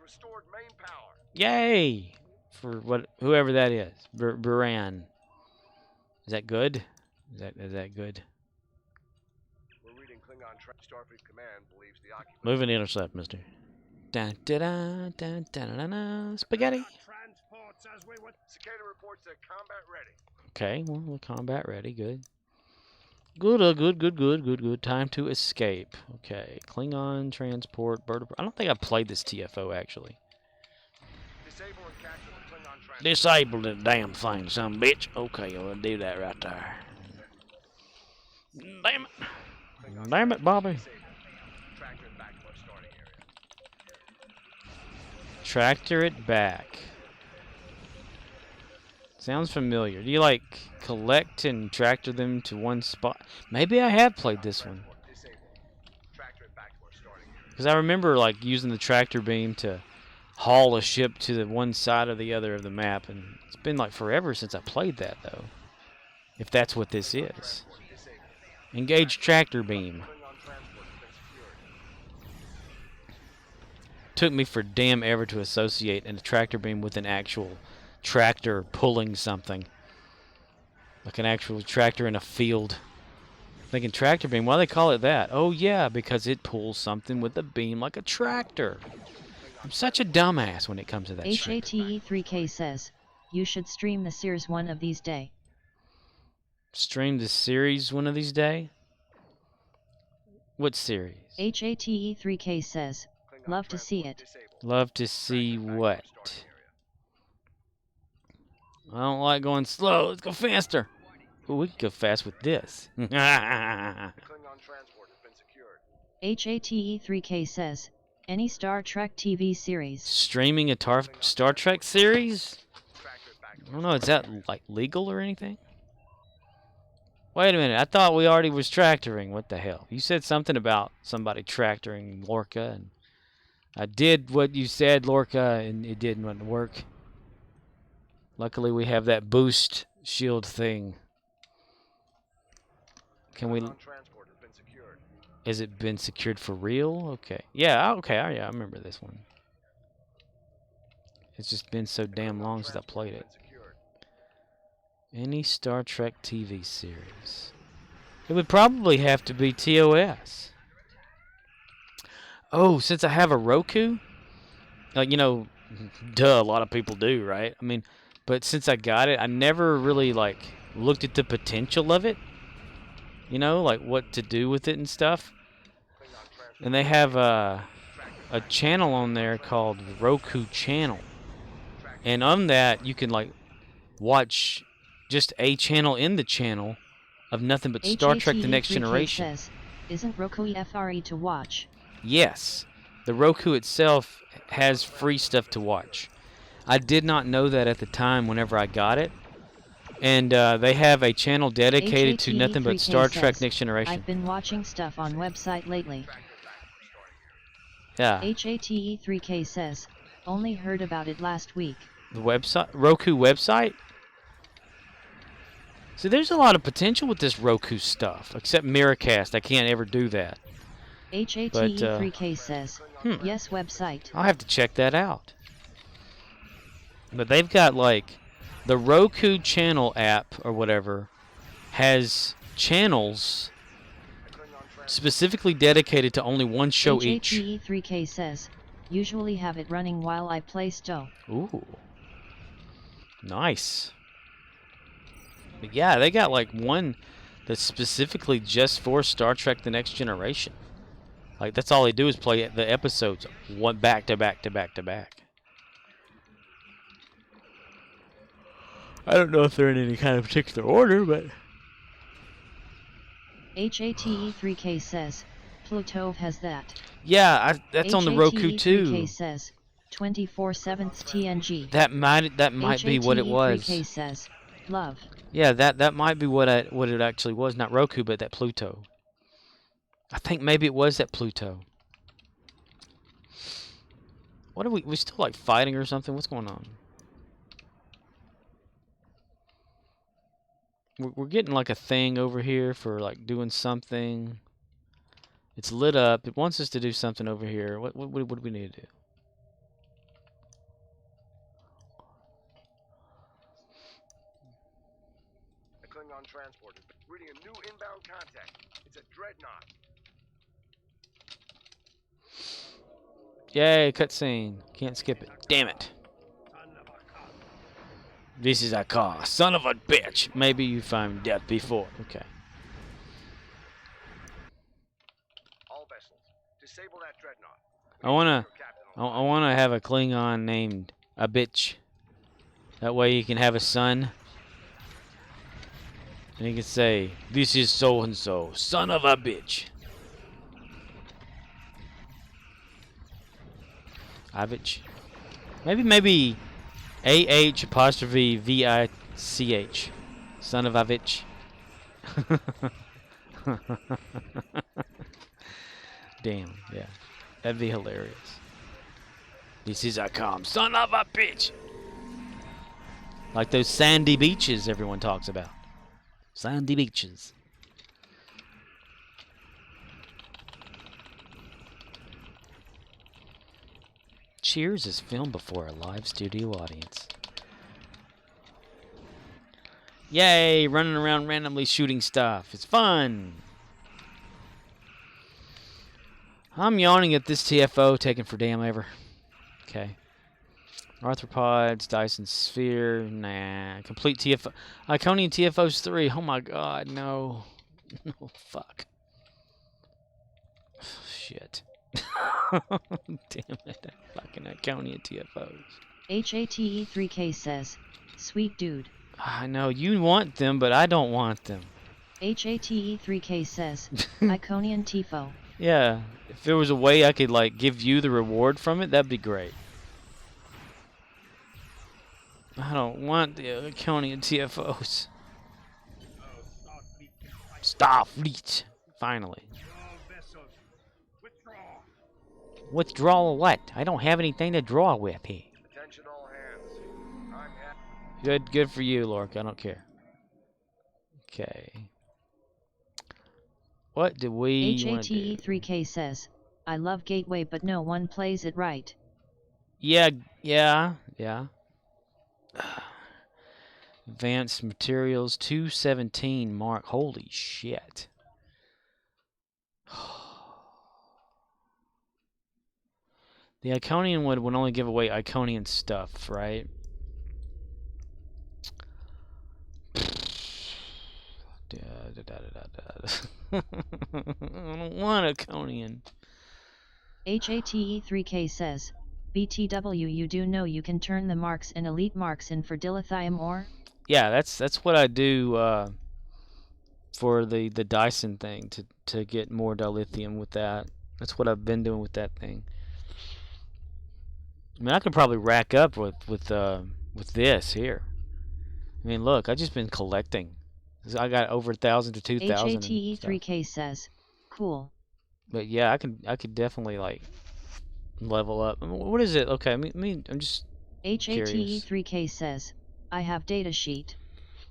Restored main power. Yay! For whoever that is. Buran. Is that good? Is that good? We're reading Klingon Starfleet Command believes the occupant. Move and intercept, mister. Dun, da, da, dun, dun, dun, dun, spaghetti. Cicada reports that combat ready. Okay, well, we're combat ready. Good. Good. Time to escape. Okay, Klingon transport. I don't think I've played this TFO actually. Disable and capture the Klingon transport. Disable the damn thing, some bitch. Okay, we'll do that right there. Damn it. Damn it, Bobby. Tractor it back to our starting area. Tractor it back. Sounds familiar. Do you like collect and tractor them to one spot? Maybe I have played this one. Because I remember like using the tractor beam to haul a ship to the one side or the other of the map, and it's been like forever since I played that though. If that's what this is. Engage tractor beam. Took me for damn ever to associate a tractor beam with an actual tractor pulling something. Like an actual tractor in a field. Thinking tractor beam, why do they call it that? Oh yeah, because it pulls something with a beam like a tractor. I'm such a dumbass when it comes to that shit. HATE3K says, you should stream the series one of these day. Stream the series one of these day? What series? HATE3K says, love to see it. Love to see what? I don't like going slow. Let's go faster. Ooh, we can go fast with this. The Klingon transport has been secured. HATE3K says, any Star Trek TV series. Streaming a Star Trek series? I don't know, is that like legal or anything? Wait a minute, I thought we already was tractoring. What the hell? You said something about somebody tractoring Lorca, and I did what you said, Lorca, and it didn't work. Luckily, we have that boost shield thing. Can we? Klingon transport has been secured. Has it been secured for real? Okay. Yeah. Okay. Yeah, I remember this one. It's just been so damn long since I played it. Any Star Trek TV series? It would probably have to be TOS. Oh, since I have a Roku, you know, duh, a lot of people do, right? I mean, but since I got it, I never really like looked at the potential of it. You know, like what to do with it and stuff. And they have a channel on there called Roku Channel, and on that you can like watch just a channel in the channel of nothing but Star Trek: The Next Generation. Says, isn't Roku free to watch? Yes, the Roku itself has free stuff to watch. I did not know that at the time whenever I got it. And they have a channel dedicated to nothing but Star Trek Next Generation. I've been watching stuff on website lately. Yeah. HATE3K says, only heard about it last week. The website, Roku website? See, there's a lot of potential with this Roku stuff, except Miracast. I can't ever do that. HATE3K says, yes, website. I'll have to check that out. But they've got like the Roku channel app or whatever has channels specifically dedicated to only one show each. HATE3K says, usually have it running while I play Stow. Ooh. Nice. But yeah, they got like one that's specifically just for Star Trek: The Next Generation. Like that's all they do is play the episodes one back to back to back to back. I don't know if they're in any kind of particular order, but HATE3K says, Pluto has that. yeah, that's on the Roku too. HATE3K says, 24/7 TNG. That might be what it was. HATE3K says, love. Yeah, that might be what it actually was. Not Roku, but that Pluto. I think maybe it was that Pluto. What are we still like fighting or something? What's going on? We're getting like a thing over here for like doing something. It's lit up. It wants us to do something over here. What do we need to do? The Klingon transport is reading a new inbound contact. It's a dreadnought. Yay, cutscene. Can't skip it. Damn it. This is a car. Son of a bitch. Maybe you found death before. Okay. All vessels, disable that dreadnought. I wanna have a Klingon named a bitch. That way you can have a son. And he can say, this is so and so, son of a bitch. Avich. Maybe AH apostrophe VICH. Son of Avich. Damn, yeah. That'd be hilarious. This is a calm son of a bitch. Like those sandy beaches everyone talks about. Sandy beaches. Cheers is filmed before a live studio audience. Yay, running around randomly shooting stuff. It's fun. I'm yawning at this TFO taken for damn ever. Okay. Arthropods, Dyson Sphere, nah. Complete TFO. Iconian TFOs 3. Oh my god, no. No, fuck. Shit. Damn it. Fucking Iconian TFOs. HATE3K says, sweet dude. I know, you want them, but I don't want them. HATE3K says, Iconian TFO. Yeah, if there was a way I could, like, give you the reward from it, that'd be great. I don't want the Iconian TFOs. Starfleet. Finally. Withdraw what? I don't have anything to draw with here. Attention all hands. I'm happy. Good for you, Lork. I don't care. Okay. What do we want to do? HATE3K says, I love Gateway but no one plays it right. Yeah. Advanced materials 217 mark. Holy shit. The Iconian would only give away Iconian stuff, right? I don't want Iconian. HATE3K says, BTW, you do know you can turn the marks and elite marks in for dilithium ore? Yeah, that's what I do for the Dyson thing to get more dilithium with that. That's what I've been doing with that thing. I mean, I could probably rack up with this here. I mean, look, I've just been collecting. I got over 1,000 to 2,000. HATE3K says, cool. But yeah, I could definitely like level up. I mean, what is it? Okay, I'm just curious. HATE3K says, I have data sheet.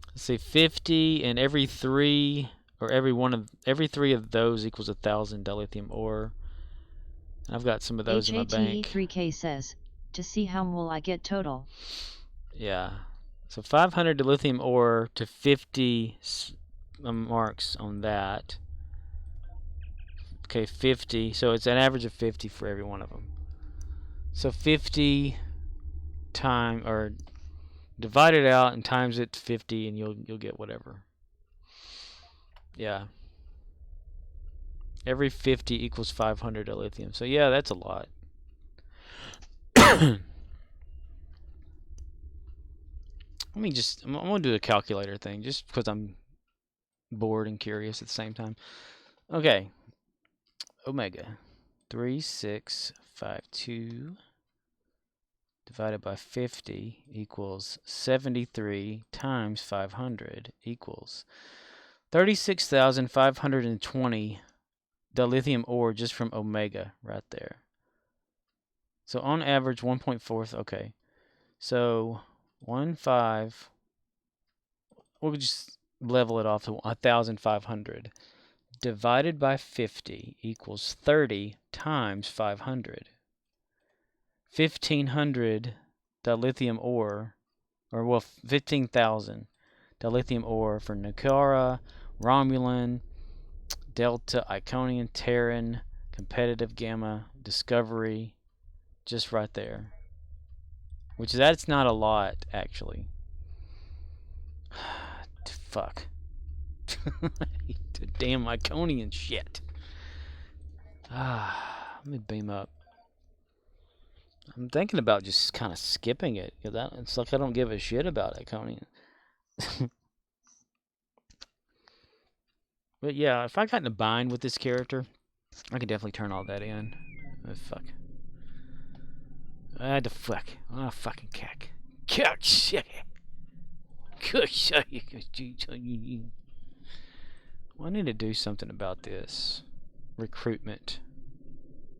Let's say 50, and every 3 of those equals 1,000 dilithium ore. And I've got some of those in my bank. HATE3K says, to see how will I get total. Yeah. So 500 dilithium ore to 50 marks on that. Okay, 50. So it's an average of 50 for every one of them. So 50 times, or divide it out and times it to 50, and you'll get whatever. Yeah. Every 50 equals 500 dilithium. So yeah, that's a lot. I'm gonna do the calculator thing just because I'm bored and curious at the same time. Okay. Omega 3652 divided by 50 equals 73 times 500 equals 36,520 dilithium ore just from Omega right there. So on average 1.4. Okay. So 1.5. We'll just level it off to 1,500 divided by 50 equals 30 times 500. 1,500 dilithium ore, or well, 15,000 dilithium ore for Nucara, Romulan, Delta, Iconian, Terran, Competitive, Gamma, Discovery, just right there. Which that's not a lot, actually. Fuck. Damn Iconian shit. Let me beam up. I'm thinking about just kind of skipping it. It's like I don't give a shit about Iconian. But yeah, if I got in a bind with this character, I could definitely turn all that in. Oh, fuck. The fuck. Oh, fucking cack. Cack shit. Well, I need to do something about this. Recruitment.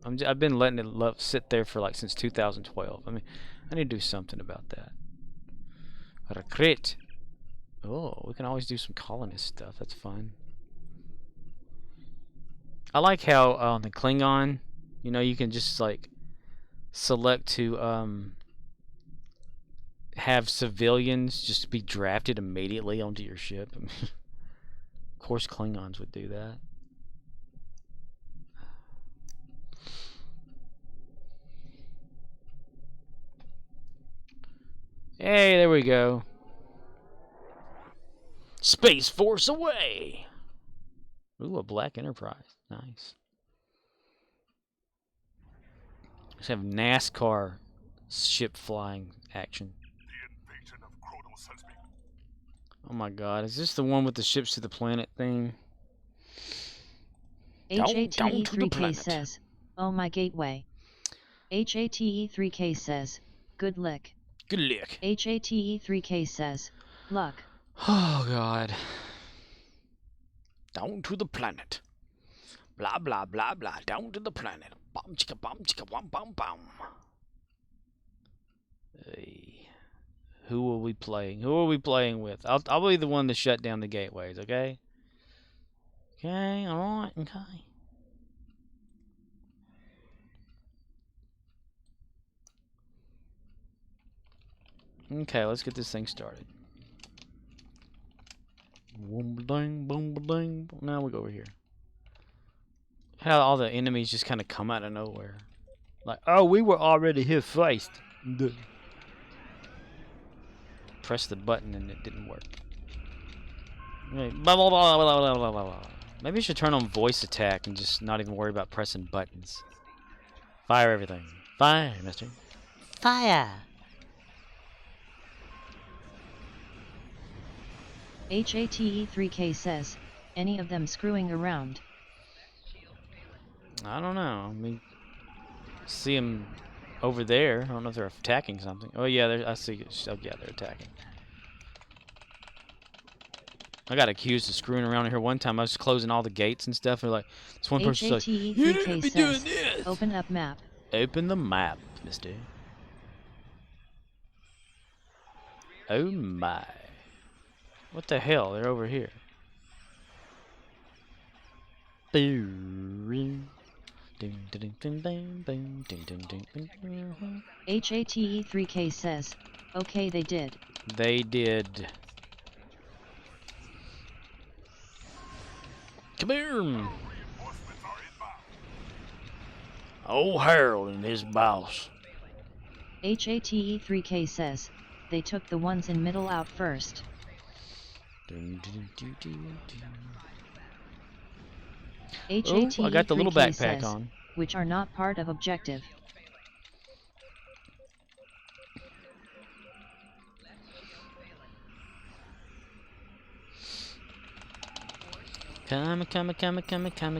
I've been letting it sit there for like since 2012. I mean, I need to do something about that. Recruit. Oh, we can always do some colonist stuff. That's fun. I like how on the Klingon, you know, you can just like select to have civilians just be drafted immediately onto your ship. I mean, of course, Klingons would do that. Hey, there we go. Space Force away! Ooh, a Black Enterprise. Nice. Let's have NASCAR ship flying action. Oh my god, is this the one with the ships to the planet thing? HATE3K says, oh my gateway. HATE3K says, good lick. Good luck. HATE3K says, luck. Oh god. Down to the planet. Blah blah blah blah. Down to the planet. Bomb chicka bomb chicka wom bomb bomb. Hey. Who are we playing? Who are we playing with? I'll be the one to shut down the gateways, okay? Okay, alright, okay. Okay, let's get this thing started. Boom-ba-ding, boom-ba-ding. Now we go over here. How all the enemies just kind of come out of nowhere. Like, oh, we were already here first. Press the button and it didn't work. Blah, blah, blah, blah, blah, blah, blah. Maybe I should turn on voice attack and just not even worry about pressing buttons. Fire everything. Fire, mister. Fire! HATE3K says, any of them screwing around? I don't know. I mean, see them over there. I don't know if they're attacking something. Oh yeah, I see. Oh yeah, they're attacking. I got accused of screwing around here one time. I was closing all the gates and stuff, and like this one person's like, "You need to be doing this." Open up map. Open the map, mister. Oh my! What the hell? They're over here. HATE3K says, okay, they did. They did. Come here. Oh, Harold and his boss. HATE3K says, they took the ones in middle out first. Oh, I got the little backpack on. Which are not part of objective. Come,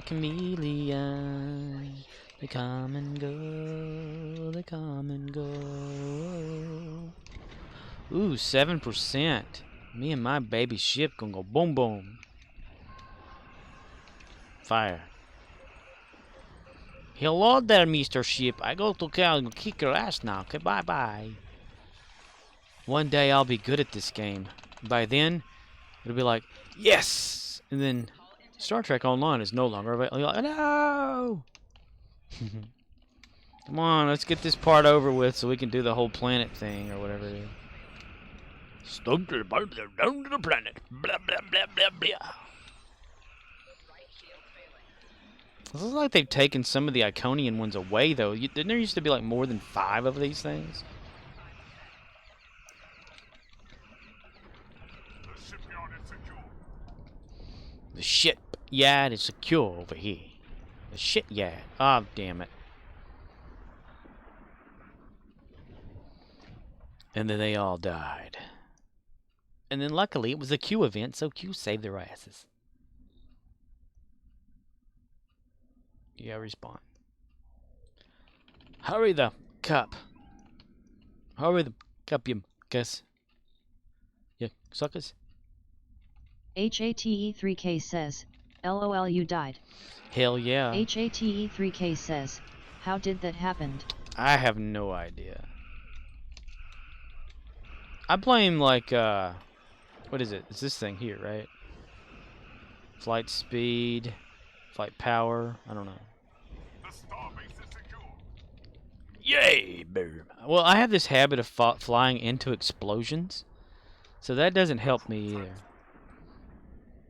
chameleon. They come and go. They come and go. Ooh, 7%. Me and my baby ship gonna go boom boom. Fire. Hello there, Mr. Ship. I go to kick your ass now. Okay, bye bye. One day I'll be good at this game. By then, it'll be like, yes! And then Star Trek Online is no longer available. Like, no! Come on, let's get this part over with so we can do the whole planet thing or whatever it is. Stop to the down to the planet. Blah, blah, blah, blah, blah. It looks like they've taken some of the Iconian ones away, though. Didn't there used to be like more than 5 of these things? The shipyard is secure over here. The shipyard. Oh, damn it. And then they all died. And then luckily it was a Q event, so Q saved their asses. Yeah, respawn. Hurry the cup. Hurry the cup, you guess. Yeah, suckers. HATE3K says, LOL you died. Hell yeah. HATE3K says, how did that happen? I have no idea. I blame like what is it? It's this thing here, right? Flight speed, flight power, I don't know. The starbase is secure. Yay, boom. Well, I have this habit of flying into explosions, so that doesn't help me either.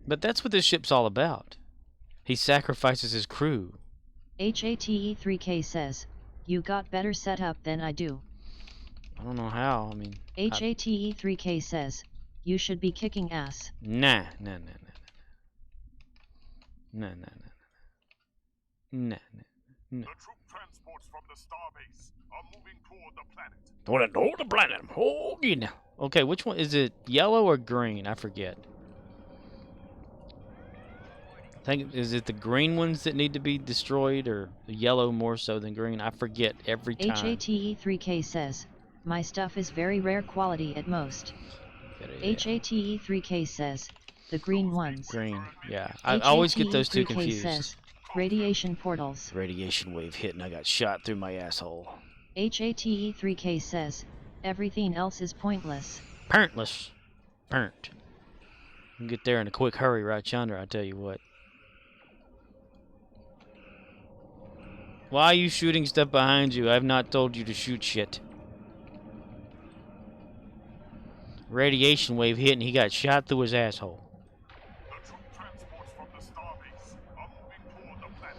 But that's what this ship's all about. He sacrifices his crew. HATE3K says, you got better setup than I do. I don't know how, I mean... HATE3K says, you should be kicking ass. Nah. The troop transports from the starbase are moving toward the planet. Toward the planet. Oh, yeah. Okay, which one? Is it yellow or green? I forget. Is it the green ones that need to be destroyed, or the yellow more so than green? I forget every time. HATE3K says, my stuff is very rare quality at most. HATE3K says, the green ones. Green, yeah. I always get those two confused. Says, Radiation portals. Radiation wave hit and I got shot through my asshole. HATE3K says, everything else is pointless. Pointless. Burnt. You can get there in a quick hurry right yonder, I tell you what. Why are you shooting stuff behind you? I've not told you to shoot shit. Radiation wave hit and he got shot through his asshole. The troop transports from the starbase are moving toward the planet.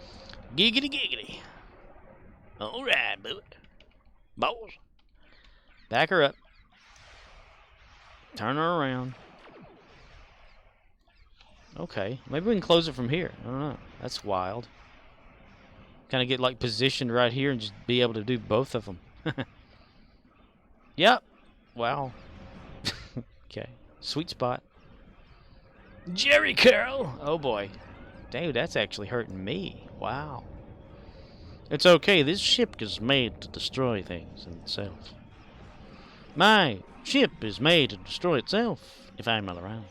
Giggity giggity. Alright, boy. Balls. Back her up. Turn her around. Okay. Maybe we can close it from here. I don't know. That's wild. Kind of get like positioned right here and just be able to do both of them. Yep. Wow. Okay. Sweet spot. Jerry Curl. Oh boy. Dude, that's actually hurting me. Wow. It's okay. This ship is made to destroy things in itself. My ship is made to destroy itself if I'm not around.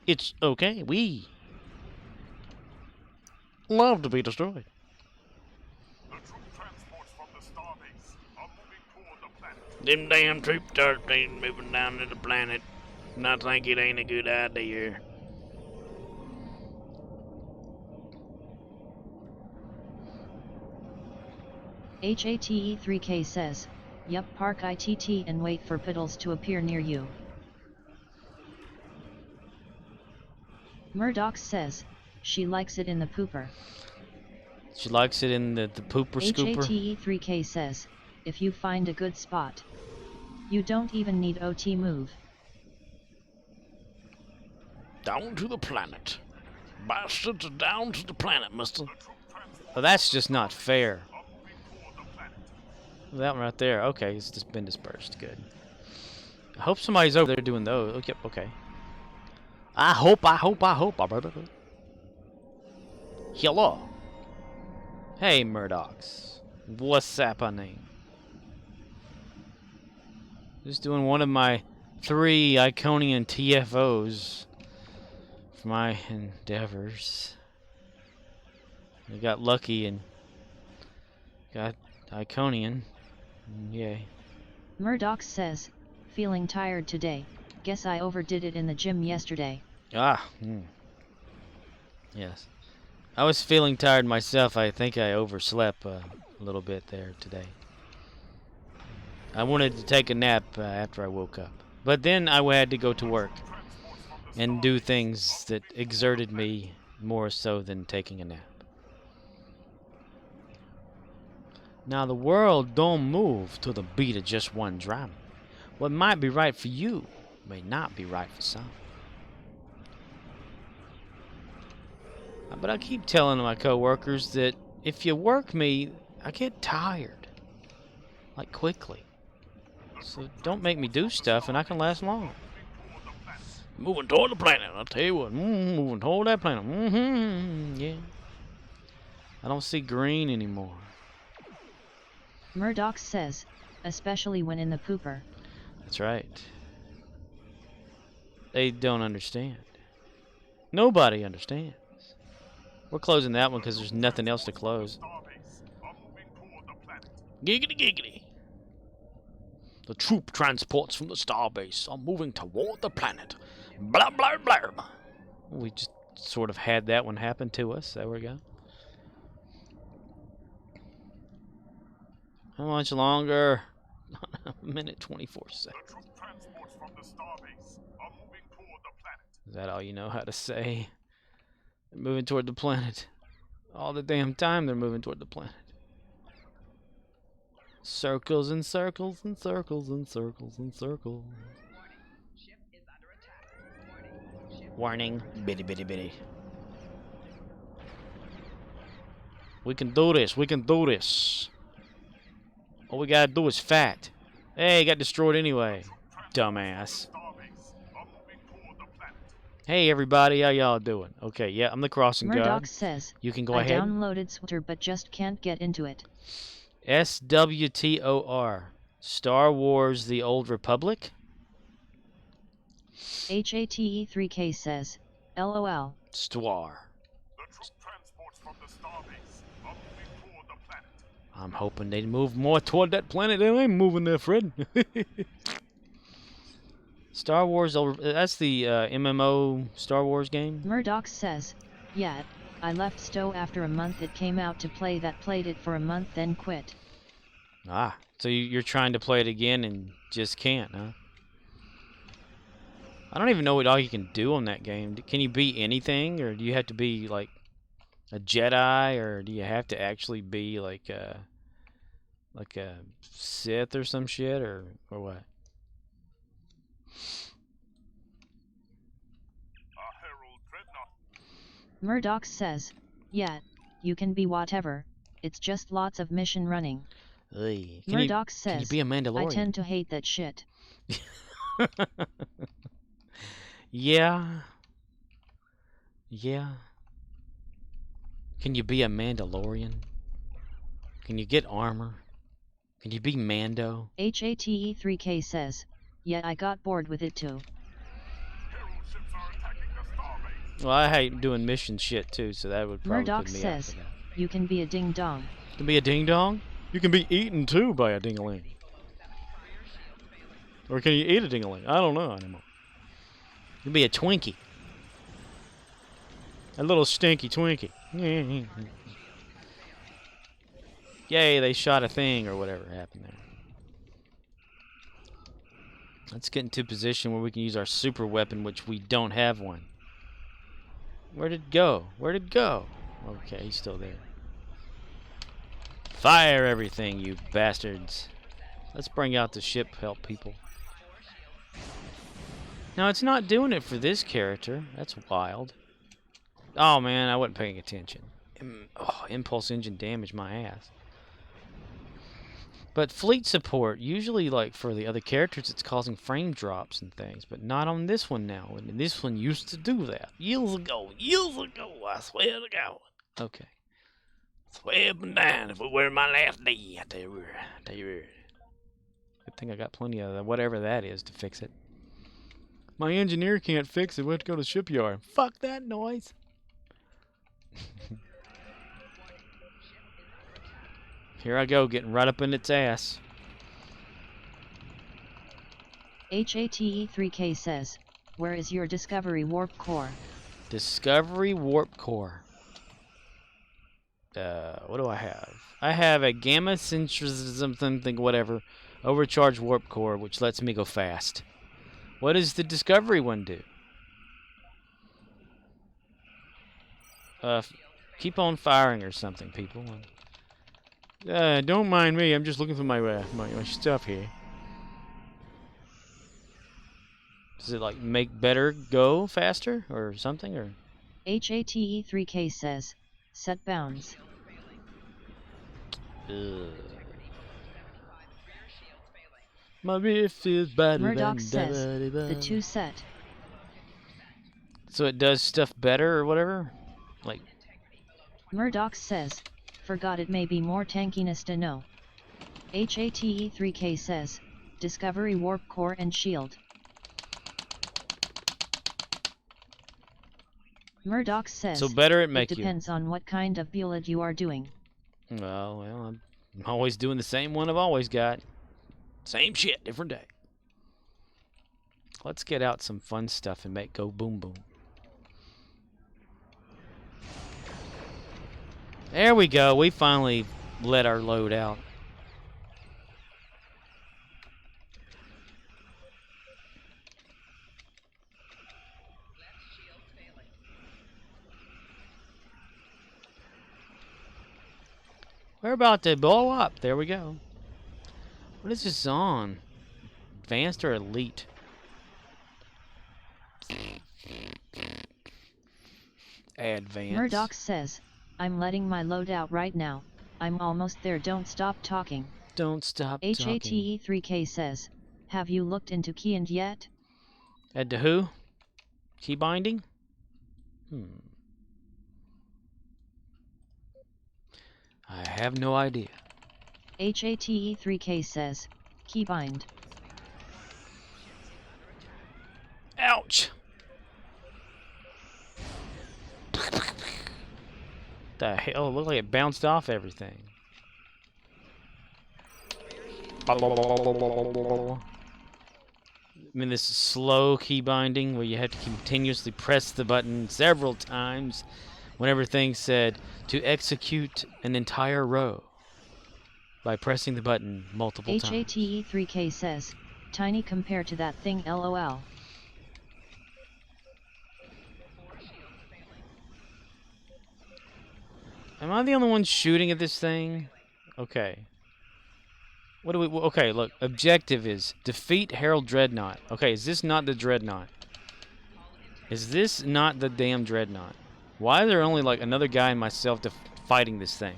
It's okay. We love to be destroyed. The troop transports from the starbase are moving toward the planet. Them damn troops start moving down to the planet, and I think it ain't a good idea. HATE3K says, yup, park ITT and wait for Piddles to appear near you. Murdoch says, she likes it in the pooper. She likes it in the pooper scooper. HATE3K says, if you find a good spot, you don't even need OT move. Down to the planet. Bastards, down to the planet, mister. Well, that's just not fair. That one right there. Okay, it's just been dispersed. Good. I hope somebody's over there doing those. Okay, okay. I hope. Hello. Hey, Murdochs. What's happening? Just doing one of my 3 Iconian TFOs for my endeavors. I got lucky and got Iconian. Yay. Murdoch says, feeling tired today, guess I overdid it in the gym yesterday. Ah. Yes. I was feeling tired myself. I think I overslept a little bit there today. I wanted to take a nap after I woke up. But then I had to go to work and do things that exerted me more so than taking a nap. Now the world don't move to the beat of just one drum. What might be right for you may not be right for some. But I keep telling my coworkers that if you work me, I get tired. Like quickly. So don't make me do stuff and I can last long. Moving toward the planet, I'll tell you what. Moving toward that planet. Yeah. I don't see green anymore. Murdoch says, especially when in the pooper. That's right. They don't understand. Nobody understands. We're closing that one because there's nothing else to close. Giggity giggity. The troop transports from the starbase are moving toward the planet. Blah blah blah. We just sort of had that one happen to us. There we go. How much longer? A minute 24 seconds. The troop transports from the starbase are moving toward the planet. Is that all you know how to say? They're moving toward the planet. All the damn time they're moving toward the planet. Circles and circles and circles and circles and circles. Warning. Bitty bitty bitty. We can do this. We can do this. All we gotta do is fat. Hey, got destroyed anyway. Dumbass. Hey everybody, how y'all doing? Okay, yeah, I'm the crossing guard. Murdoch says, You can go I ahead. downloaded Sweater but just can't get into it. SWTOR. Star Wars The Old Republic? HATE3K says, LOL. Stwar. I'm hoping they move more toward that planet than I'm moving there, Fred. Star Wars, that's the MMO Star Wars game? Murdoch says, yeah, I left Stowe after a month. It came out to play that, played it for a month, then quit. Ah, so you're trying to play it again and just can't, huh? I don't even know what all you can do on that game. Can you be anything, or do you have to be like a Jedi, or do you have to actually be like a Sith or some shit, or what? Herald Dreadnought. Murdoch says, yeah, you can be whatever, it's just lots of mission running. Can Murdoch you says, be a Mandalorian? I tend to hate that shit. Yeah. Yeah. Can you be a Mandalorian? Can you get armor? Can you be Mando? HATE3K says, yeah, I got bored with it too. Herald ships are attacking the starbase. Well, I hate doing mission shit too, so that would probably Murdoch put me says, out for that. you can be a ding dong. You can be a ding dong? You can be eaten too by a ding-a-ling. Or can you eat a ding-a-ling? I don't know anymore. You can be a Twinkie. A little stinky Twinkie. Yay, they shot a thing or whatever happened there. Let's get into a position where we can use our super weapon, which we don't have one. Where'd it go? Where'd it go? Okay, he's still there. Fire everything, you bastards. Let's bring out the ship, help people. Now, it's not doing it for this character. That's wild. Oh, man, I wasn't paying attention. Impulse engine damaged my ass. But fleet support, usually, like, for the other characters, it's causing frame drops and things. But not on this one now. And this one used to do that. Years ago, I swear to God. Okay. Swear up and down if it were my last day. I tell you where. Good thing I got plenty of that, whatever that is, to fix it. My engineer can't fix it. We have to go to the shipyard. Fuck that noise. Here I go, getting right up in its ass. HATE3K says, where is your Discovery Warp Core? Discovery Warp Core. What do I have? I have a Gamma Centrism something, whatever, overcharged Warp Core, which lets me go fast. What does the Discovery one do? Keep on firing or something, people. Don't mind me. I'm just looking for my stuff here. Does it like make better go faster or something or? HATE3K says, set bounds. My riff is better Murdoch than says, the 2 set. So it does stuff better or whatever? Like. Murdoch says, forgot it may be more tankiness to know. HATE3K says, Discovery Warp Core and Shield. Murdoch says, so better it make it depends on what kind of build you are doing. Well, I'm always doing the same one I've always got. Same shit, different day. Let's get out some fun stuff and make go boom boom. There we go. We finally let our load out. We're about to blow up. There we go. What is this on? Advanced or elite? Advanced. Murdoch says, I'm letting my load out right now. I'm almost there. Don't stop talking. Don't stop talking. HATE3K says, have you looked into keying yet? At the who? Key binding? I have no idea. HATE3K says, keybind. Ouch! The hell? It looked like it bounced off everything. I mean, this slow key binding where you have to continuously press the button several times when everything said to execute an entire row by pressing the button multiple times. HATE3K says, tiny compared to that thing lol. Am I the only one shooting at this thing? Okay. What do we... Okay, look. Objective is defeat Harold Dreadnought. Okay, is this not the Dreadnought? Is this not the damn Dreadnought? Why is there only, like, another guy and myself fighting this thing?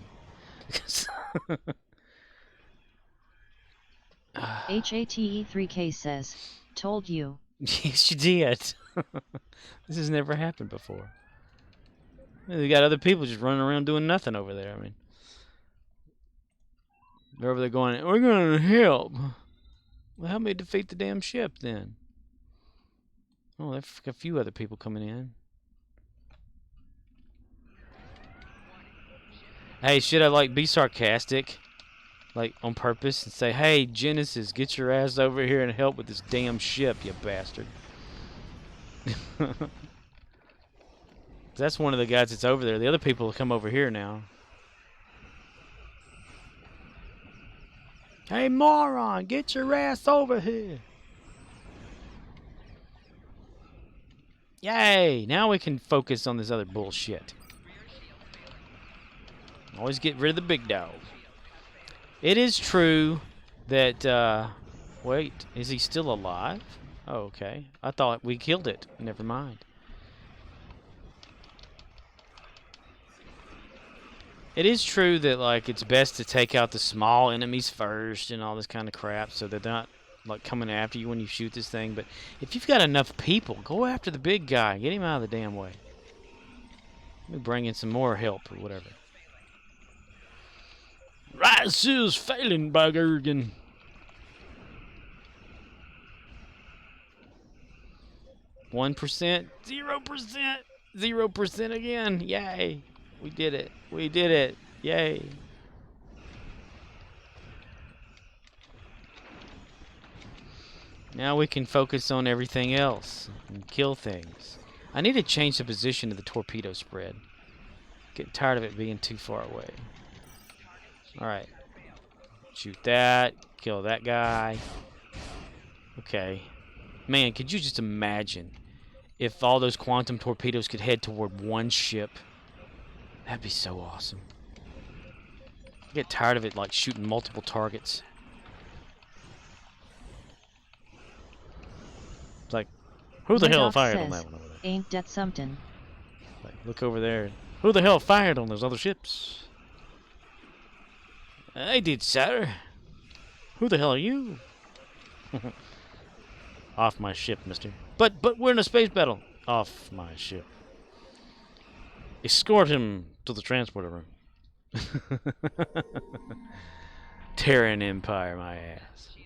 HATE3K says, told you. Yes, you did. This has never happened before. We got other people just running around doing nothing over there. I mean, they're over there going, we're going to help. Well, help me defeat the damn ship then. Oh, there's a few other people coming in. Hey, should I, like, be sarcastic? Like, on purpose? And say, hey, Genesis, get your ass over here and help with this damn ship, you bastard. That's one of the guys that's over there. The other people will come over here now. Hey, moron, get your ass over here. Yay! Now we can focus on this other bullshit. Always get rid of the big dog. It is true that, wait, is he still alive? Oh, okay. I thought we killed it. Never mind. It is true that, like, it's best to take out the small enemies first and all this kind of crap so that they're not, like, coming after you when you shoot this thing. But if you've got enough people, go after the big guy. Get him out of the damn way. Let me bring in some more help or whatever. Rice is failing, by Gergen. %, 0%, 0% again. Yay. We did it. We did it. Yay. Now we can focus on everything else and kill things. I need to change the position of the torpedo spread. Getting tired of it being too far away. Alright. Shoot that. Kill that guy. Okay. Man, could you just imagine if all those quantum torpedoes could head toward one ship? That'd be so awesome. I get tired of it, like, shooting multiple targets. It's like, who the hell fired on that one over there? Ain't that something? Like, look over there. Who the hell fired on those other ships? I did, sir. Who the hell are you? Off my ship, mister. But we're in a space battle. Off my ship. Escort him to the transporter room. Terran Empire, my ass.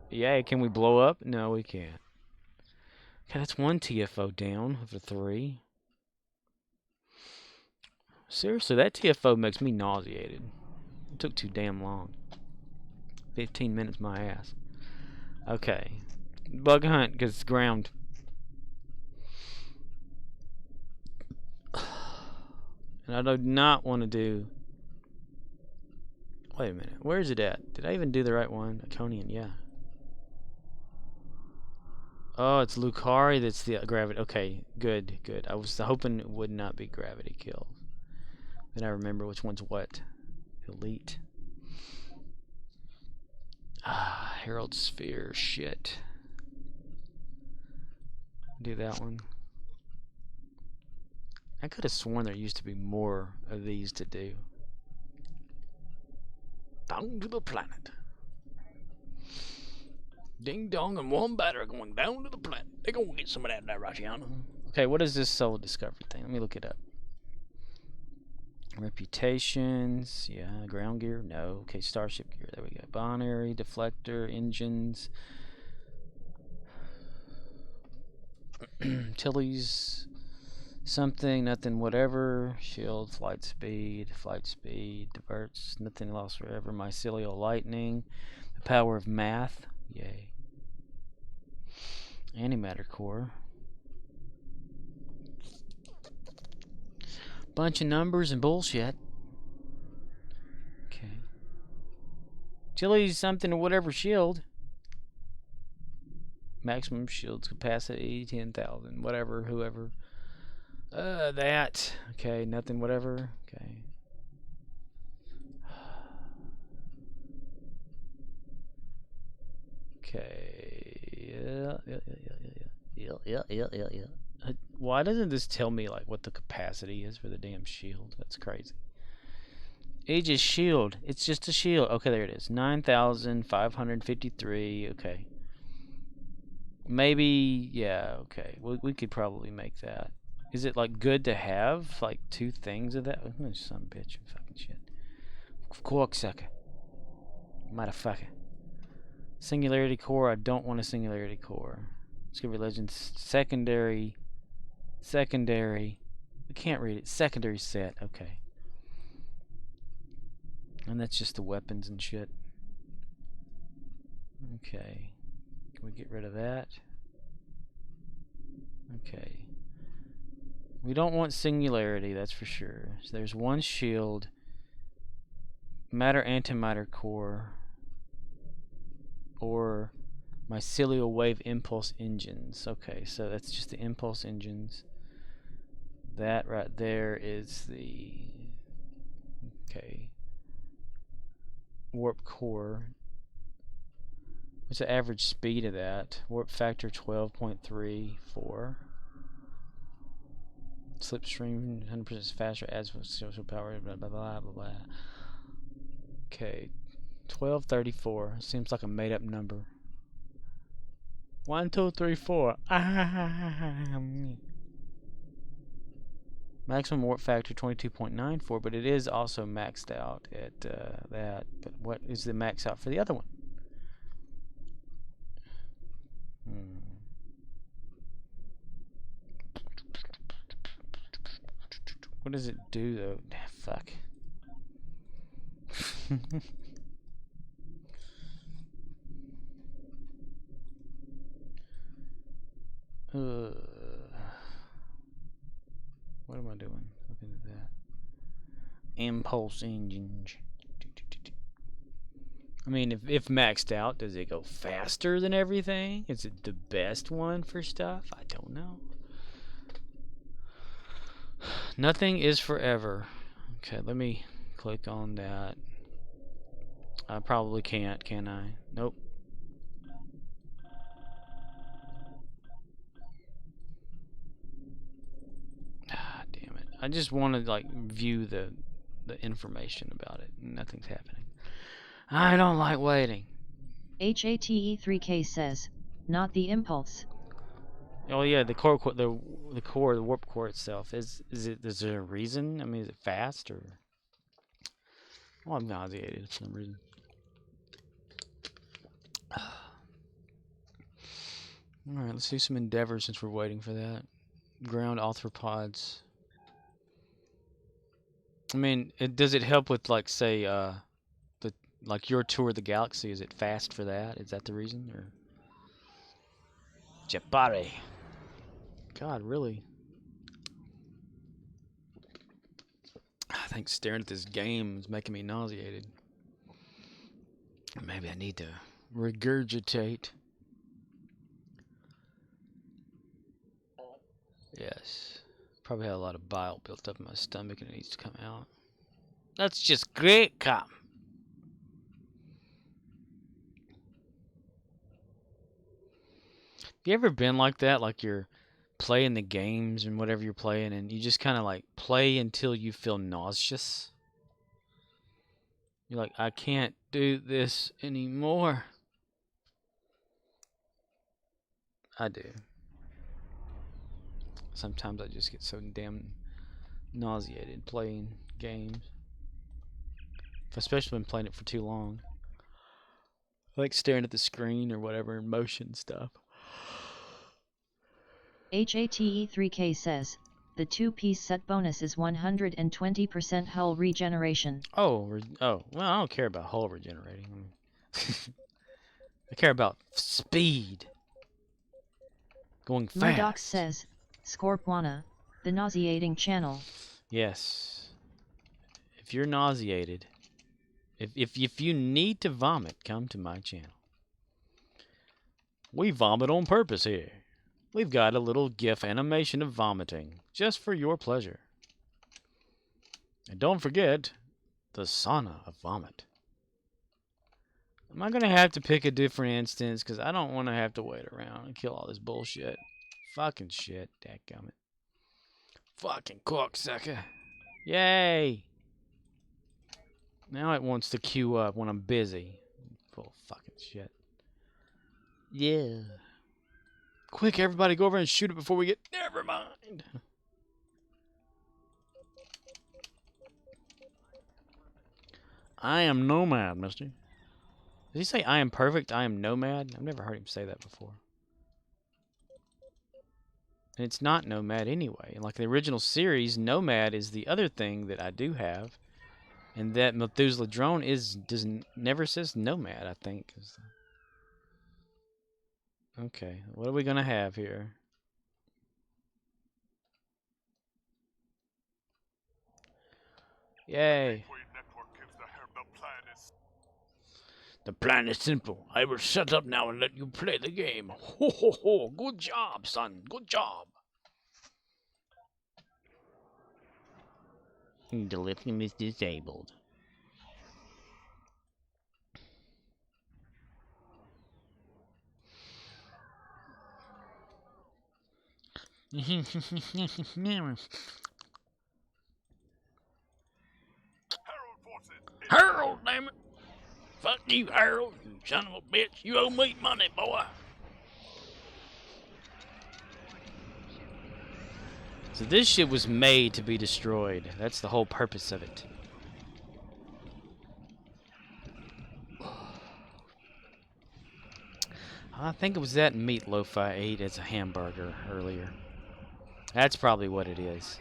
Yeah, can we blow up? No, we can't. Okay, that's one TFO down of the 3. Seriously, that TFO makes me nauseated. It took too damn long. 15 minutes, my ass. Okay. Bug hunt, because it's ground. And I do not want to do... Wait a minute. Where is it at? Did I even do the right one? Iconian, yeah. Oh, it's Lucari that's the gravity. Okay, good, good. I was hoping it would not be gravity kills. Then I remember which one's what. Elite. Ah, Herald Sphere. Shit. Do that one. I could have sworn there used to be more of these to do. Down to the planet. Ding dong and one batter going down to the planet. They're gonna get some of that Rajiana. Okay, what is this soul discovery thing? Let me look it up. Reputations, yeah, ground gear, no. Okay, starship gear, there we go. Binary, deflector, engines. Tilly's Something, nothing, whatever. Shield, flight speed, diverts, nothing lost forever. Mycelial lightning, the power of math, yay. Antimatter core. Bunch of numbers and bullshit. Okay. Chili's something or whatever shield. Maximum shield capacity 10,000. Whatever, whoever. That. Okay, nothing, whatever. Okay. Okay. Yeah. Why doesn't this tell me like what the capacity is for the damn shield? That's crazy. Aegis shield. It's just a shield. Okay, there it is. 9,553. Okay. Maybe, yeah, okay. We could probably make that. Is it like good to have like 2 things of that? Oh, some bitch of fucking shit. Corksucker. Motherfucker. Singularity core. I don't want a singularity core. Discovery Legends. Secondary. I can't read it. Secondary set. Okay. And that's just the weapons and shit. Okay. Can we get rid of that? Okay. We don't want singularity, that's for sure. So there's 1 shield. Matter antimatter core. Or mycelial wave impulse engines. Okay, so that's just the impulse engines. That right there is the... Okay. Warp core. What's the average speed of that? Warp factor 12.34. Slipstream 100% faster, adds social power, blah blah blah blah blah. Okay. 1234. Seems like a made up number. 1, 2, 3, 4. Maximum warp factor 22.94, but it is also maxed out at that. But what is the max out for the other one? What does it do though? Fuck. What am I doing? Looking at that. Impulse engines. I mean, if maxed out, does it go faster than everything? Is it the best one for stuff? I don't know. Nothing is forever. Okay, let me click on that. I probably can't, can I? Nope. Ah, damn it. I just want to like view the information about it. Nothing's happening. I don't like waiting. HATE3K says, not the impulse. Oh yeah, the core, the warp core itself. Is there a reason? I mean, is it fast or? Well, I'm nauseated for some reason. All right, let's do some Endeavor since we're waiting for that. Ground arthropods. I mean, does it help with like say like your tour of the galaxy? Is it fast for that? Is that the reason or? Jabari. God, really? I think staring at this game is making me nauseated. Maybe I need to regurgitate. Yes. Probably had a lot of bile built up in my stomach and it needs to come out. That's just great, cop. You ever been like that? Like you're playing the games and whatever you're playing and you just kind of like play until you feel nauseous? You're like, I can't do this anymore. I do. Sometimes I just get so damn nauseated playing games. Especially when playing it for too long. I like staring at the screen or whatever and motion stuff. HATE3K says, The 2-piece set bonus is 120% hull regeneration. Oh, well, I don't care about hull regenerating. I care about speed. Going fast. Murdoch says, Scorpwana, the nauseating channel. Yes. If you're nauseated, if you need to vomit, come to my channel. We vomit on purpose here. We've got a little GIF animation of vomiting, just for your pleasure. And don't forget, the sauna of vomit. Am I going to have to pick a different instance? Because I don't want to have to wait around and kill all this bullshit. Fucking shit, dadgummit. Fucking cocksucker. Yay! Now it wants to queue up when I'm busy. Full of fucking shit. Yeah. Quick, everybody go over and shoot it before we get... Never mind. I am nomad, mister. Did he say I am perfect, I am nomad? I've never heard him say that before. And it's not nomad anyway. Like the original series, nomad is the other thing that I do have. And that Methuselah drone never says nomad, I think. Okay, what are we gonna have here? Yay. The plan is simple. I will shut up now and let you play the game. Ho ho ho, good job, son, good job. The lithium is disabled. Harold, damn it! Fuck you, Harold, you son of a bitch. You owe me money, boy. So this shit was made to be destroyed. That's the whole purpose of it. I think it was that meatloaf I ate as a hamburger earlier. That's probably what it is.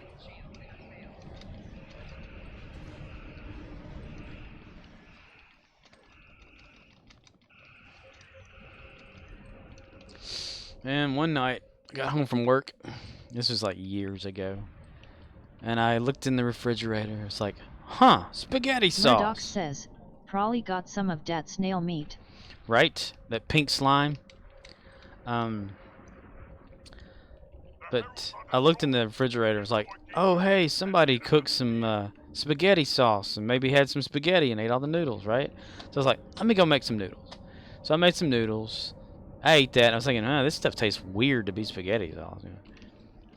And one night, I got home from work. This was like years ago. And I looked in the refrigerator. It's like, huh, spaghetti sauce. Murdoch says, probably got some of dat snail meat. Right? That pink slime. But I looked in the refrigerator. It was like, oh, hey, somebody cooked some spaghetti sauce and maybe had some spaghetti and ate all the noodles, right? So I was like, let me go make some noodles. So I made some noodles. I ate that, and I was thinking, this stuff tastes weird to be spaghetti sauce.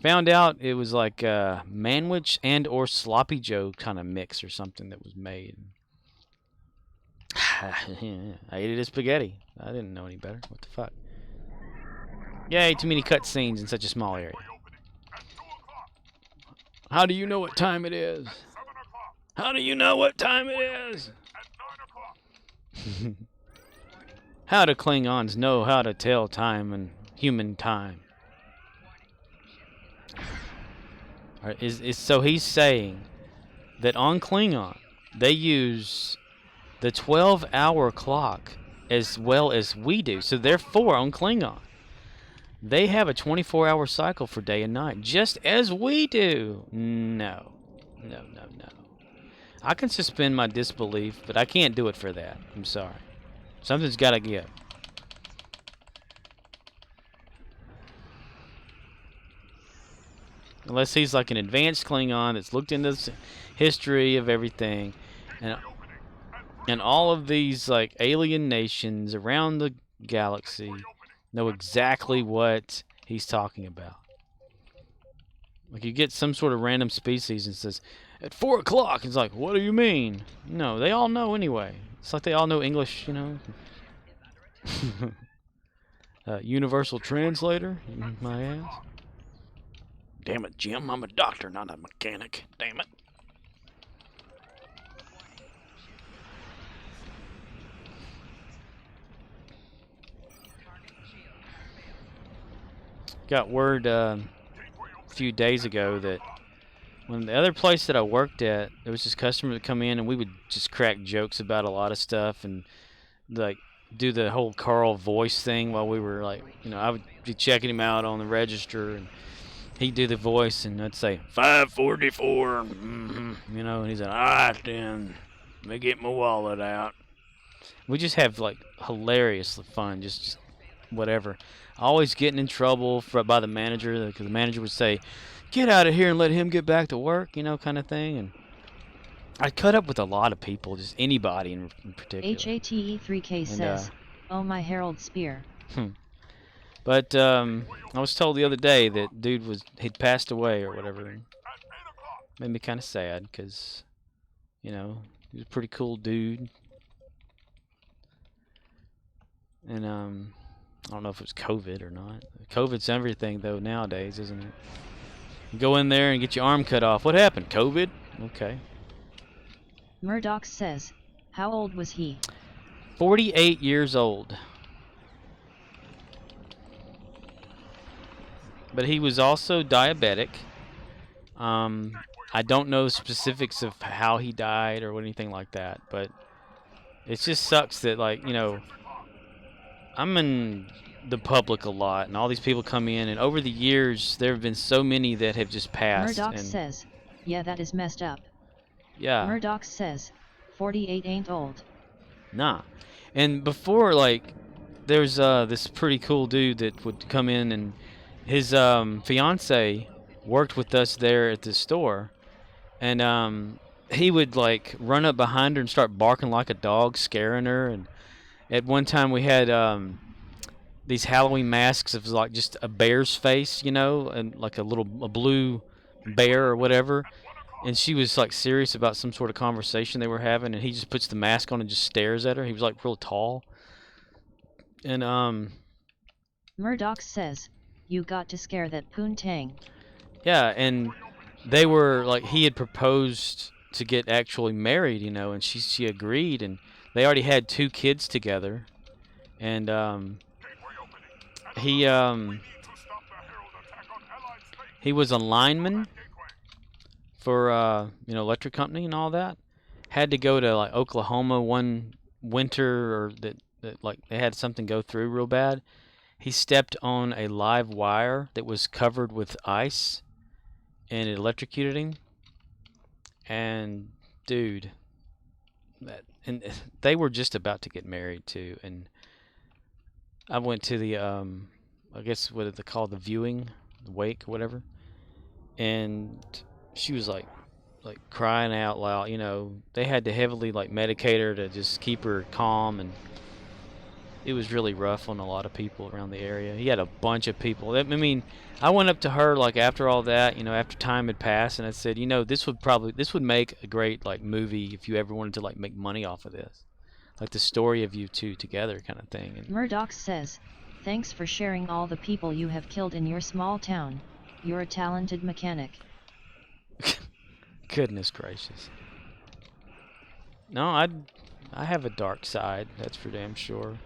Found out it was like Manwich and or Sloppy Joe kind of mix or something that was made. I ate it as spaghetti. I didn't know any better. What the fuck? Yay, too many cutscenes in such a small area. How do you know what time it is? How do you know what time it is? How do Klingons know how to tell time and human time? So he's saying that on Klingon, they use the 12-hour clock as well as we do. So therefore, on Klingon, they have a 24-hour cycle for day and night, just as we do. No. I can suspend my disbelief, but I can't do it for that. I'm sorry. Something's got to give. Unless he's like an advanced Klingon that's looked into the history of everything, and all of these like alien nations around the galaxy know exactly what he's talking about. Like you get some sort of random species and says, at 4 o'clock, it's like, what do you mean? No, they all know anyway. It's like they all know English, you know. Universal translator, my ass. Damn it, Jim, I'm a doctor, not a mechanic. Damn it. Got word a few days ago that when the other place that I worked at, there was this customer that come in and we would just crack jokes about a lot of stuff and like do the whole Carl voice thing while we were like, you know, I would be checking him out on the register and he'd do the voice and I'd say 544, you know, and he's like, all right then, let me get my wallet out. We just have like hilarious fun, just whatever. Always getting in trouble by the manager because the manager would say, get out of here and let him get back to work, you know, kind of thing. And I cut up with a lot of people, just anybody in particular. HATE3K says, oh my Harold Spear. But I was told the other day that dude he'd passed away or whatever. And made me kind of sad because, you know, he was a pretty cool dude. And I don't know if it was COVID or not. COVID's everything though nowadays, isn't it? You go in there and get your arm cut off. What happened? COVID? Okay. Murdoch says, how old was he? 48 years old. But he was also diabetic. I don't know specifics of how he died or anything like that, but it just sucks that, like, you know, I'm in the public a lot, and all these people come in, and over the years, there have been so many that have just passed. Murdoch says, yeah, that is messed up. Yeah. Murdoch says, 48 ain't old. Nah. And before, like, there's this pretty cool dude that would come in, and his fiance worked with us there at the store, and he would, like, run up behind her and start barking like a dog, scaring her. And at one time we had these Halloween masks of like just a bear's face, you know, and like a blue bear or whatever. And she was like serious about some sort of conversation they were having, and he just puts the mask on and just stares at her. He was like real tall. And Murdoch says, you got to scare that poontang. yeah, and they were like, he had proposed to get actually married, you know, and she agreed, and they already had 2 kids together. And he was a lineman for you know, electric company and all that. Had to go to like Oklahoma one winter, or that like they had something go through real bad. He stepped on a live wire that was covered with ice, and it electrocuted him. And dude, and they were just about to get married too. And I went to the I guess what is it called, the viewing, the wake, whatever. And she was like crying out loud. You know, they had to heavily like medicate her to just keep her calm, and it was really rough on a lot of people around the area. He had a bunch of people. I mean, I went up to her like after all that, you know, after time had passed, and I said, you know, this would make a great like movie if you ever wanted to like make money off of this, like the story of you two together kind of thing. And Murdoch says, thanks for sharing all the people you have killed in your small town. You're a talented mechanic. Goodness gracious. No, I have a dark side, that's for damn sure.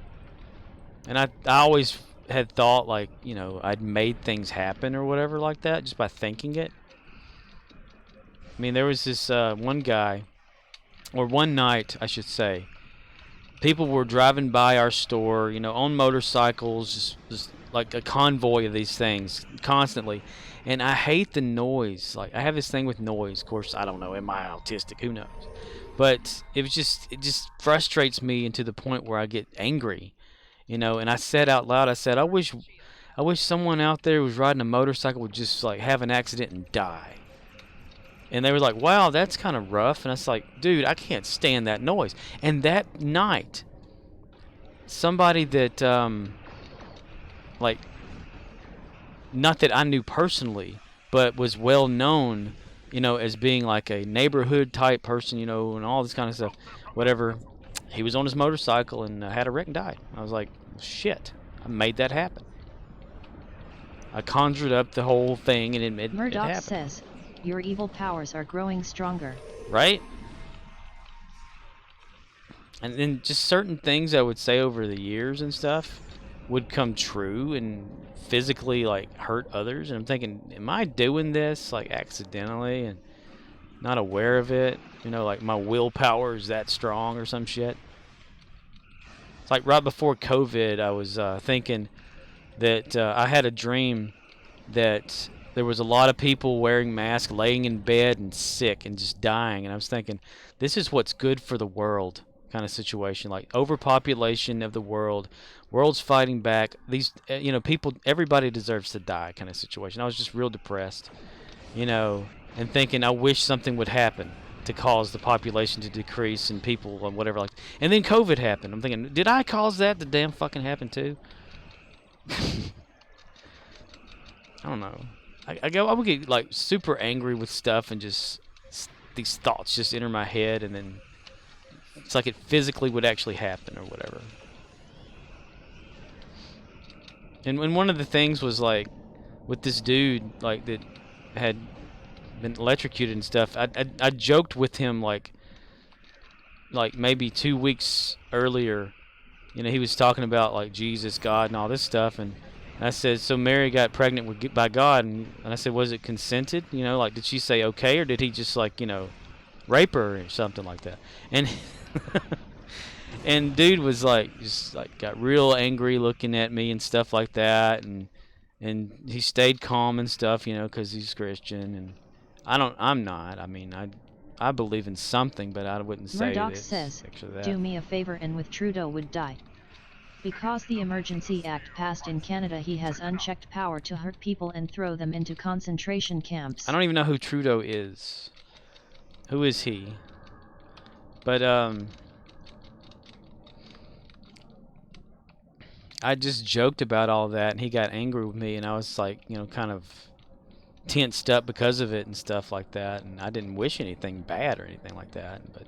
And I always had thought, like, you know, I'd made things happen or whatever like that just by thinking it. I mean, there was this one guy, or one night, I should say. People were driving by our store, you know, on motorcycles, just like a convoy of these things constantly. And I hate the noise. Like, I have this thing with noise. Of course, I don't know. Am I autistic? Who knows? But it just frustrates me, and to the point where I get angry. You know, and I said out loud, I said, I wish someone out there who was riding a motorcycle would just like have an accident and die. And they were like, wow, that's kind of rough. And I was like, dude, I can't stand that noise. And that night, somebody that, like, not that I knew personally, but was well known, you know, as being like a neighborhood type person, you know, and all this kind of stuff, whatever. He was on his motorcycle and had a wreck and died. I was like, shit, I made that happen. I conjured up the whole thing, and it Murdoch happened. says, your evil powers are growing stronger. Right? And then just certain things I would say over the years and stuff would come true and physically like hurt others. And I'm thinking, am I doing this like accidentally? And not aware of it. You know, like my willpower is that strong or some shit. It's like right before COVID, I was thinking that I had a dream that there was a lot of people wearing masks, laying in bed and sick and just dying. And I was thinking, this is what's good for the world kind of situation, like overpopulation of the world, world's fighting back. These, you know, people, everybody deserves to die kind of situation. I was just real depressed, you know, and thinking I wish something would happen to cause the population to decrease and people and whatever like. And then COVID happened. I'm thinking, did I cause that to damn fucking happen too? I don't know. I would get like super angry with stuff and just these thoughts just enter my head and then it's like it physically would actually happen or whatever. And one of the things was like with this dude like that had been electrocuted and stuff. I joked with him like maybe 2 weeks earlier. You know, he was talking about like Jesus, God, and all this stuff, and I said, so Mary got pregnant by God, and I said, was it consented? You know, like did she say okay, or did he just like, you know, rape her or something like that? And and dude was like just like got real angry looking at me and stuff like that, and he stayed calm and stuff, you know, because he's Christian, and I'm not. I mean, I believe in something, but I wouldn't say Murdoch that it's says, actually that. do me a favor and with Trudeau would die. Because the Emergency Act passed in Canada, he has unchecked power to hurt people and throw them into concentration camps. I don't even know who Trudeau is. Who is he? But I just joked about all that, and he got angry with me, and I was like, you know, kind of tensed up because of it and stuff like that, and I didn't wish anything bad or anything like that, but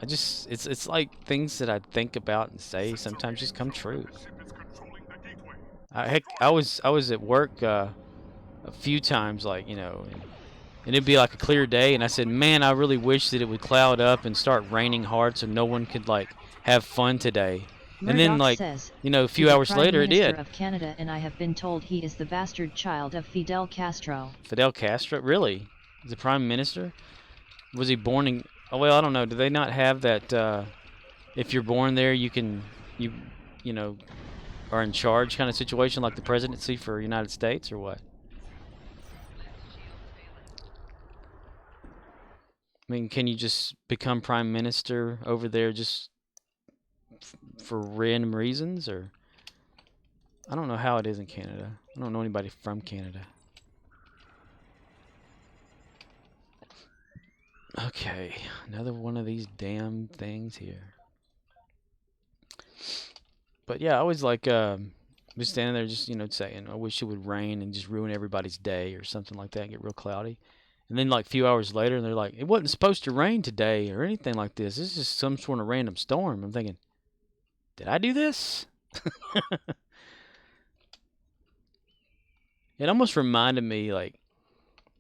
I just it's like things that I think about and say sometimes just come true. The ship is controlling the gateway. Heck, I was at work a few times, like, you know, and it'd be like a clear day, and I said, man, I really wish that it would cloud up and start raining hard so no one could like have fun today. Murdoch And then like says, you know, a few he's hours Prime later it Minister did. of Canada, and I have been told he is the bastard child of Fidel Castro. Fidel Castro, really? He's the prime minister? Was he born in? Oh well, I don't know. Do they not have that? If you're born there, you know, are in charge kind of situation like the presidency for United States or what? I mean, can you just become prime minister over there just for random reasons, or I don't know how it is in Canada. I don't know anybody from Canada. Okay, another one of these damn things here. But yeah, I was like, just standing there, just, you know, saying, I wish it would rain and just ruin everybody's day or something like that, and get real cloudy. And then like a few hours later, they're like, it wasn't supposed to rain today or anything like this. This is just some sort of random storm. I'm thinking, did I do this? It almost reminded me, like,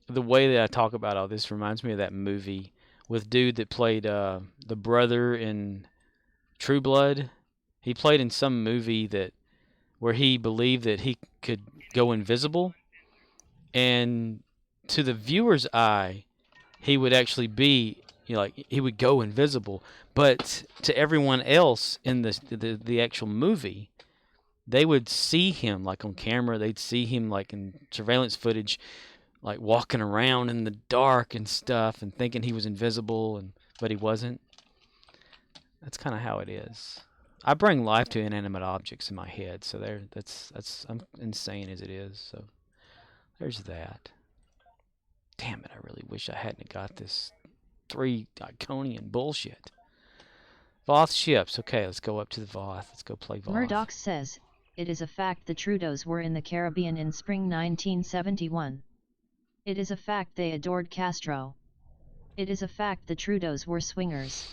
the way that I talk about all this reminds me of that movie with dude that played the brother in True Blood. He played in some movie that where he believed that he could go invisible, and to the viewer's eye, he would actually be, you know, like he would go invisible, but to everyone else in the actual movie, they would see him like on camera. They'd see him like in surveillance footage, like walking around in the dark and stuff, and thinking he was invisible, but he wasn't. That's kind of how it is. I bring life to inanimate objects in my head, so that's I'm insane as it is. So there's that. Damn it! I really wish I hadn't got this 3 Iconian bullshit. Voth ships. Okay, let's go up to the Voth. Let's go play Voth. Murdoch says, it is a fact the Trudeaus were in the Caribbean in spring 1971. It is a fact they adored Castro. It is a fact the Trudeaus were swingers.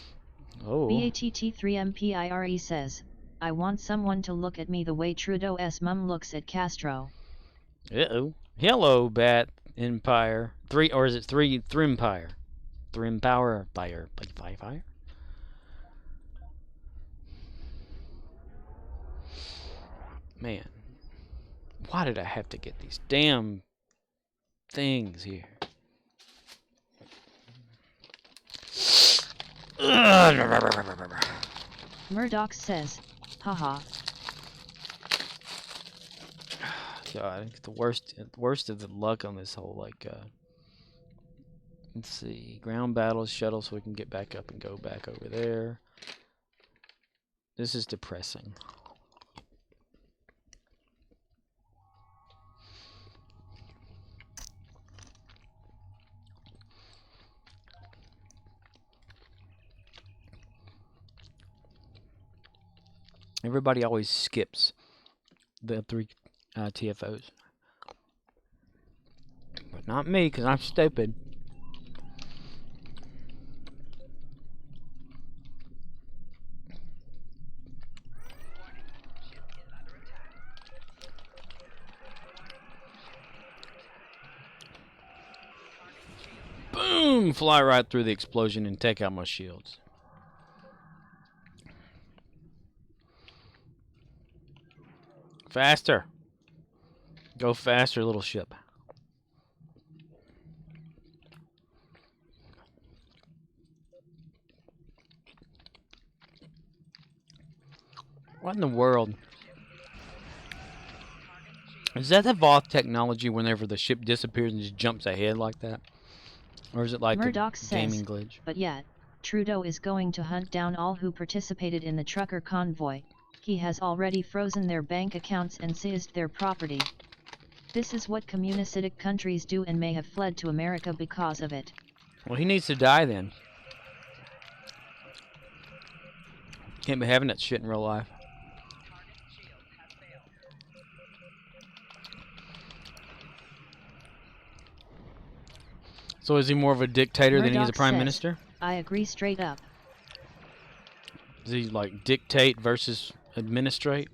Oh. BATT3MPIRE says, I want someone to look at me the way Trudeau's mum looks at Castro. Uh-oh. Hello, Bat Empire. 3, or is it 3 Thrimpire? Thrimpower Fire. Fire? Man. Why did I have to get these damn things here? Murdoch says, haha. God, the worst of the luck on this whole let's see, ground battles, shuttle, so we can get back up and go back over there. This is depressing. Everybody always skips the 3 TFOs. But not me, because I'm stupid. Boom! Fly right through the explosion and take out my shields. Faster! Go faster, little ship. What in the world? Is that the Voth technology whenever the ship disappears and just jumps ahead like that? Or is it like Murdoch a gaming says, glitch? but yet, Trudeau is going to hunt down all who participated in the trucker convoy. He has already frozen their bank accounts and seized their property. This is what communist countries do and may have fled to America because of it. Well, he needs to die then. Can't be having that shit in real life. So is he more of a dictator than he's a Murdoch prime says, minister? I agree straight up. Does he like dictate versus administrate?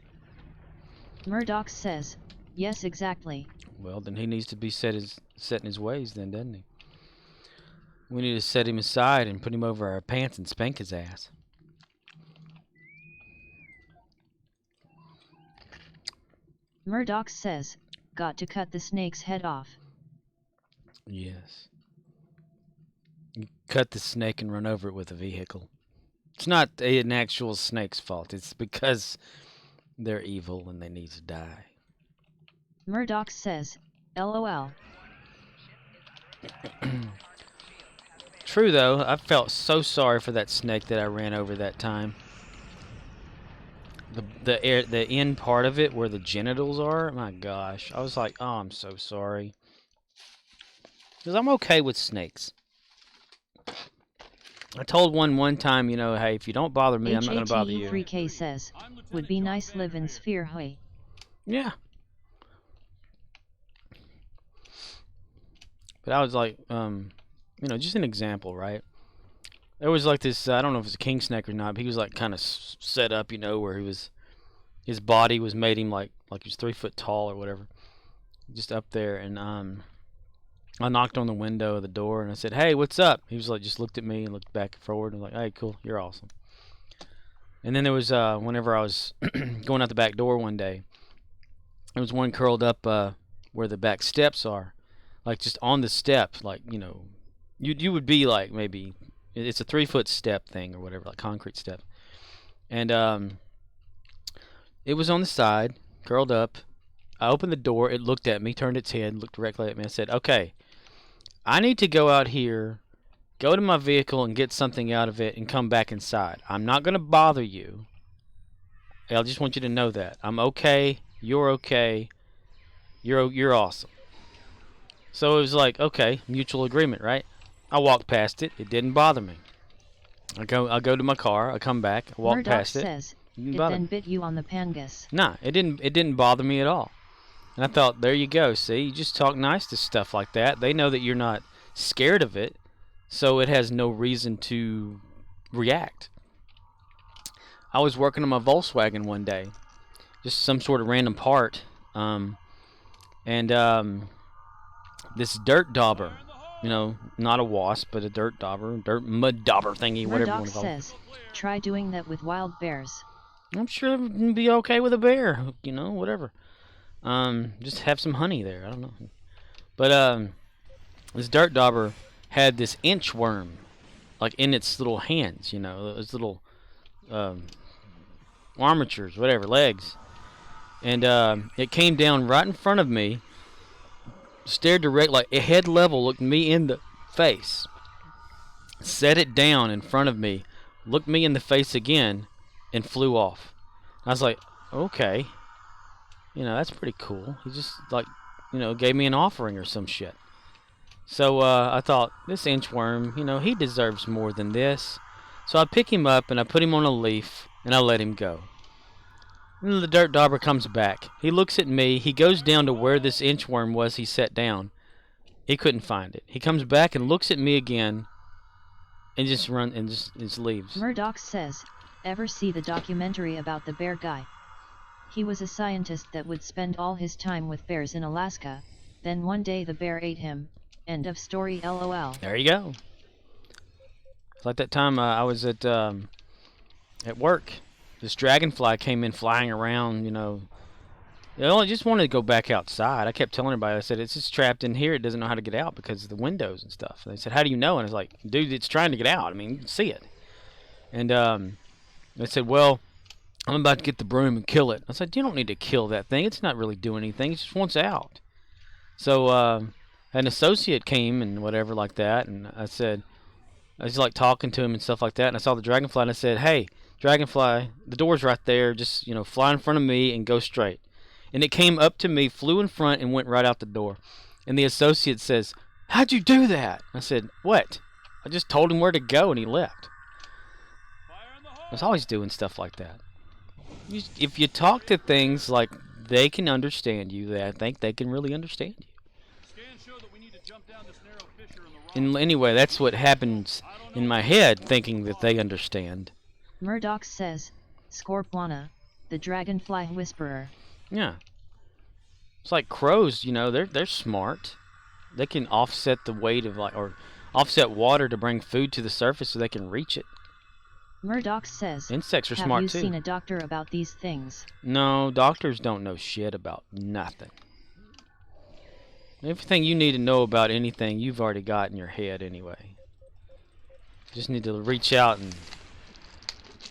Murdoch says, yes exactly. Well, then he needs to be set in his ways then, doesn't he? We need to set him aside and put him over our pants and spank his ass. Murdoch says, got to cut the snake's head off. Yes. You cut the snake and run over it with a vehicle. It's not an actual snake's fault. It's because they're evil and they need to die. Murdoch says, LOL. True though, I felt so sorry for that snake that I ran over that time. The end part of it where the genitals are, my gosh. I was like, oh, I'm so sorry. Because I'm okay with snakes. I told one time, you know, hey, if you don't bother me, I'm not going to bother you. HATU3K says, would be nice live in sphere, hey. Yeah. But I was like, you know, just an example, right? There was like this, I don't know if it's a king snake or not, but he was like kind of set up, you know, where he was, his body was made him like he was 3 foot tall or whatever. Just up there, and I knocked on the window of the door and I said, hey, what's up? He was like, just looked at me and looked back and forward and was like, hey, cool, you're awesome. And then there was, whenever I was going out the back door one day, there was one curled up where the back steps are. Like just on the step, like, you know, you would be like maybe, it's a 3 foot step thing or whatever, like concrete step. And it was on the side, curled up. I opened the door, it looked at me, turned its head, looked directly at me. I said, okay, I need to go out here, go to my vehicle and get something out of it and come back inside. I'm not going to bother you. I just want you to know that. I'm okay, you're okay, you're awesome. So it was like, okay, mutual agreement, right? I walked past it, it didn't bother me. I go to my car, I come back, I walk Murdoch past it. Says, Didn't it bother then me. bit you on the pangus. Nah, it didn't bother me at all. And I thought, there you go, see, you just talk nice to stuff like that. They know that you're not scared of it, so it has no reason to react. I was working on my Volkswagen one day, just some sort of random part, this dirt dauber, you know, not a wasp, but a dirt dauber, mud dauber thingy, whatever you want Murdoch to call it. says, try doing that with wild bears. I'm sure it'd be okay with a bear, you know, whatever. Just have some honey there, I don't know. But this dirt dauber had this inchworm like in its little hands, you know, those little armatures, whatever, legs. And it came down right in front of me, stared direct, like a head level, looked me in the face, set it down in front of me, looked me in the face again, and flew off. I was like, okay, you know, that's pretty cool. He just, like, you know, gave me an offering or some shit. So I thought, this inchworm, you know, he deserves more than this. So I pick him up and I put him on a leaf and I let him go. And the dirt dauber comes back. He looks at me. He goes down to where this inchworm was he set down. He couldn't find it. He comes back and looks at me again and just leaves. Murdoch says, ever see the documentary about the bear guy? He was a scientist that would spend all his time with bears in Alaska, then one day the bear ate him. End of story, LOL. There you go. It's like that time I was at work. This dragonfly came in flying around, you know. I just wanted to go back outside. I kept telling everybody, I said, it's just trapped in here. It doesn't know how to get out because of the windows and stuff. And they said, how do you know? And I was like, dude, it's trying to get out. I mean, you can see it. And they said, well, I'm about to get the broom and kill it. I said, you don't need to kill that thing. It's not really doing anything. It just wants out. So an associate came and whatever like that. And I said, I was like talking to him and stuff like that. And I saw the dragonfly and I said, hey, dragonfly, the door's right there. Just, you know, fly in front of me and go straight. And it came up to me, flew in front, and went right out the door. And the associate says, how'd you do that? I said, what? I just told him where to go, and he left. I was always doing stuff like that. If you talk to things like they can understand you, I think they can really understand you. And anyway, that's what happens in my head, thinking that they understand. Murdoch says, Scorpwana, the dragonfly whisperer. Yeah. It's like crows, you know, they're smart. They can offset the weight of or offset water to bring food to the surface so they can reach it. Murdoch says, insects are smart too. Have you seen a doctor about these things? No, doctors don't know shit about nothing. Everything you need to know about anything, you've already got in your head anyway. You just need to reach out and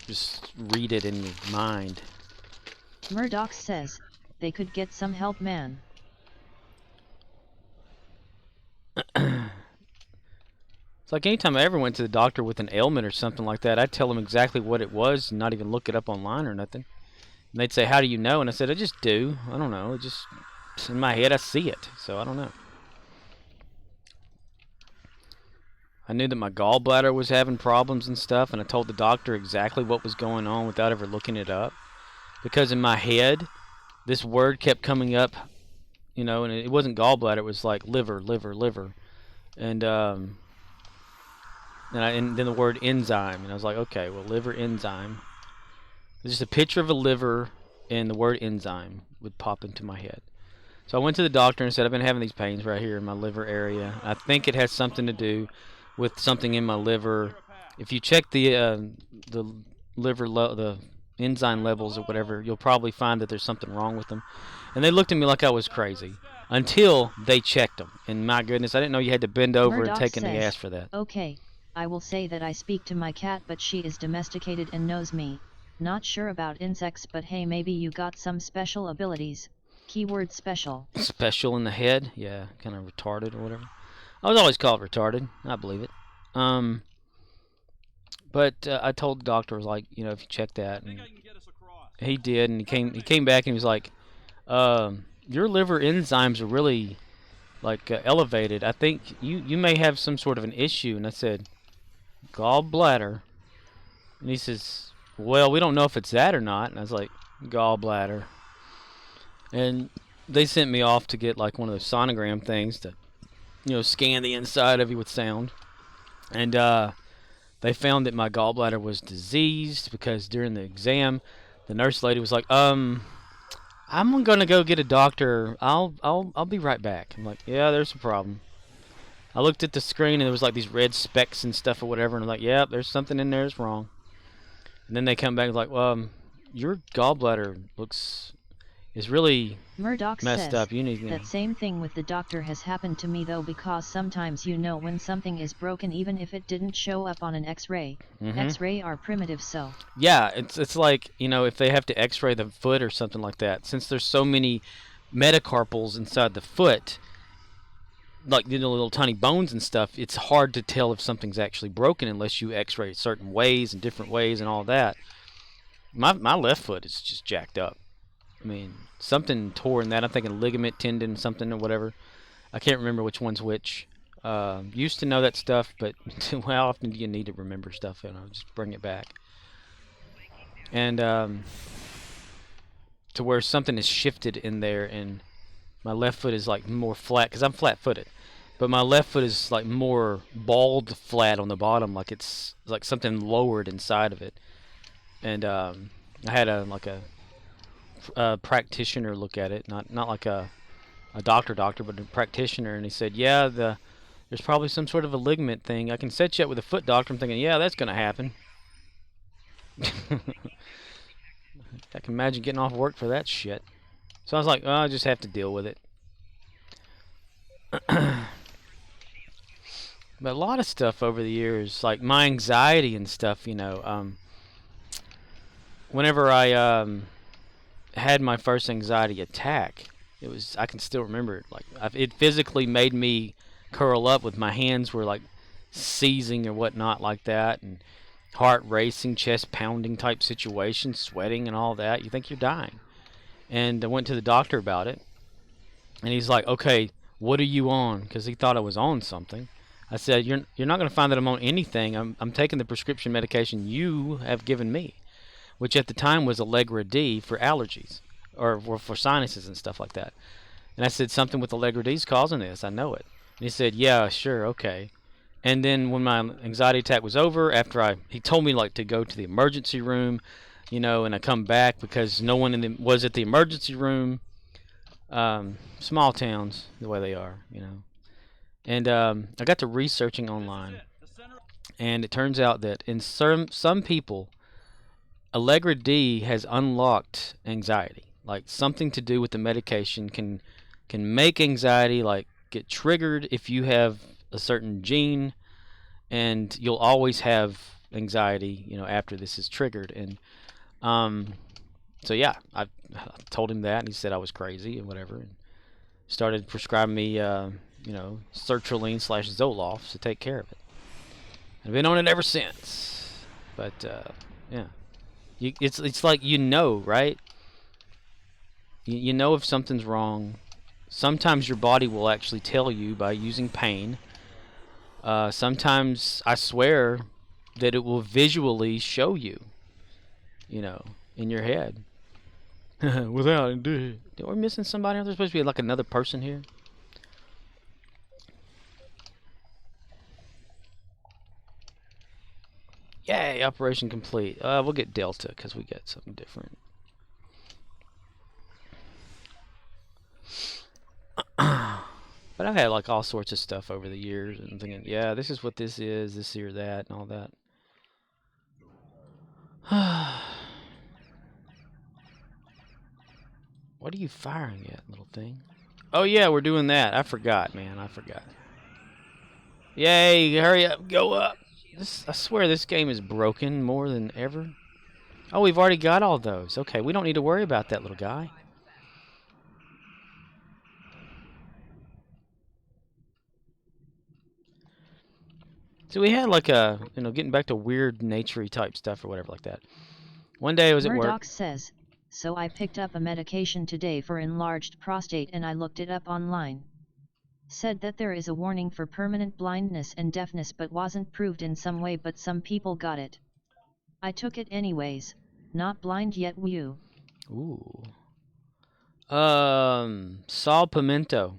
just read it in your mind. Murdoch says, they could get some help, man. It's like anytime I ever went to the doctor with an ailment or something like that, I'd tell them exactly what it was and not even look it up online or nothing. And they'd say, how do you know? And I said, I just do. I don't know. It's in my head, I see it. So I don't know. I knew that my gallbladder was having problems and stuff, and I told the doctor exactly what was going on without ever looking it up. Because in my head, this word kept coming up, you know, and it wasn't gallbladder, it was like liver. And then the word enzyme, and I was like, okay, well, liver enzyme. Just a picture of a liver and the word enzyme would pop into my head. So I went to the doctor and said, I've been having these pains right here in my liver area. I think it has something to do with something in my liver. If you check the liver, the enzyme levels or whatever, you'll probably find that there's something wrong with them. And they looked at me like I was crazy until they checked them. And my goodness, I didn't know you had to bend over Murdoch and take in the says, ass for that. Okay, I will say that I speak to my cat, but she is domesticated and knows me. Not sure about insects, but hey, maybe you got some special abilities. Keyword special. Special in the head? Yeah, kind of retarded or whatever. I was always called retarded. I believe it. But I told the doctor, I was like, you know, if you check that, and he did, and he came back and he was like, your liver enzymes are really like elevated. I think you may have some sort of an issue. And I said, gallbladder. And he says, well, we don't know if it's that or not. And I was like, gallbladder. And they sent me off to get like one of those sonogram things to, you know, scan the inside of you with sound. And they found that my gallbladder was diseased because during the exam, the nurse lady was like, I'm gonna go get a doctor. I'll be right back. I'm like, yeah, there's a problem. I looked at the screen and there was like these red specks and stuff or whatever, and I'm like, yeah, there's something in there that's wrong. And then they come back and like, well, your gallbladder looks is really Murdoch messed says, up. You need that same thing with the doctor has happened to me though, because sometimes you know when something is broken even if it didn't show up on an x-ray. X-ray are primitive, so Yeah, it's like, you know, if they have to x-ray the foot or something like that, since there's so many metacarpals inside the foot, like the little tiny bones and stuff, it's hard to tell if something's actually broken unless you x-ray certain ways and different ways and all that. My left foot is just jacked up. I mean, something tore in that. I'm thinking ligament, tendon, something or whatever. I can't remember which one's which. Used to know that stuff, but how often do you need to remember stuff? And I'll just bring it back. And to where something is shifted in there, and my left foot is like more flat, because I'm flat-footed. But my left foot is like more bald flat on the bottom, like it's like something lowered inside of it. And I had a practitioner look at it, not like a doctor, but a practitioner, and he said, yeah, there's probably some sort of a ligament thing. I can set you up with a foot doctor. I'm thinking, yeah, that's gonna happen. I can imagine getting off work for that shit. So I was like, oh, I just have to deal with it. But a lot of stuff over the years, like my anxiety and stuff, you know, whenever I had my first anxiety attack, I can still remember it. Like it physically made me curl up with my hands were like seizing or whatnot like that, and heart racing, chest pounding type situation, sweating and all that. You think you're dying. And I went to the doctor about it, and he's like, okay, what are you on? Because he thought I was on something. I said, you're not going to find that I'm on anything. I'm taking the prescription medication you have given me, which at the time was Allegra D for allergies, or for sinuses and stuff like that. And I said, something with Allegra D's causing this. I know it. And he said, yeah, sure, okay. And then when my anxiety attack was over, after he told me like to go to the emergency room, you know, and I come back because no one was at the emergency room. Small towns, the way they are, you know. And I got to researching online, and it turns out that in some people, Allegra D has unlocked anxiety. Like something to do with the medication can make anxiety like get triggered if you have a certain gene, and you'll always have anxiety, you know, after this is triggered. And so yeah, I told him that, and he said I was crazy and whatever, and started prescribing me, you know, sertraline / Zoloft to take care of it. I've been on it ever since. But yeah, it's like, you know, right? You know if something's wrong. Sometimes your body will actually tell you by using pain. Sometimes I swear that it will visually show you, you know, in your head. Without indeed. We're missing somebody. There's supposed to be like another person here. Yay, operation complete. We'll get Delta because we got something different. But I've had like all sorts of stuff over the years, and I'm thinking, yeah, this is what this is, this or that, and all that. What are you firing at, little thing? Oh yeah, we're doing that. I forgot, man. I forgot. Yay, hurry up, go up. I swear this game is broken more than ever. Oh, we've already got all those. Okay, we don't need to worry about that little guy. So we had like a, you know, getting back to weird nature-y type stuff or whatever like that. One day I was at work. Murdoch says, so I picked up a medication today for enlarged prostate and I looked it up online. Said that there is a warning for permanent blindness and deafness but wasn't proved in some way, but some people got it. I took it anyways, not blind yet. Woo. Ooh. Saw pimento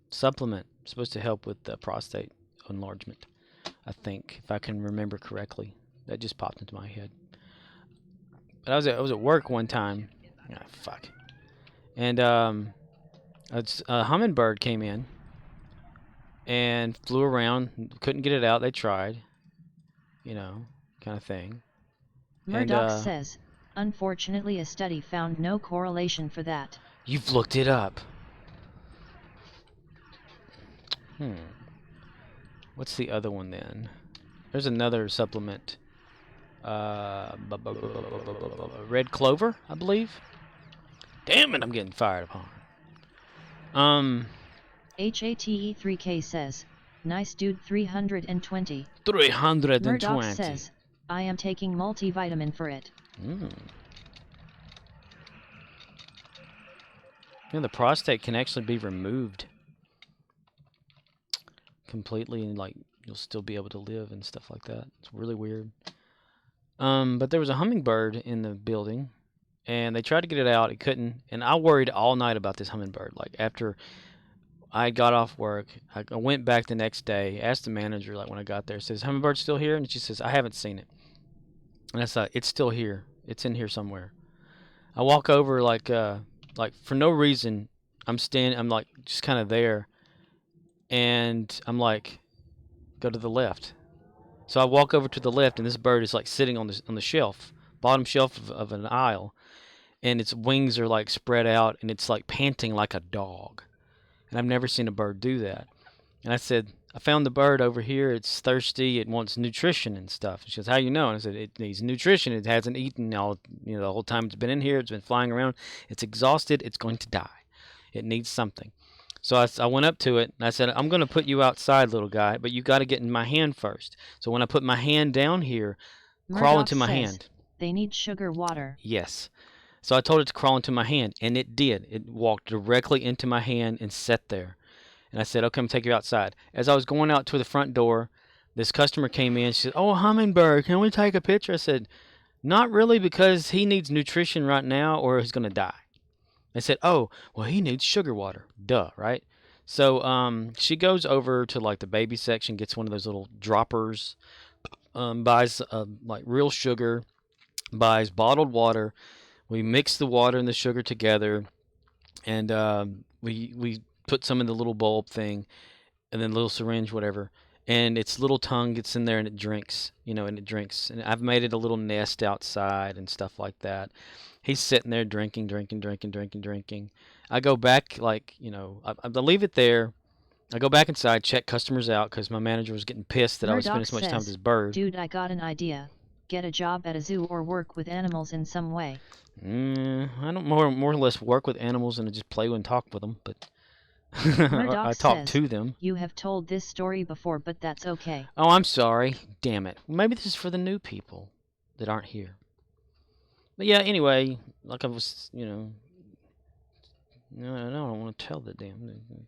supplement, supposed to help with the prostate enlargement, I think, if I can remember correctly. That just popped into my head. But I was at work one time. Ah, fuck. And a hummingbird came in and flew around. Couldn't get it out. They tried, you know, kind of thing. Murdoch says, Unfortunately, a study found no correlation for that. You've looked it up. What's the other one then? There's another supplement. Red clover, I believe. Damn it, I'm getting fired upon. HATE3K says, nice dude 320. 320. Murdoch says, I am taking multivitamin for it. Yeah, the prostate can actually be removed completely, and like you'll still be able to live and stuff like that. It's really weird. But there was a hummingbird in the building, and they tried to get it out. It couldn't, and I worried all night about this hummingbird. Like after I got off work, I went back the next day, asked the manager, like when I got there, says, "Hummingbird still here?" And she says, "I haven't seen it." And I thought, "It's still here. It's in here somewhere." I walk over, like for no reason. I'm like just kind of there, and I'm like, go to the left. So I walk over to the left, and this bird is like sitting on the shelf, bottom shelf of an aisle, and its wings are like spread out, and it's like panting like a dog. And I've never seen a bird do that. And I said, I found the bird over here. It's thirsty. It wants nutrition and stuff. She goes, how you know? And I said, it needs nutrition. It hasn't eaten all, the whole time it's been in here. It's been flying around. It's exhausted. It's going to die. It needs something. So I went up to it, and I said, I'm going to put you outside, little guy, but you got to get in my hand first. So when I put my hand down here, crawl into my hand. They need sugar water. Yes. So I told it to crawl into my hand, and it did. It walked directly into my hand and sat there. And I said, okay, I'm going to take you outside. As I was going out to the front door, this customer came in. She said, oh, hummingbird, can we take a picture? I said, not really, because he needs nutrition right now or he's going to die. They said, oh, well, he needs sugar water. Duh, right? So she goes over to like the baby section, gets one of those little droppers, buys like real sugar, buys bottled water. We mix the water and the sugar together, and we put some in the little bulb thing, and then little syringe, whatever. And its little tongue gets in there and it drinks, and it drinks. And I've made it a little nest outside and stuff like that. He's sitting there drinking. I go back, like, I leave it there. I go back inside, check customers out, because my manager was getting pissed that I was spending so much time with this bird. Dude, I got an idea. Get a job at a zoo or work with animals in some way. I don't more or less work with animals and just play and talk with them, but I talk to them. You have told this story before, but that's okay. Oh, I'm sorry. Damn it. Maybe this is for the new people that aren't here. But yeah, anyway, like I was, no, I don't want to tell the damn thing.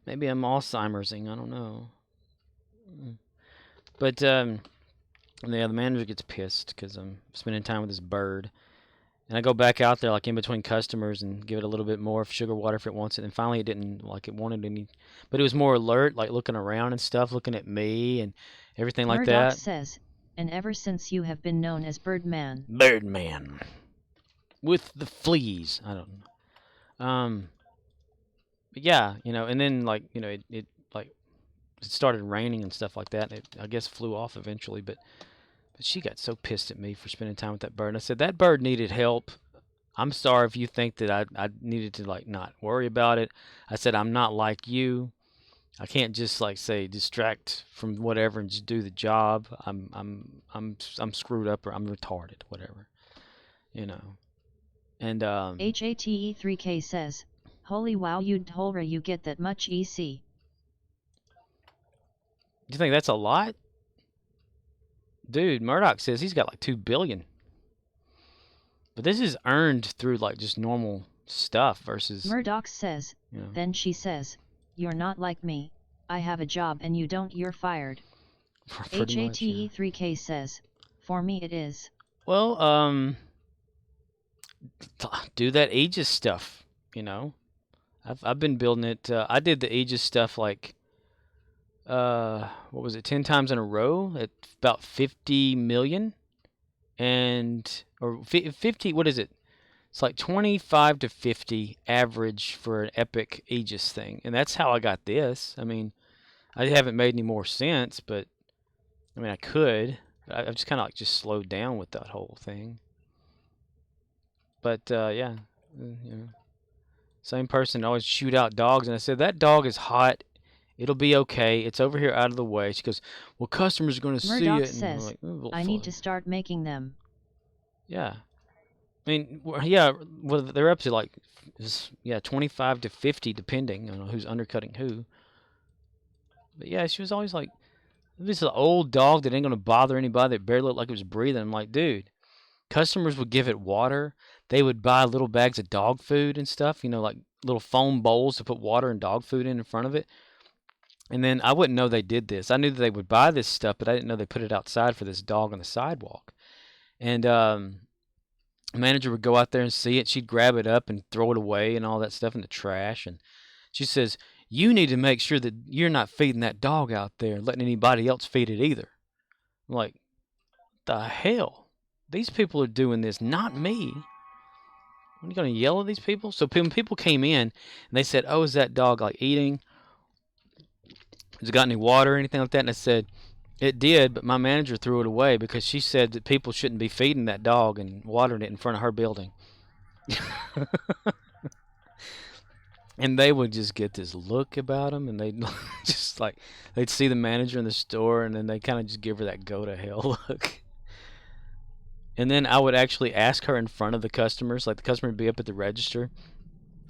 Maybe I'm Alzheimer'sing. I don't know. But yeah, the manager gets pissed because I'm spending time with this bird. And I go back out there, like in between customers, and give it a little bit more sugar water if it wants it. And finally, it didn't, like, it wanted any, but it was more alert, like looking around and stuff, looking at me and everything like Murdoch that. says, and ever since you have been known as Birdman. Birdman. With the fleas. I don't know. But yeah, and then, like, it started raining and stuff like that. And it, I guess, flew off eventually, but she got so pissed at me for spending time with that bird. And I said, that bird needed help. I'm sorry if you think that I needed to, like, not worry about it. I said, I'm not like you. I can't just, like, say distract from whatever and just do the job. I'm screwed up, or I'm retarded, whatever. And HATE3K says, holy wow, you get that much EC. Do you think that's a lot? Dude, Murdoch says he's got like 2 billion. But this is earned through like just normal stuff versus... Murdoch says, then she says, you're not like me. I have a job and you don't, you're fired. HATE3K says, for me it is. Well, do that Aegis stuff, I've been building it. I did the Aegis stuff like... what was it, 10 times in a row at about 50 million, or 50, what is it? It's like 25 to 50 average for an epic Aegis thing. And that's how I got this. I mean, I haven't made any more since, but I mean, I could. I've just kind of like just slowed down with that whole thing. But yeah, you know, same person always shoot out dogs, and I said that dog is hot. It'll be okay. It's over here out of the way. She goes, well, customers are going to see Murdoch it. And I'm says, like, oh, well, I need fine. to start making them. Yeah. I mean, yeah, well, they're up to like, yeah, 25 to 50, depending on who's undercutting who. But yeah, she was always like, this is an old dog that ain't going to bother anybody that barely looked like it was breathing. I'm like, dude, customers would give it water. They would buy little bags of dog food and stuff, you know, like little foam bowls to put water and dog food in front of it. And then I wouldn't know they did this. I knew that they would buy this stuff, but I didn't know they put it outside for this dog on the sidewalk. And the manager would go out there and see it. She'd grab it up and throw it away and all that stuff in the trash. And she says, you need to make sure that you're not feeding that dog out there and letting anybody else feed it either. I'm like, the hell? These people are doing this, not me. Are you going to yell at these people? So when people came in and they said, oh, is that dog like eating? Has it got any water or anything like that? And I said, it did, but my manager threw it away because she said that people shouldn't be feeding that dog and watering it in front of her building. And they would just get this look about them, and they'd just like, they'd see the manager in the store, and then they kind of just give her that go to hell look. And then I would actually ask her in front of the customers, like the customer would be up at the register,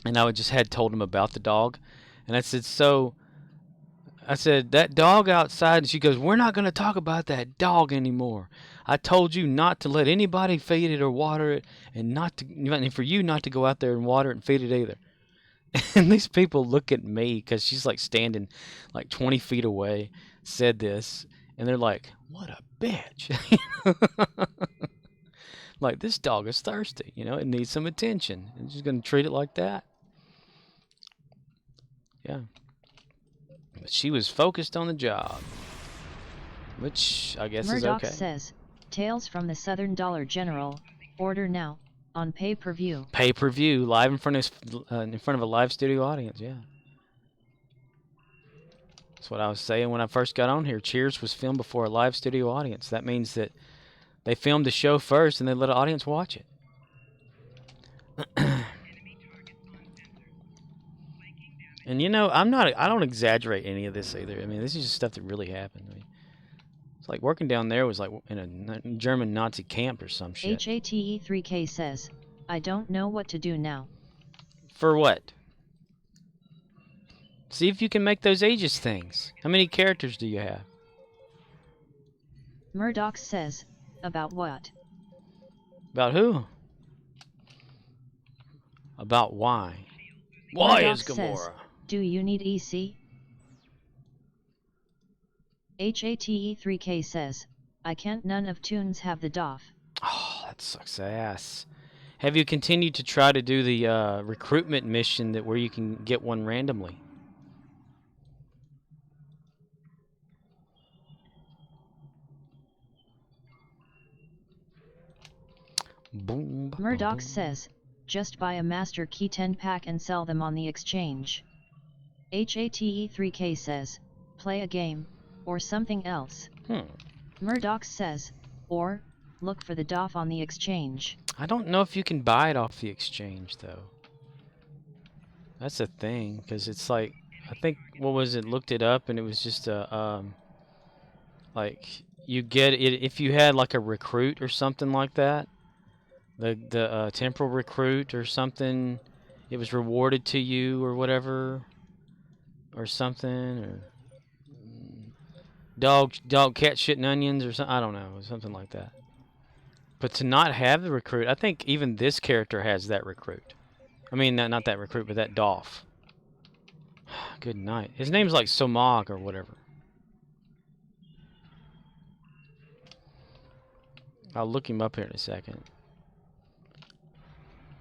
and I would just had told them about the dog. And I said, so, I said, that dog outside, and she goes, we're not going to talk about that dog anymore. I told you not to let anybody feed it or water it, and for you not to go out there and water it and feed it either. And these people look at me, because she's like standing like 20 feet away, said this, and they're like, what a bitch. Like, this dog is thirsty, you know, it needs some attention. And she's going to treat it like that? Yeah. But she was focused on the job, which I guess Murdoch is okay. says, Tales from the Southern Dollar General, order now, on pay-per-view. Pay-per-view, live in front of a live studio audience, yeah. That's what I was saying when I first got on here. Cheers was filmed before a live studio audience. That means that they filmed the show first and they let an audience watch it. And you know, I don't exaggerate any of this either. I mean, this is just stuff that really happened. I mean, it's like working down there was like in a German Nazi camp or some shit. HATE3K says, I don't know what to do now. For what? See if you can make those Aegis things. How many characters do you have? Murdoch says, about what? About who? About why? Why Murdoch is Gamora? says, do you need EC? HATE3K says, I can't none of tunes have the DOF. Oh, that sucks ass. Have you continued to try to do the recruitment mission where you can get one randomly? Boom. Murdoch says, just buy a Master Key 10 pack and sell them on the exchange. HATE3K says, play a game, or something else. Murdoch says, or, look for the DOF on the exchange. I don't know if you can buy it off the exchange, though. That's a thing, because it's like, I think, what was it, looked it up, and it was just a, like, you get it, if you had, like, a recruit or something like that, the temporal recruit or something, it was rewarded to you or whatever, or something, or dog, cat, shit, and onions, or something, I don't know, something like that. But to not have the recruit, I think even this character has that recruit. I mean, not that recruit, but that Dolph. Good night. His name's like Somog or whatever. I'll look him up here in a second.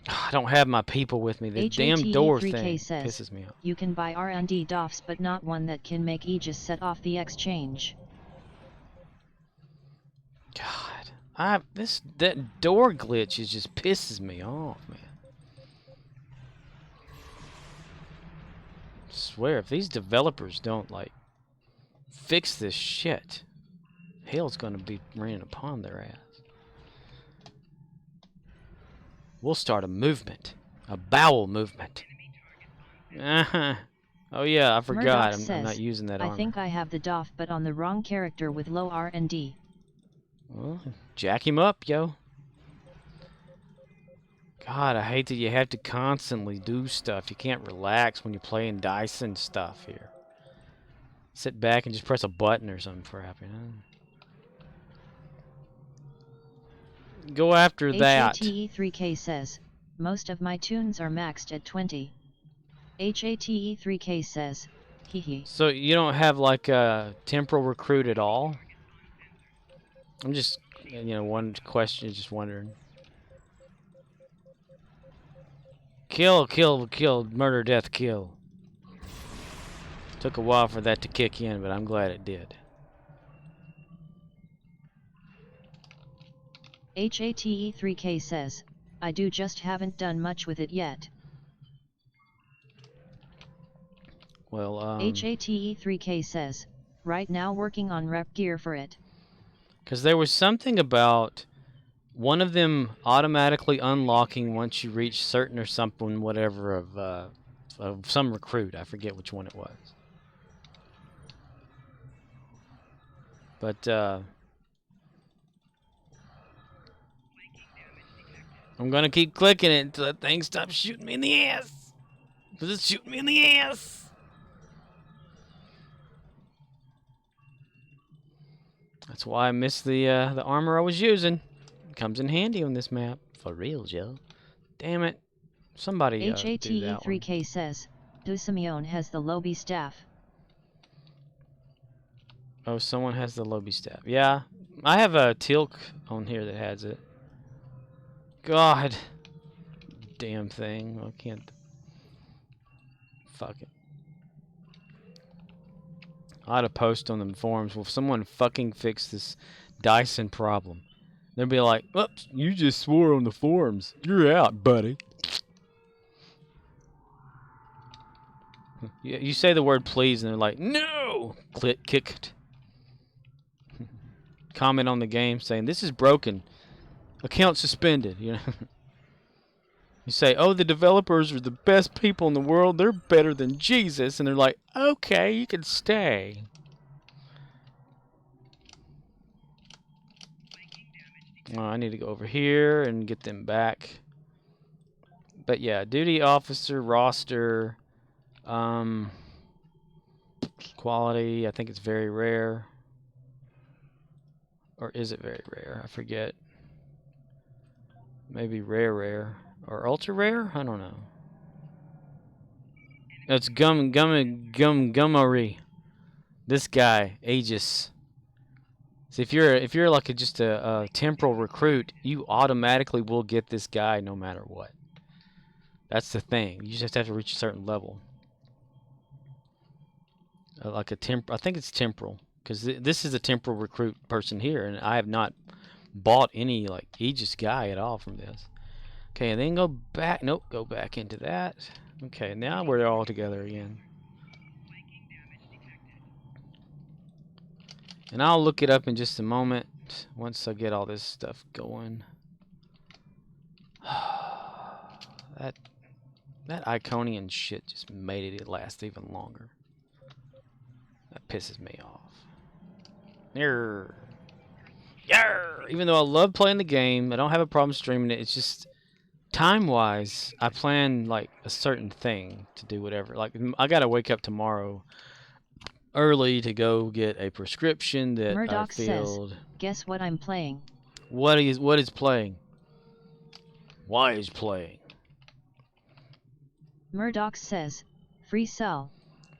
I don't have my people with me. The damn door thing says, pisses me off. You can buy R&D DOFs, but not one that can make Aegis set off the exchange. God, that door glitch just pisses me off, man. I swear, if these developers don't like fix this shit, hell's gonna be raining upon their ass. We'll start a movement. A bowel movement. Oh yeah, I forgot. Murdoch I'm not says, using that I armor. think I have the DOF but on the wrong character with low R&D. Well, jack him up, yo. God, I hate that you have to constantly do stuff. You can't relax when you're playing dice and stuff here. Sit back and just press a button or something crap, you know? Go after that. HATE3K says, most of my tunes are maxed at 20. HATE3K says, hehe. So you don't have like a temporal recruit at all? I'm just, one question, just wondering. Kill, kill, kill, murder, death, kill. Took a while for that to kick in, but I'm glad it did. HATE3K says, I do just haven't done much with it yet. Well, HATE3K says, right now working on rep gear for it. because there was something about one of them automatically unlocking once you reach certain or something, whatever, of some recruit. I forget which one it was. But, I'm gonna keep clicking it until that thing stops shooting me in the ass. Because it's shooting me in the ass. That's why I missed the armor I was using. It comes in handy on this map. For real, Joe. Damn it. Somebody do that one. HATE3K says, Dusimione has the Lobby staff. Oh, someone has the Lobby staff. Yeah, I have a Tilk on here that has it. God. Damn thing. I can't. Fuck it. I ought to post on the forums. Will someone fucking fix this Dyson problem? They'll be like, "Oops, you just swore on the forums. You're out, buddy." You say the word please, and they're like, "No!" Click, kicked. Comment on the game saying, "This is broken. Account suspended." You know. You say, "Oh, the developers are the best people in the world. They're better than Jesus," and they're like, "Okay, you can stay." Oh, I need to go over here and get them back. But yeah, duty officer roster, quality. I think it's very rare, or is it very rare? I forget. Maybe rare or ultra rare. I don't know. It's Gummery. This guy, Aegis. So if you're like just a temporal recruit, you automatically will get this guy no matter what. That's the thing. You just have to reach a certain level. Like a I think it's temporal, because this is a temporal recruit person here, and I have not bought any like Aegis guy at all from this. Okay, and then go back. Nope, go back into that. Okay, now we're all together again. And I'll look it up in just a moment once I get all this stuff going. That Iconian shit just made it last even longer. That pisses me off. Yarr. Yarr. Even though I love playing the game, I don't have a problem streaming it. It's just time-wise, I plan like a certain thing to do whatever. Like I gotta wake up tomorrow early to go get a prescription that Murdoch I filled. says, guess what I'm playing? What is playing? Why is playing? Murdoch says, free cell.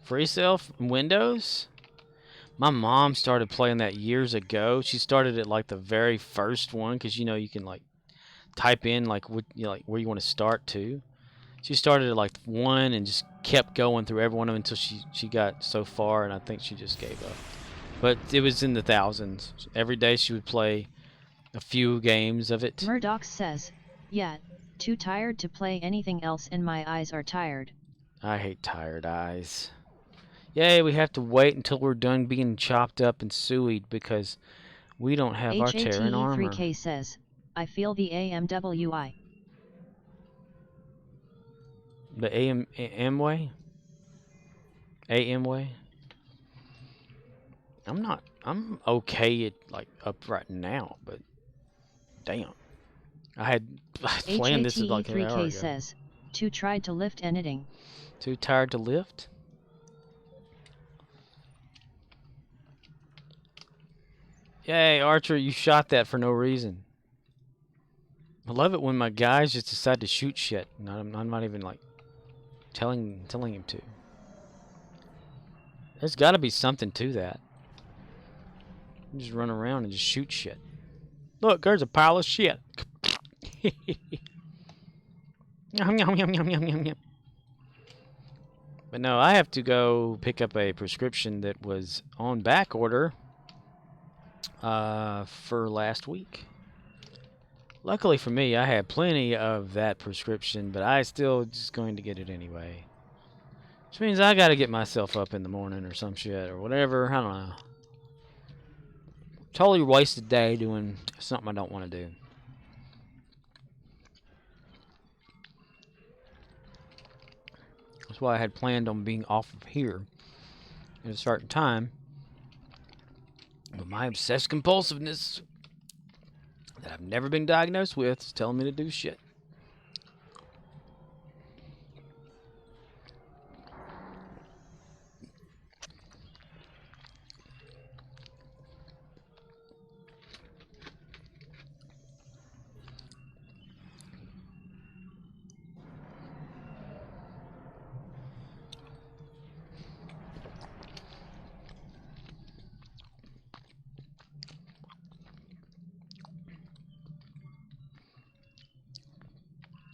Free cell Windows? My mom started playing that years ago. She started at like the very first one, because you know you can like type in like what where you want to start to. She started at like 1 and just kept going through every one of them until she got so far, and I think she just gave up. But it was in the thousands. Every day she would play a few games of it. Murdoch says, yeah, too tired to play anything else and my eyes are tired. I hate tired eyes. Yay, we have to wait until we're done being chopped up and suied because we don't have our Terran armor. HATE3K says, I feel the AMWI. The AM way? AM way? I'm okay at like up right now, but damn. I had planned this like an hour HATE3K ago. says, 2 tried to lift anything. Too tired to lift? Yay, Archer, you shot that for no reason. I love it when my guys just decide to shoot shit. And I'm not even like telling him to. There's got to be something to that. You just run around and just shoot shit. Look, there's a pile of shit. Yum, yum, yum, yum, yum, yum, yum. But no, I have to go pick up a prescription that was on back order for last week. Luckily for me, I had plenty of that prescription, but I still just going to get it anyway. Which means I got to get myself up in the morning or some shit or whatever. I don't know. Totally wasted day doing something I don't want to do. That's why I had planned on being off of here at a certain time. But my obsessed compulsiveness that I've never been diagnosed with is telling me to do shit.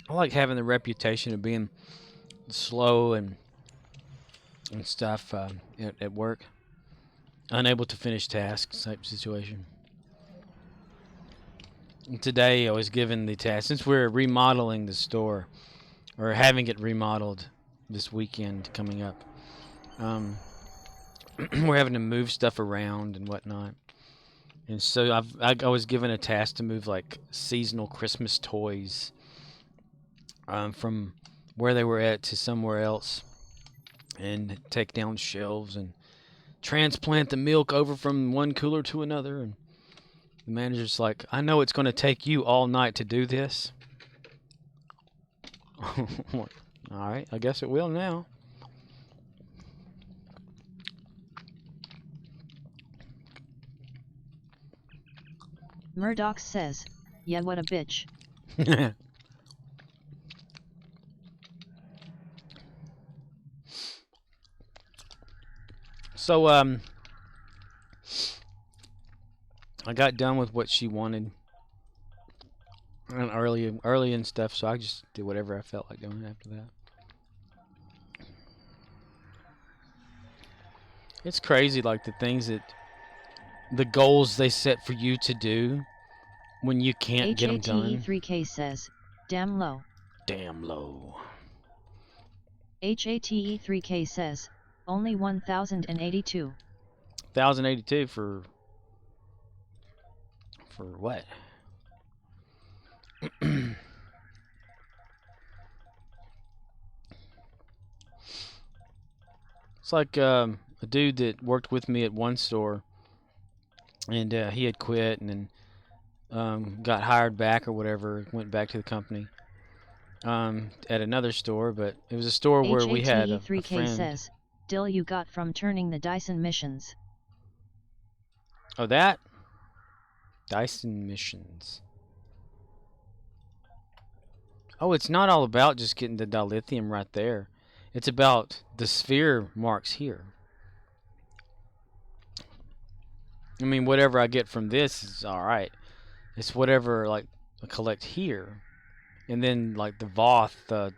I like having the reputation of being slow and stuff at work. Unable to finish tasks type situation. And today I was given the task, since we're remodeling the store, or having it remodeled this weekend coming up. We're having to move stuff around and whatnot. And so I was given a task to move like seasonal Christmas toys from where they were at to somewhere else, and take down shelves and transplant the milk over from one cooler to another. And the manager's like, I know it's going to take you all night to do this. All right, I guess it will now. Murdoch says, yeah, what a bitch. So, I got done with what she wanted and early and stuff, so I just did whatever I felt like doing after that. It's crazy, like the goals they set for you to do when you can't get them done. HATE3K says, damn low. Damn low. HATE3K says, only 1082. 1082 for what? It's like a dude that worked with me at one store, and he had quit and then got hired back or whatever, went back to the company at another store, but it was a store where we had a friend. says, Dill you got from turning the Dyson missions. Oh, that? Dyson missions. Oh, it's not all about just getting the dilithium right there. It's about the sphere marks here. I mean, whatever I get from this is alright. It's whatever, like, I collect here. And then, like, the Voth, the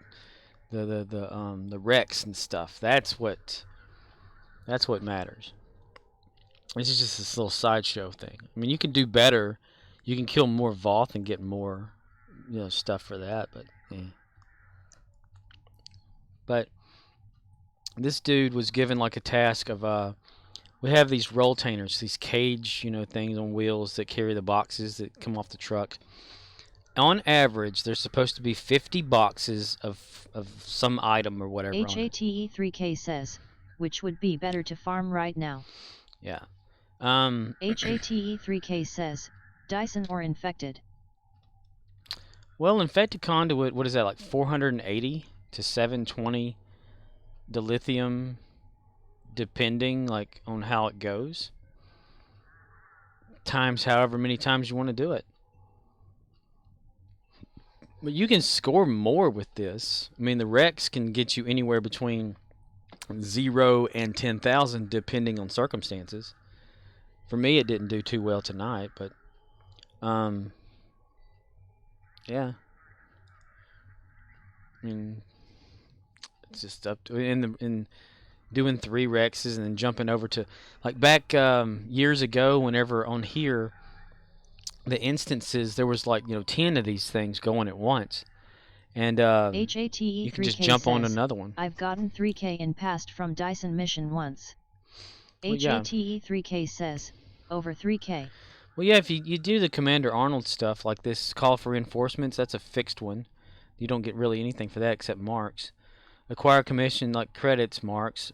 Rex and stuff. That's what matters. This is just this little sideshow thing. I mean, you can do better. You can kill more Voth and get more, stuff for that. But, But this dude was given like a task of we have these rolltainers, these cage, things on wheels that carry the boxes that come off the truck. on average, there's supposed to be 50 boxes of some item or whatever on it. HATE3K says, which would be better to farm right now. Yeah. HATE3K says, Dyson or infected. Well, infected conduit, what is that, like 480 to 720 dilithium, depending like on how it goes. Times however many times you want to do it. But you can score more with this. I mean, the Rex can get you anywhere between 0 and 10,000 depending on circumstances. For me, it didn't do too well tonight, but yeah. I mean, it's just up to in doing 3 Rexes and then jumping over to like back years ago. Whenever on here, the instances there was like 10 of these things going at once, and HATE3K you can just jump on another one. I've gotten 3K in past from Dyson mission once. Well, yeah. HATE3K says, over 3K. Well, yeah, if you do the Commander Arnold stuff like this call for reinforcements, that's a fixed one. You don't get really anything for that except marks. Acquire commission like credits, marks.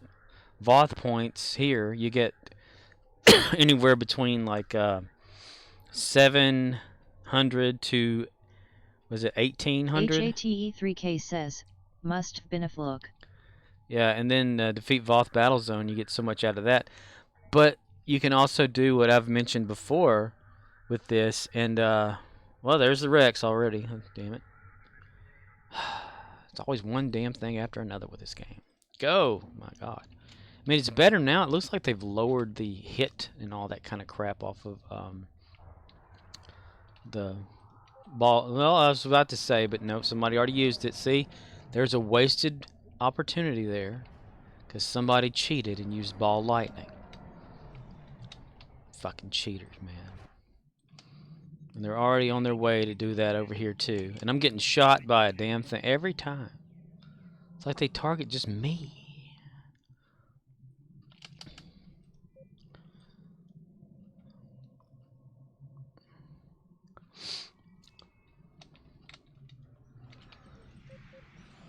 Voth points here, you get anywhere between like 700 to, was it 1800? HATE3K says, must have been a fluke. Yeah, and then defeat Voth Battle Zone, you get so much out of that. But you can also do what I've mentioned before with this, and well, there's the Rex already. Oh, damn it. It's always one damn thing after another with this game. Go! My God. I mean, it's better now. It looks like they've lowered the hit and all that kind of crap off of the ball. Well, I was about to say, but no, somebody already used it. See, there's a wasted opportunity there because somebody cheated and used ball lightning. Fucking cheaters, man. And they're already on their way to do that over here too. And I'm getting shot by a damn thing every time. It's like they target just me.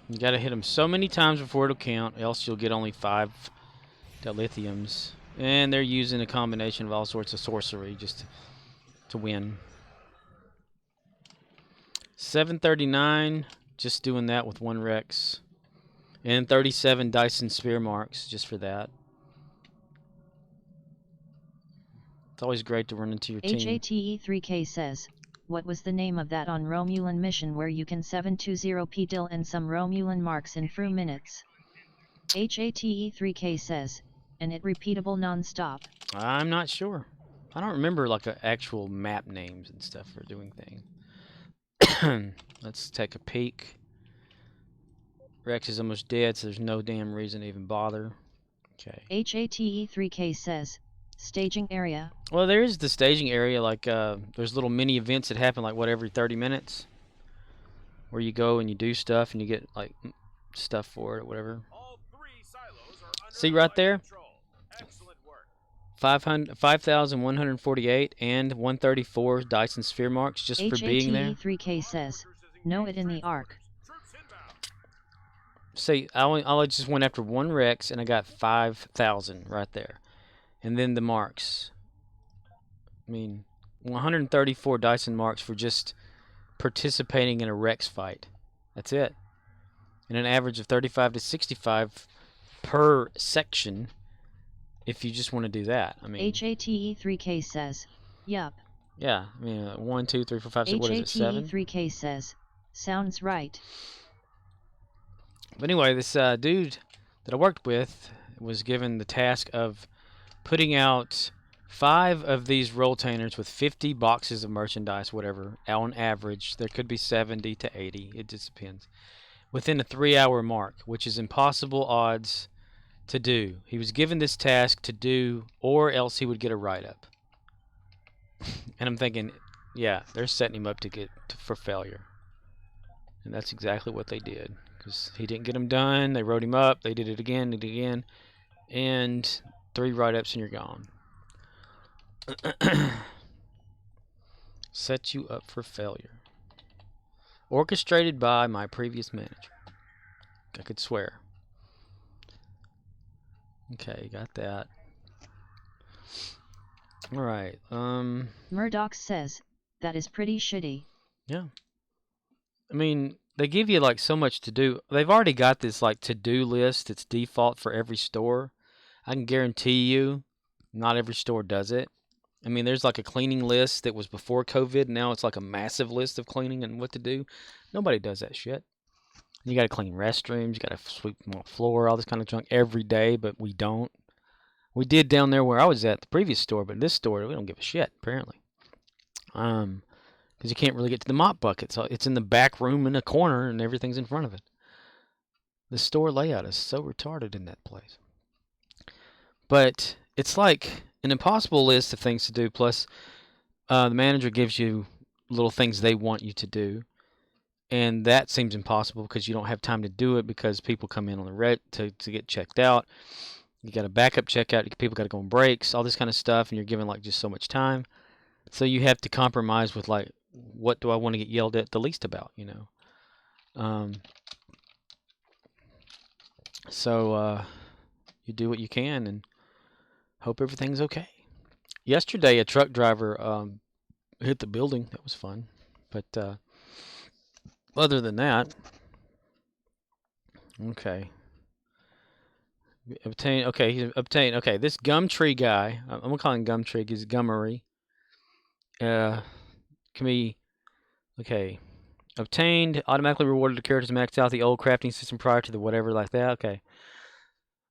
You gotta hit them so many times before it'll count, else you'll get only 5 dilithiums. And they're using a combination of all sorts of sorcery just to win. 739, just doing that with 1 Rex. And 37 Dyson Spear marks just for that. It's always great to run into your team. HATE3K says, what was the name of that on Romulan mission where you can 720p dil and some Romulan marks in few minutes? HATE3K says, and it repeatable non-stop. I'm not sure. I don't remember like actual map names and stuff for doing things. Let's take a peek. Rex is almost dead, so there's no damn reason to even bother. Okay. HATE3K says, staging area. Well, there is the staging area. Like, there's little mini events that happen, like, what, every 30 minutes? Where you go and you do stuff and you get, like, stuff for it or whatever. All 3 silos are under See right there? control. Excellent work. 5,148 and 134 Dyson Sphere marks just for being there. HATE3K says, know it in the arc. Troops inbound. See, I just went after 1 Rex and I got 5,000 right there. And then the marks. I mean, 134 Dyson marks for just participating in a Rex fight. That's it. And an average of 35 to 65 per section if you just want to do that. I mean, HATE3K says, yup. yeah, I mean, 1, 2, 3, 4, 5, 6, what is it, 7? HATE3K says, sounds right. But anyway, this dude that I worked with was given the task of putting out 5 of these rolltainers with 50 boxes of merchandise, whatever, on average. There could be 70 to 80, it just depends, within a 3-hour mark, which is impossible odds to do. He was given this task to do, or else he would get a write-up. And I'm thinking, yeah, they're setting him up for failure. And that's exactly what they did, because he didn't get them done. They wrote him up, they did it again, and 3 write-ups and you're gone. Set you up for failure. Orchestrated by my previous manager. I could swear. Okay, got that. Alright, Murdoch says, that is pretty shitty. yeah. I mean, they give you like so much to do. They've already got this like to-do list that's default for every store. I can guarantee you not every store does it. I mean, there's like a cleaning list that was before COVID. Now it's like a massive list of cleaning and what to do. Nobody does that shit. You got to clean restrooms. You got to sweep the floor, all this kind of junk every day, but we don't. We did down there where I was at the previous store, but this store we don't give a shit apparently. Because you can't really get to the mop bucket, so it's in the back room in a corner, and everything's in front of it. The store layout is so retarded in that place. But it's like an impossible list of things to do. Plus, the manager gives you little things they want you to do, and that seems impossible because you don't have time to do it because people come in on the to get checked out. You got a backup checkout. People got to go on breaks, all this kind of stuff, and you're given like just so much time. So you have to compromise with like, what do I want to get yelled at the least about, you know? So you do what you can and hope everything's okay. Yesterday, a truck driver hit the building. That was fun. But other than that, okay. Obtain. Okay, obtain. Okay, this Gumtree guy. I'm gonna call him Gumtree. He's Gummery. Can be. Okay. Obtained. Automatically rewarded the characters maxed out the old crafting system prior to the whatever like that. Okay.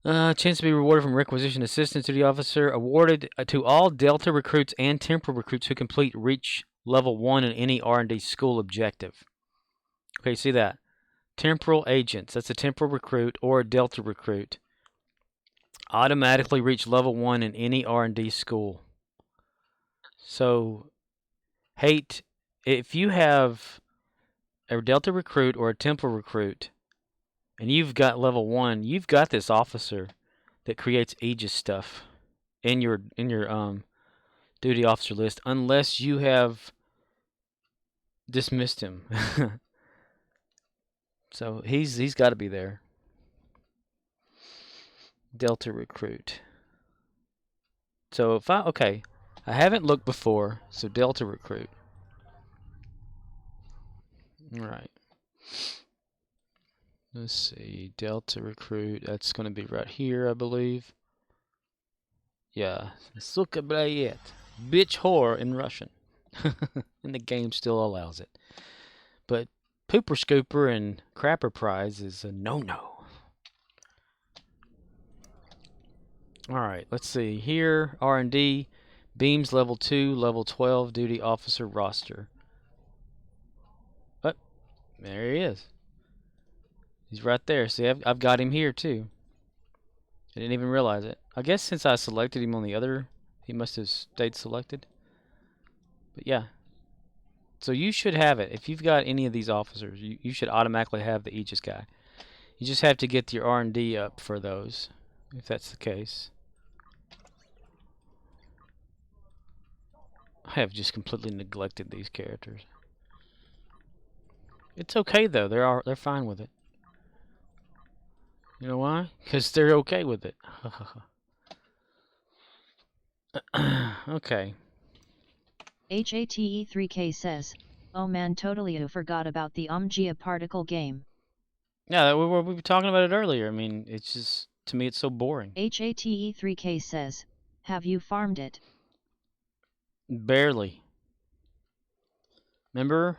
Chance to be rewarded from requisition assistance to the officer. Awarded to all Delta recruits and temporal recruits who reach level 1 in any R&D school objective. Okay, see that? Temporal agents. That's a temporal recruit or a Delta recruit. Automatically reach level 1 in any R&D school. So, if you have a Delta recruit or a temporal recruit, and you've got level 1, you've got this officer that creates Aegis stuff in your duty officer list, unless you have dismissed him. So he's got to be there. Delta recruit. So if I haven't looked before, so Delta recruit. All right. Let's see, Delta recruit. That's going to be right here, I believe. Yeah, Suka Blayet. Bitch whore in Russian. And the game still allows it. But Pooper Scooper and Crapper Prize is a no-no. Alright, let's see. Here, R&D, Beams level 2, level 12, duty officer roster. Oh, there he is. He's right there. See, I've got him here too. I didn't even realize it. I guess since I selected him on the other, he must have stayed selected. But yeah. So you should have it. If you've got any of these officers, you should automatically have the Aegis guy. You just have to get your R&D up for those, if that's the case. I have just completely neglected these characters. It's okay though. They're fine with it. You know why? Because they're okay with it. Okay. HATE3K says, oh man, totally forgot about the Omgia particle game. Yeah, we were talking about it earlier. I mean, it's just, to me, it's so boring. HATE3K says, have you farmed it? Barely. Remember?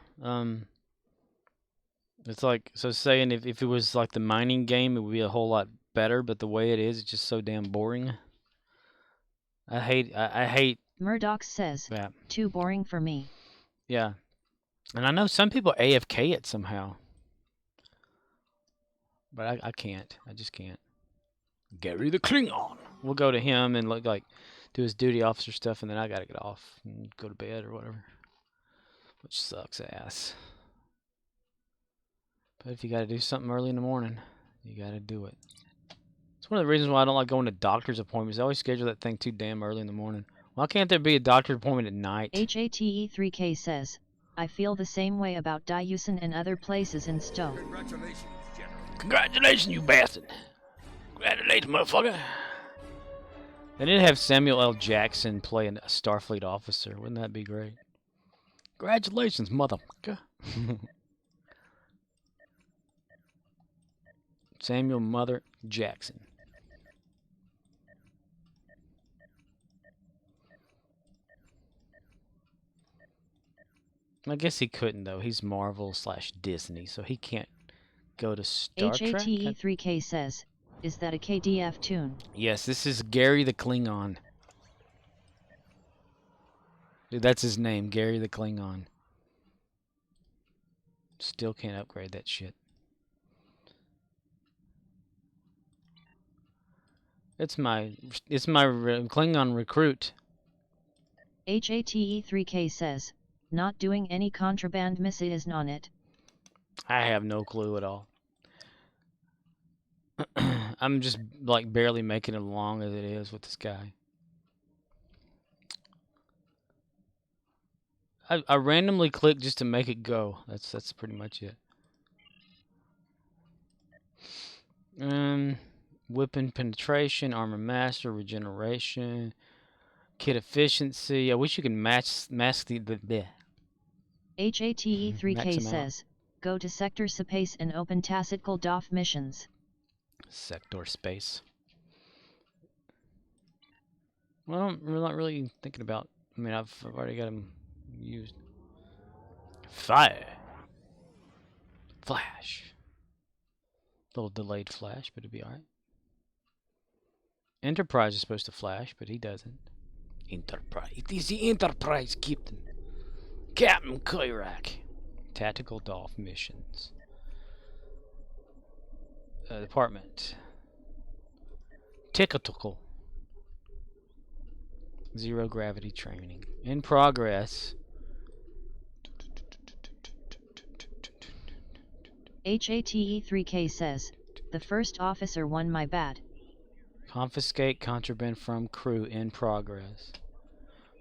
It's like, so saying if it was like the mining game, it would be a whole lot better, but the way it is, it's just so damn boring. I hate Murdoch says, that. Too boring for me. Yeah. And I know some people AFK it somehow. But I can't. I just can't. Gary the Klingon. We'll go to him and look like do his duty officer stuff, and then I gotta get off and go to bed or whatever. Which sucks ass. But if you gotta do something early in the morning, you gotta do it. It's one of the reasons why I don't like going to doctor's appointments. I always schedule that thing too damn early in the morning. Why can't there be a doctor's appointment at night? HATE3K says, I feel the same way about Diusen and other places in Stowe. Congratulations, General. Congratulations, you bastard! Congratulations, motherfucker! They did have Samuel L. Jackson playing a Starfleet officer. Wouldn't that be great? Congratulations, motherfucker! Samuel Mother Jackson. I guess he couldn't though. He's Marvel / Disney, so he can't go to Star Trek. HATE3K says, is that a KDF tune? Yes, this is Gary the Klingon. Dude, that's his name, Gary the Klingon. Still can't upgrade that shit. It's my Klingon recruit. HATE3K says, not doing any contraband misses on it. I have no clue at all. I'm just like barely making it along as it is with this guy. I randomly click just to make it go. That's pretty much it. Weapon penetration, armor master, regeneration, kit efficiency. I wish you could mask the HATE3K Max amount. says, go to Sector Space and open tactical DOF missions. sector space. Well, we're not really thinking about. I mean, I've already got them used. Fire. Flash. Little delayed flash, but it'll be alright. Enterprise is supposed to flash, but he doesn't. Enterprise. It is the Enterprise, Captain. Captain Kairak. Tactical DOF missions. Department. Tactical. Zero gravity training. In progress. HATE3K says, the first officer won my bad. Confiscate contraband from crew in progress.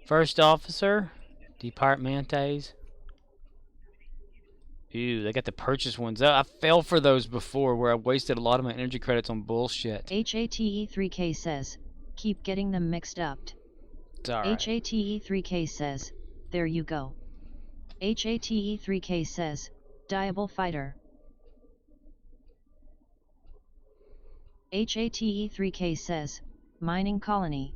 First officer. Departmentes. Ew, they got the purchase ones. I fell for those before where I wasted a lot of my energy credits on bullshit. HATE3K says, keep getting them mixed up. It's alright. HATE3K says, there you go. HATE3K says, Diable Fighter. HATE3K says, Mining Colony.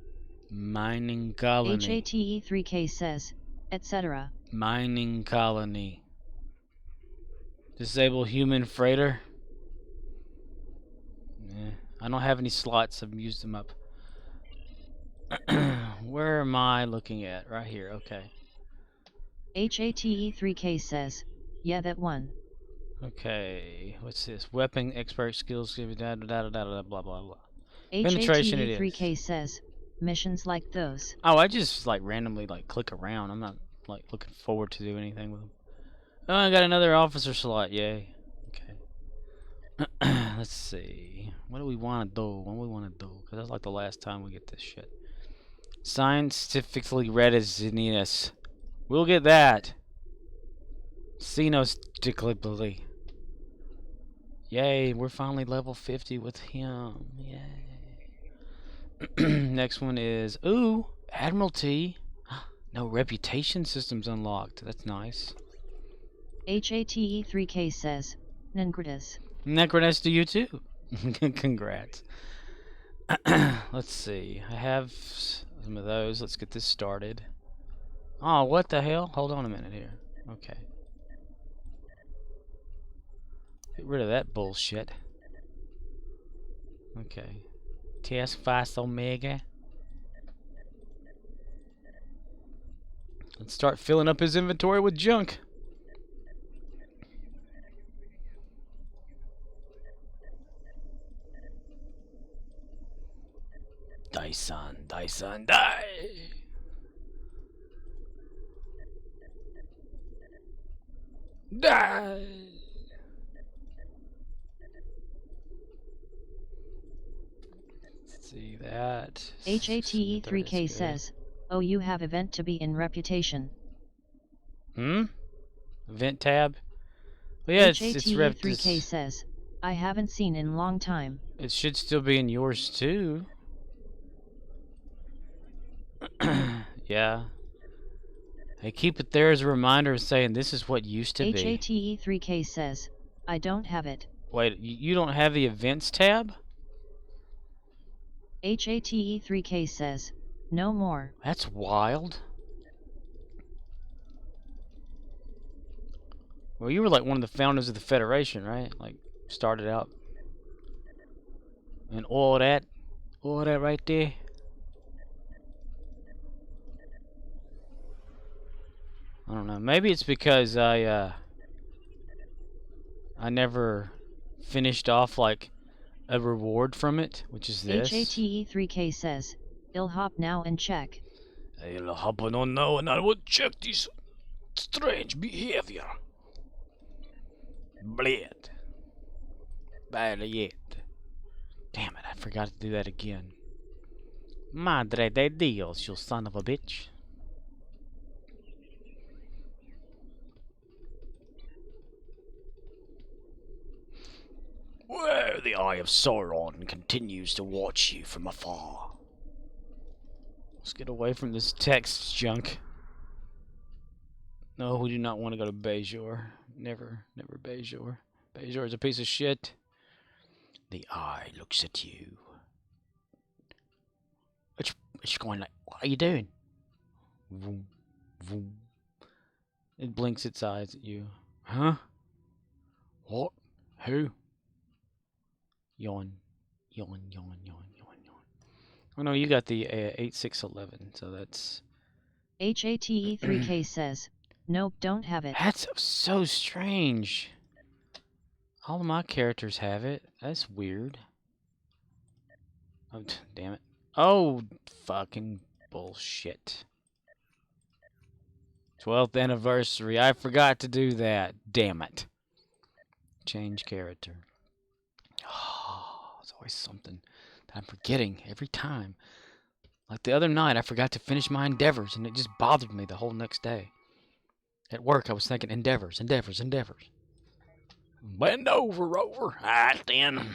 Mining colony. HATE3K says, etc. Mining colony. Disable human freighter. I don't have any slots. I've used them up. Where am I looking at? Right here. Okay. HATE3K says, yeah, that one. Okay. What's this? Weapon expert skills. Blah blah blah blah. Penetration it is. HATE3K says, missions like those. Oh, I just like randomly like click around. I'm not like looking forward to do anything with them. Oh, I got another officer slot. Yay. Okay. Let's see. What do we want to do? What do we want to do? Because that's like the last time we get this shit. Scientifically readiness. We'll get that. Xenostically. Yay, we're finally level 50 with him. Yay. Next one is, ooh, Admiralty. No reputation systems unlocked. That's nice. HATE3K says, Nengritas. Necrones to you too. Congrats. Let's see. I have some of those. Let's get this started. Oh, what the hell? Hold on a minute here. Okay. Get rid of that bullshit. Okay. Task Force Omega. Let's start filling up his inventory with junk. Dyson, Dyson, die! Die! Let's see that. HATE3K says, oh, you have event to be in reputation. Hmm? event tab. Well, yeah, it's rep. HATE3K says, I haven't seen in long time. It should still be in yours too. Yeah. Hey, keep it there as a reminder of saying this is what used to be. HATE3K says, I don't have it. Wait, you don't have the events tab? HATE3K says, no more. That's wild. Well, you were like one of the founders of the Federation, right? Like, started out. And all that right there. I don't know. Maybe it's because I never finished off like a reward from it, which is this. HATE3K says, I'll hop now and check. I'll hop on now and I will check this strange behavior. Bled. Bad yet. Damn it, I forgot to do that again. Madre de Dios, you son of a bitch. Where the Eye of Sauron continues to watch you from afar. Let's get away from this text junk. No, we do not want to go to Bajor. Never Bajor. Bajor is a piece of shit. The Eye looks at you. It's going like, what are you doing? Vroom, vroom. It blinks its eyes at you. Huh? What? Who? Yawn. Yawn, yawn, yawn, yawn, yawn. Oh no, you got the 8611, so that's... HATE3K says, nope, don't have it. That's so strange. All of my characters have it. That's weird. Oh, damn it. Oh, fucking bullshit. 12th anniversary. I forgot to do that. Damn it. Change character. Oh, it's always something that I'm forgetting every time. Like the other night, I forgot to finish my endeavors, and it just bothered me the whole next day. At work, I was thinking endeavors. Bend over, Rover. Ah, then.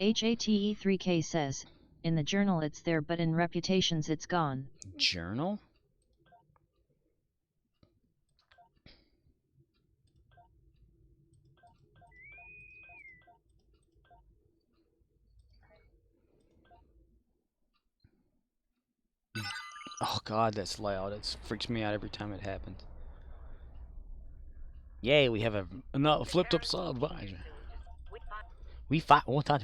HATE3K says, in the journal it's there but in reputations it's gone. Journal? Oh god, that's loud. It freaks me out every time it happens. Yay, we have a flipped up sub visor. We fight all the time.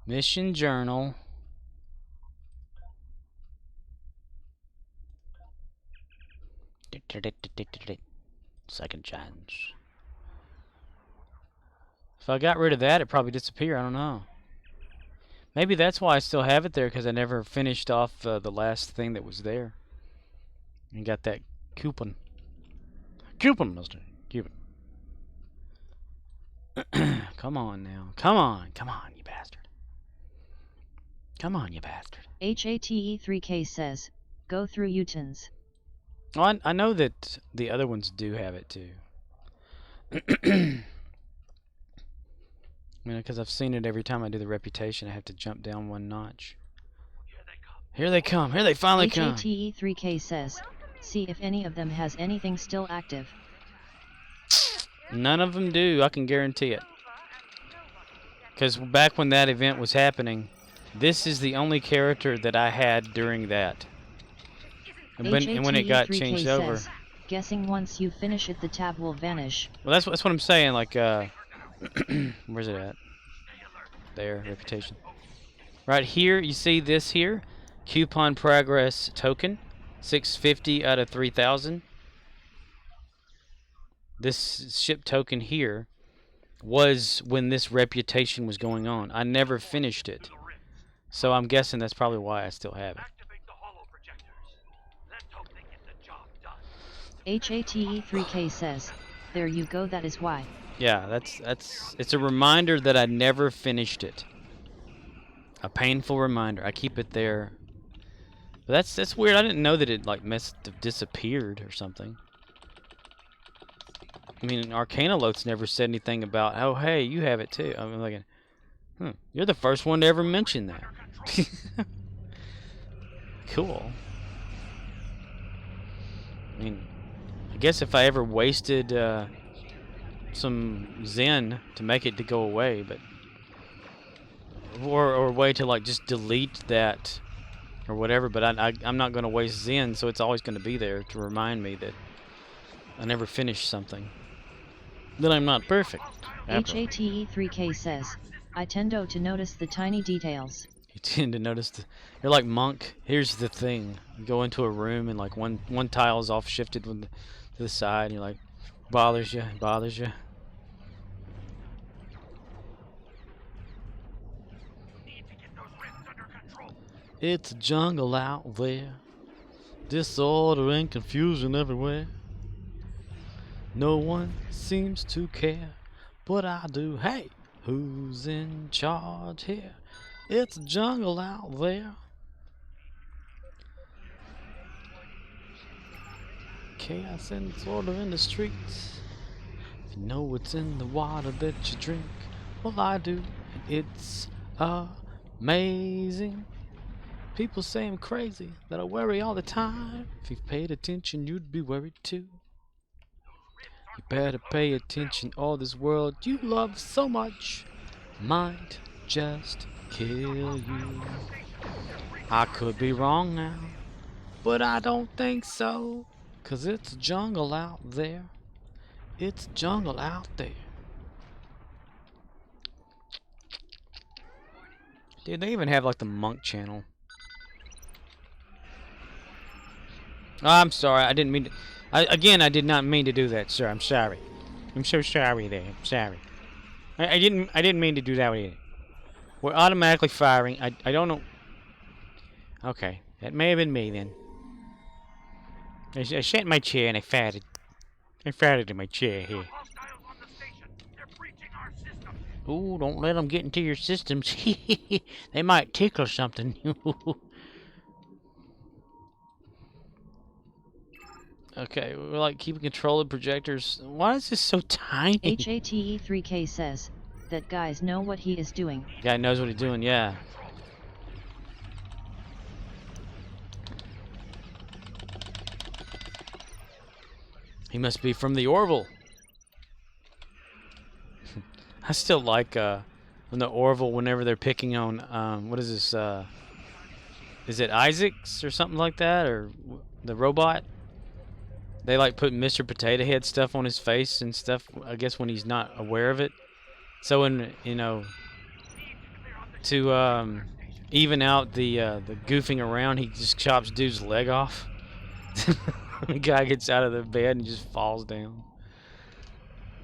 Mission journal. Second chance. If I got rid of that, it'd probably disappear. I don't know. Maybe that's why I still have it there, because I never finished off the last thing that was there. And got that coupon. Coupon, mister. Coupon. Come on now. Come on, you bastard. Come on, you bastard. HATE3K says, go through Utens. Oh, I know that the other ones do have it too. I mean, because I've seen it every time I do the reputation, I have to jump down one notch. Here they come. Here they finally come. HATE3K says, see if any of them has anything still active. None of them do, I can guarantee it. Because back when that event was happening, this is the only character that I had during that. And when it got changed over. Guessing once you finish it, the tab will vanish. Well, that's what I'm saying. Like, where's it at? There, reputation. Right here, you see this here? Coupon progress token. 650 out of 3,000. This ship token here was when this reputation was going on. I never finished it. So I'm guessing that's probably why I still have it. HATE3K says, there you go, that is why. Yeah, it's a reminder that I never finished it. A painful reminder. I keep it there But that's weird. I didn't know that it like must have disappeared or something. I mean, Arcanalote's never said anything about, oh hey, you have it too. I'm like, you're the first one to ever mention that. Cool. I mean, I guess if I ever wasted some Zen to make it to go away, but or a way to like just delete that or whatever, but I'm not going to waste Zen, so it's always going to be there to remind me that I never finished something. That I'm not perfect. HATE3K says, I tend to notice the tiny details. You tend to notice you're like Monk. Here's the thing: you go into a room and like one tile is off shifted to the side, and you're like, bothers you. It's a jungle out there, disorder and confusion everywhere. No one seems to care, but I do. Hey, who's in charge here? It's a jungle out there. Chaos and disorder in the streets. If you know what's in the water that you drink, well I do. It's amazing. People say I'm crazy, that I worry all the time. If you paid attention, you'd be worried too. You better pay attention, all this world you love so much might just kill you. I could be wrong now, but I don't think so. 'Cause it's a jungle out there. It's a jungle out there. Dude, they even have like the Monk channel. Oh, I'm sorry, I didn't mean to. I did not mean to do that, sir. I'm sorry. I'm so sorry there. I'm sorry. I didn't mean to do that either. We're automatically firing. I don't know. Okay, that may have been me then. I sat in my chair and I farted. I farted in my chair here. Ooh, don't let them get into your systems. They might tickle something. Okay, we're like keeping control of projectors. Why is this so tiny? HATE3K says, that guys know what he is doing. Guy knows what he's doing, yeah. He must be from the Orville. I still like from the Orville whenever they're picking on what is this? Is it Isaacs or something like that, or the robot? They like put Mr. Potato Head stuff on his face and stuff, I guess when he's not aware of it. So when, you know, to even out the goofing around, he just chops dude's leg off. The guy gets out of the bed and just falls down.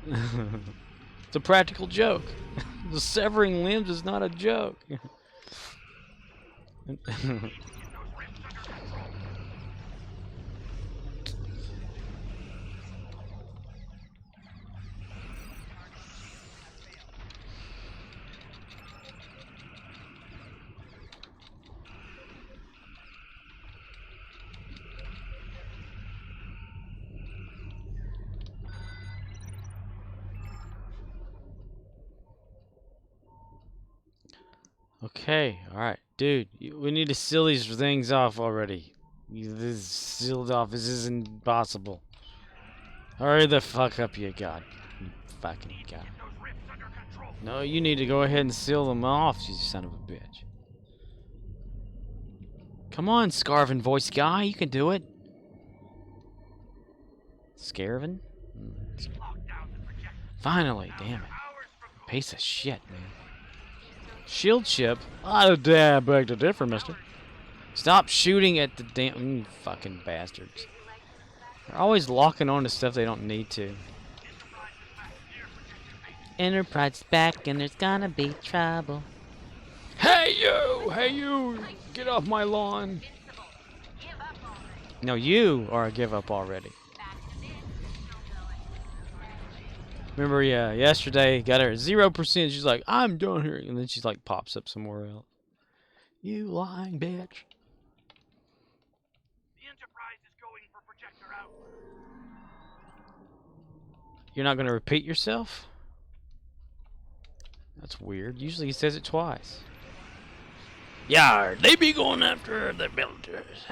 It's a practical joke. The severing limbs is not a joke. Okay, alright. Dude, we need to seal these things off already. This is sealed off. This isn't possible. Hurry the fuck up, you god. You fucking god. No, you need to go ahead and seal them off, you son of a bitch. Come on, Scarvin voice guy. You can do it. Scarvin? Finally, damn it. Piece of shit, man. Shield ship? I damn beg to differ, mister. Stop shooting at the damn fucking bastards. They're always locking on to stuff they don't need to. Enterprise is back and there's gonna be trouble. Hey you! Hey you! Get off my lawn! No, you are a give up already. Remember, yeah, yesterday, got her at 0%. She's like, I'm done here. And then she's like, pops up somewhere else. You lying bitch. going for projector out. You're not going to repeat yourself? That's weird. Usually he says it twice. Yar, they be going after the builders.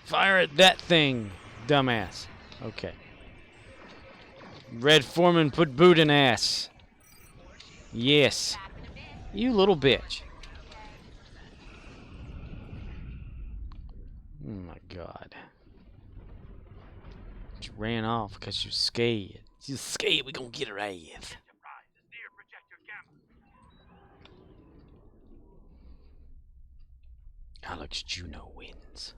Fire at that thing, dumbass. Okay. Red Foreman put boot in ass. Yes. You little bitch. Oh my god. She ran off because she was scared. She's scared we gonna get her ass. Enterprise is near projector gamma. Alex Juno wins.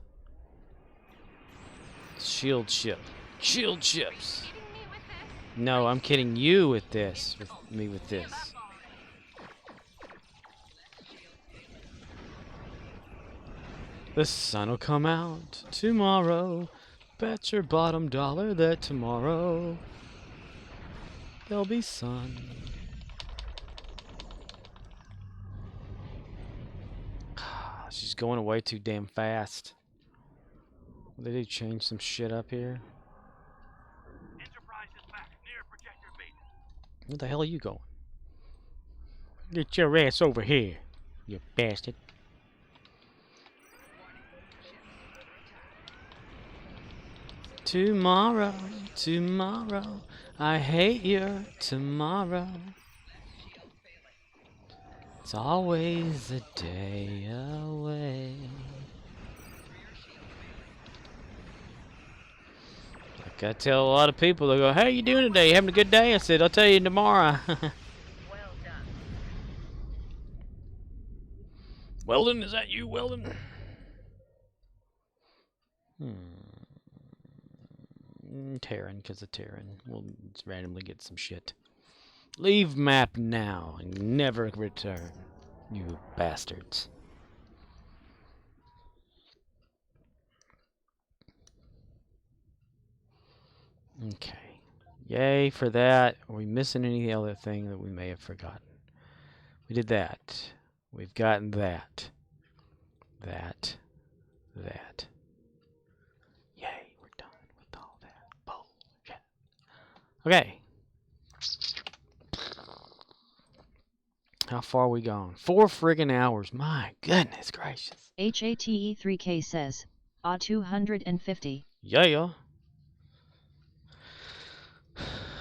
Shield ship. Shield ships. No, I'm kidding you with this. With me with this. The sun'll come out tomorrow. Bet your bottom dollar that tomorrow there'll be sun. She's going away too damn fast. They did change some shit up here. Enterprise is back near projector beta. Where the hell are you going? Get your ass over here, you bastard. Tomorrow, tomorrow, I hate your tomorrow. It's always a day away. Like I tell a lot of people, they go, "How you doing today? You having a good day?" I said, "I'll tell you tomorrow." Weldon, is that you, Weldon? Terran, because of Terran. We'll just randomly get some shit. Leave map now and never return, you bastards. Okay. Yay for that. Are we missing any other thing that we may have forgotten? We did that. We've gotten that. That. Yay, we're done with all that bullshit. Okay. How far are we gone? 4 friggin' hours. My goodness gracious. HATE3K says, 250. Yeah.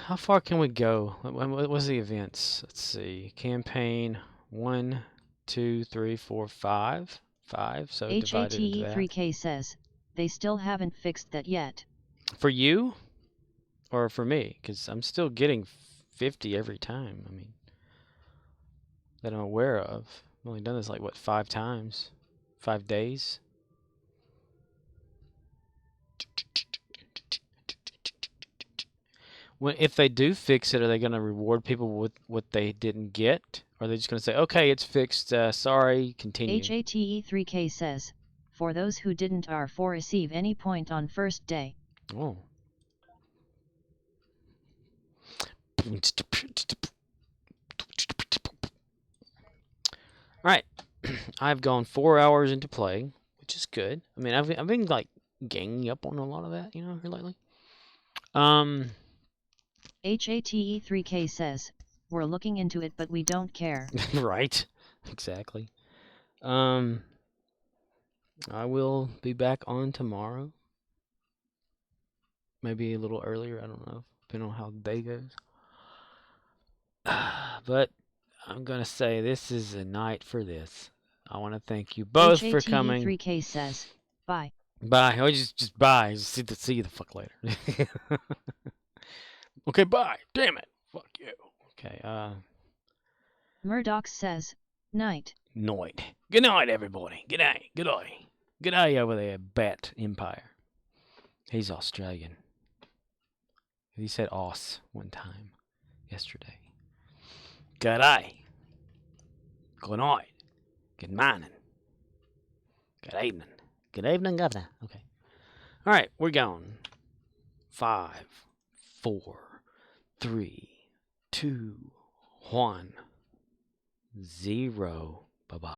How far can we go? What was the events? Let's see. Campaign 1, 2, 3, 4, 5. 5. So divided into that. HATE3K says, they still haven't fixed that yet. For you? Or for me? Because I'm still getting 50 every time. I mean, that I'm aware of. I've only done this like, what, 5 times? 5 days? If they do fix it, are they going to reward people with what they didn't get? Or are they just going to say, okay, it's fixed, sorry, continue? HATE3K says, for those who didn't R4 receive any point on first day. Oh. Alright. I've gone 4 hours into play, which is good. I mean, I've been, like, ganging up on a lot of that, you know, here lately. HATE3K says, we're looking into it but we don't care. Right. Exactly. I will be back on tomorrow. Maybe a little earlier, I don't know, depending on how the day goes. But I'm going to say this is a night for this. I want to thank you both for coming. HATE3K says, bye. Bye. Oh, just bye. Just see you the fuck later. Okay, bye. Damn it. Fuck you. Okay, Murdoch says, night. Night. Good night, everybody. Good day. Good day. Good day over there, Bat Empire. He's Australian. He said "os" one time yesterday. Good day. Good night. Good morning. Good evening. Good evening, Governor. Okay. All right, we're going. 5, 4, 3, 2, 1, 0. Bye-bye.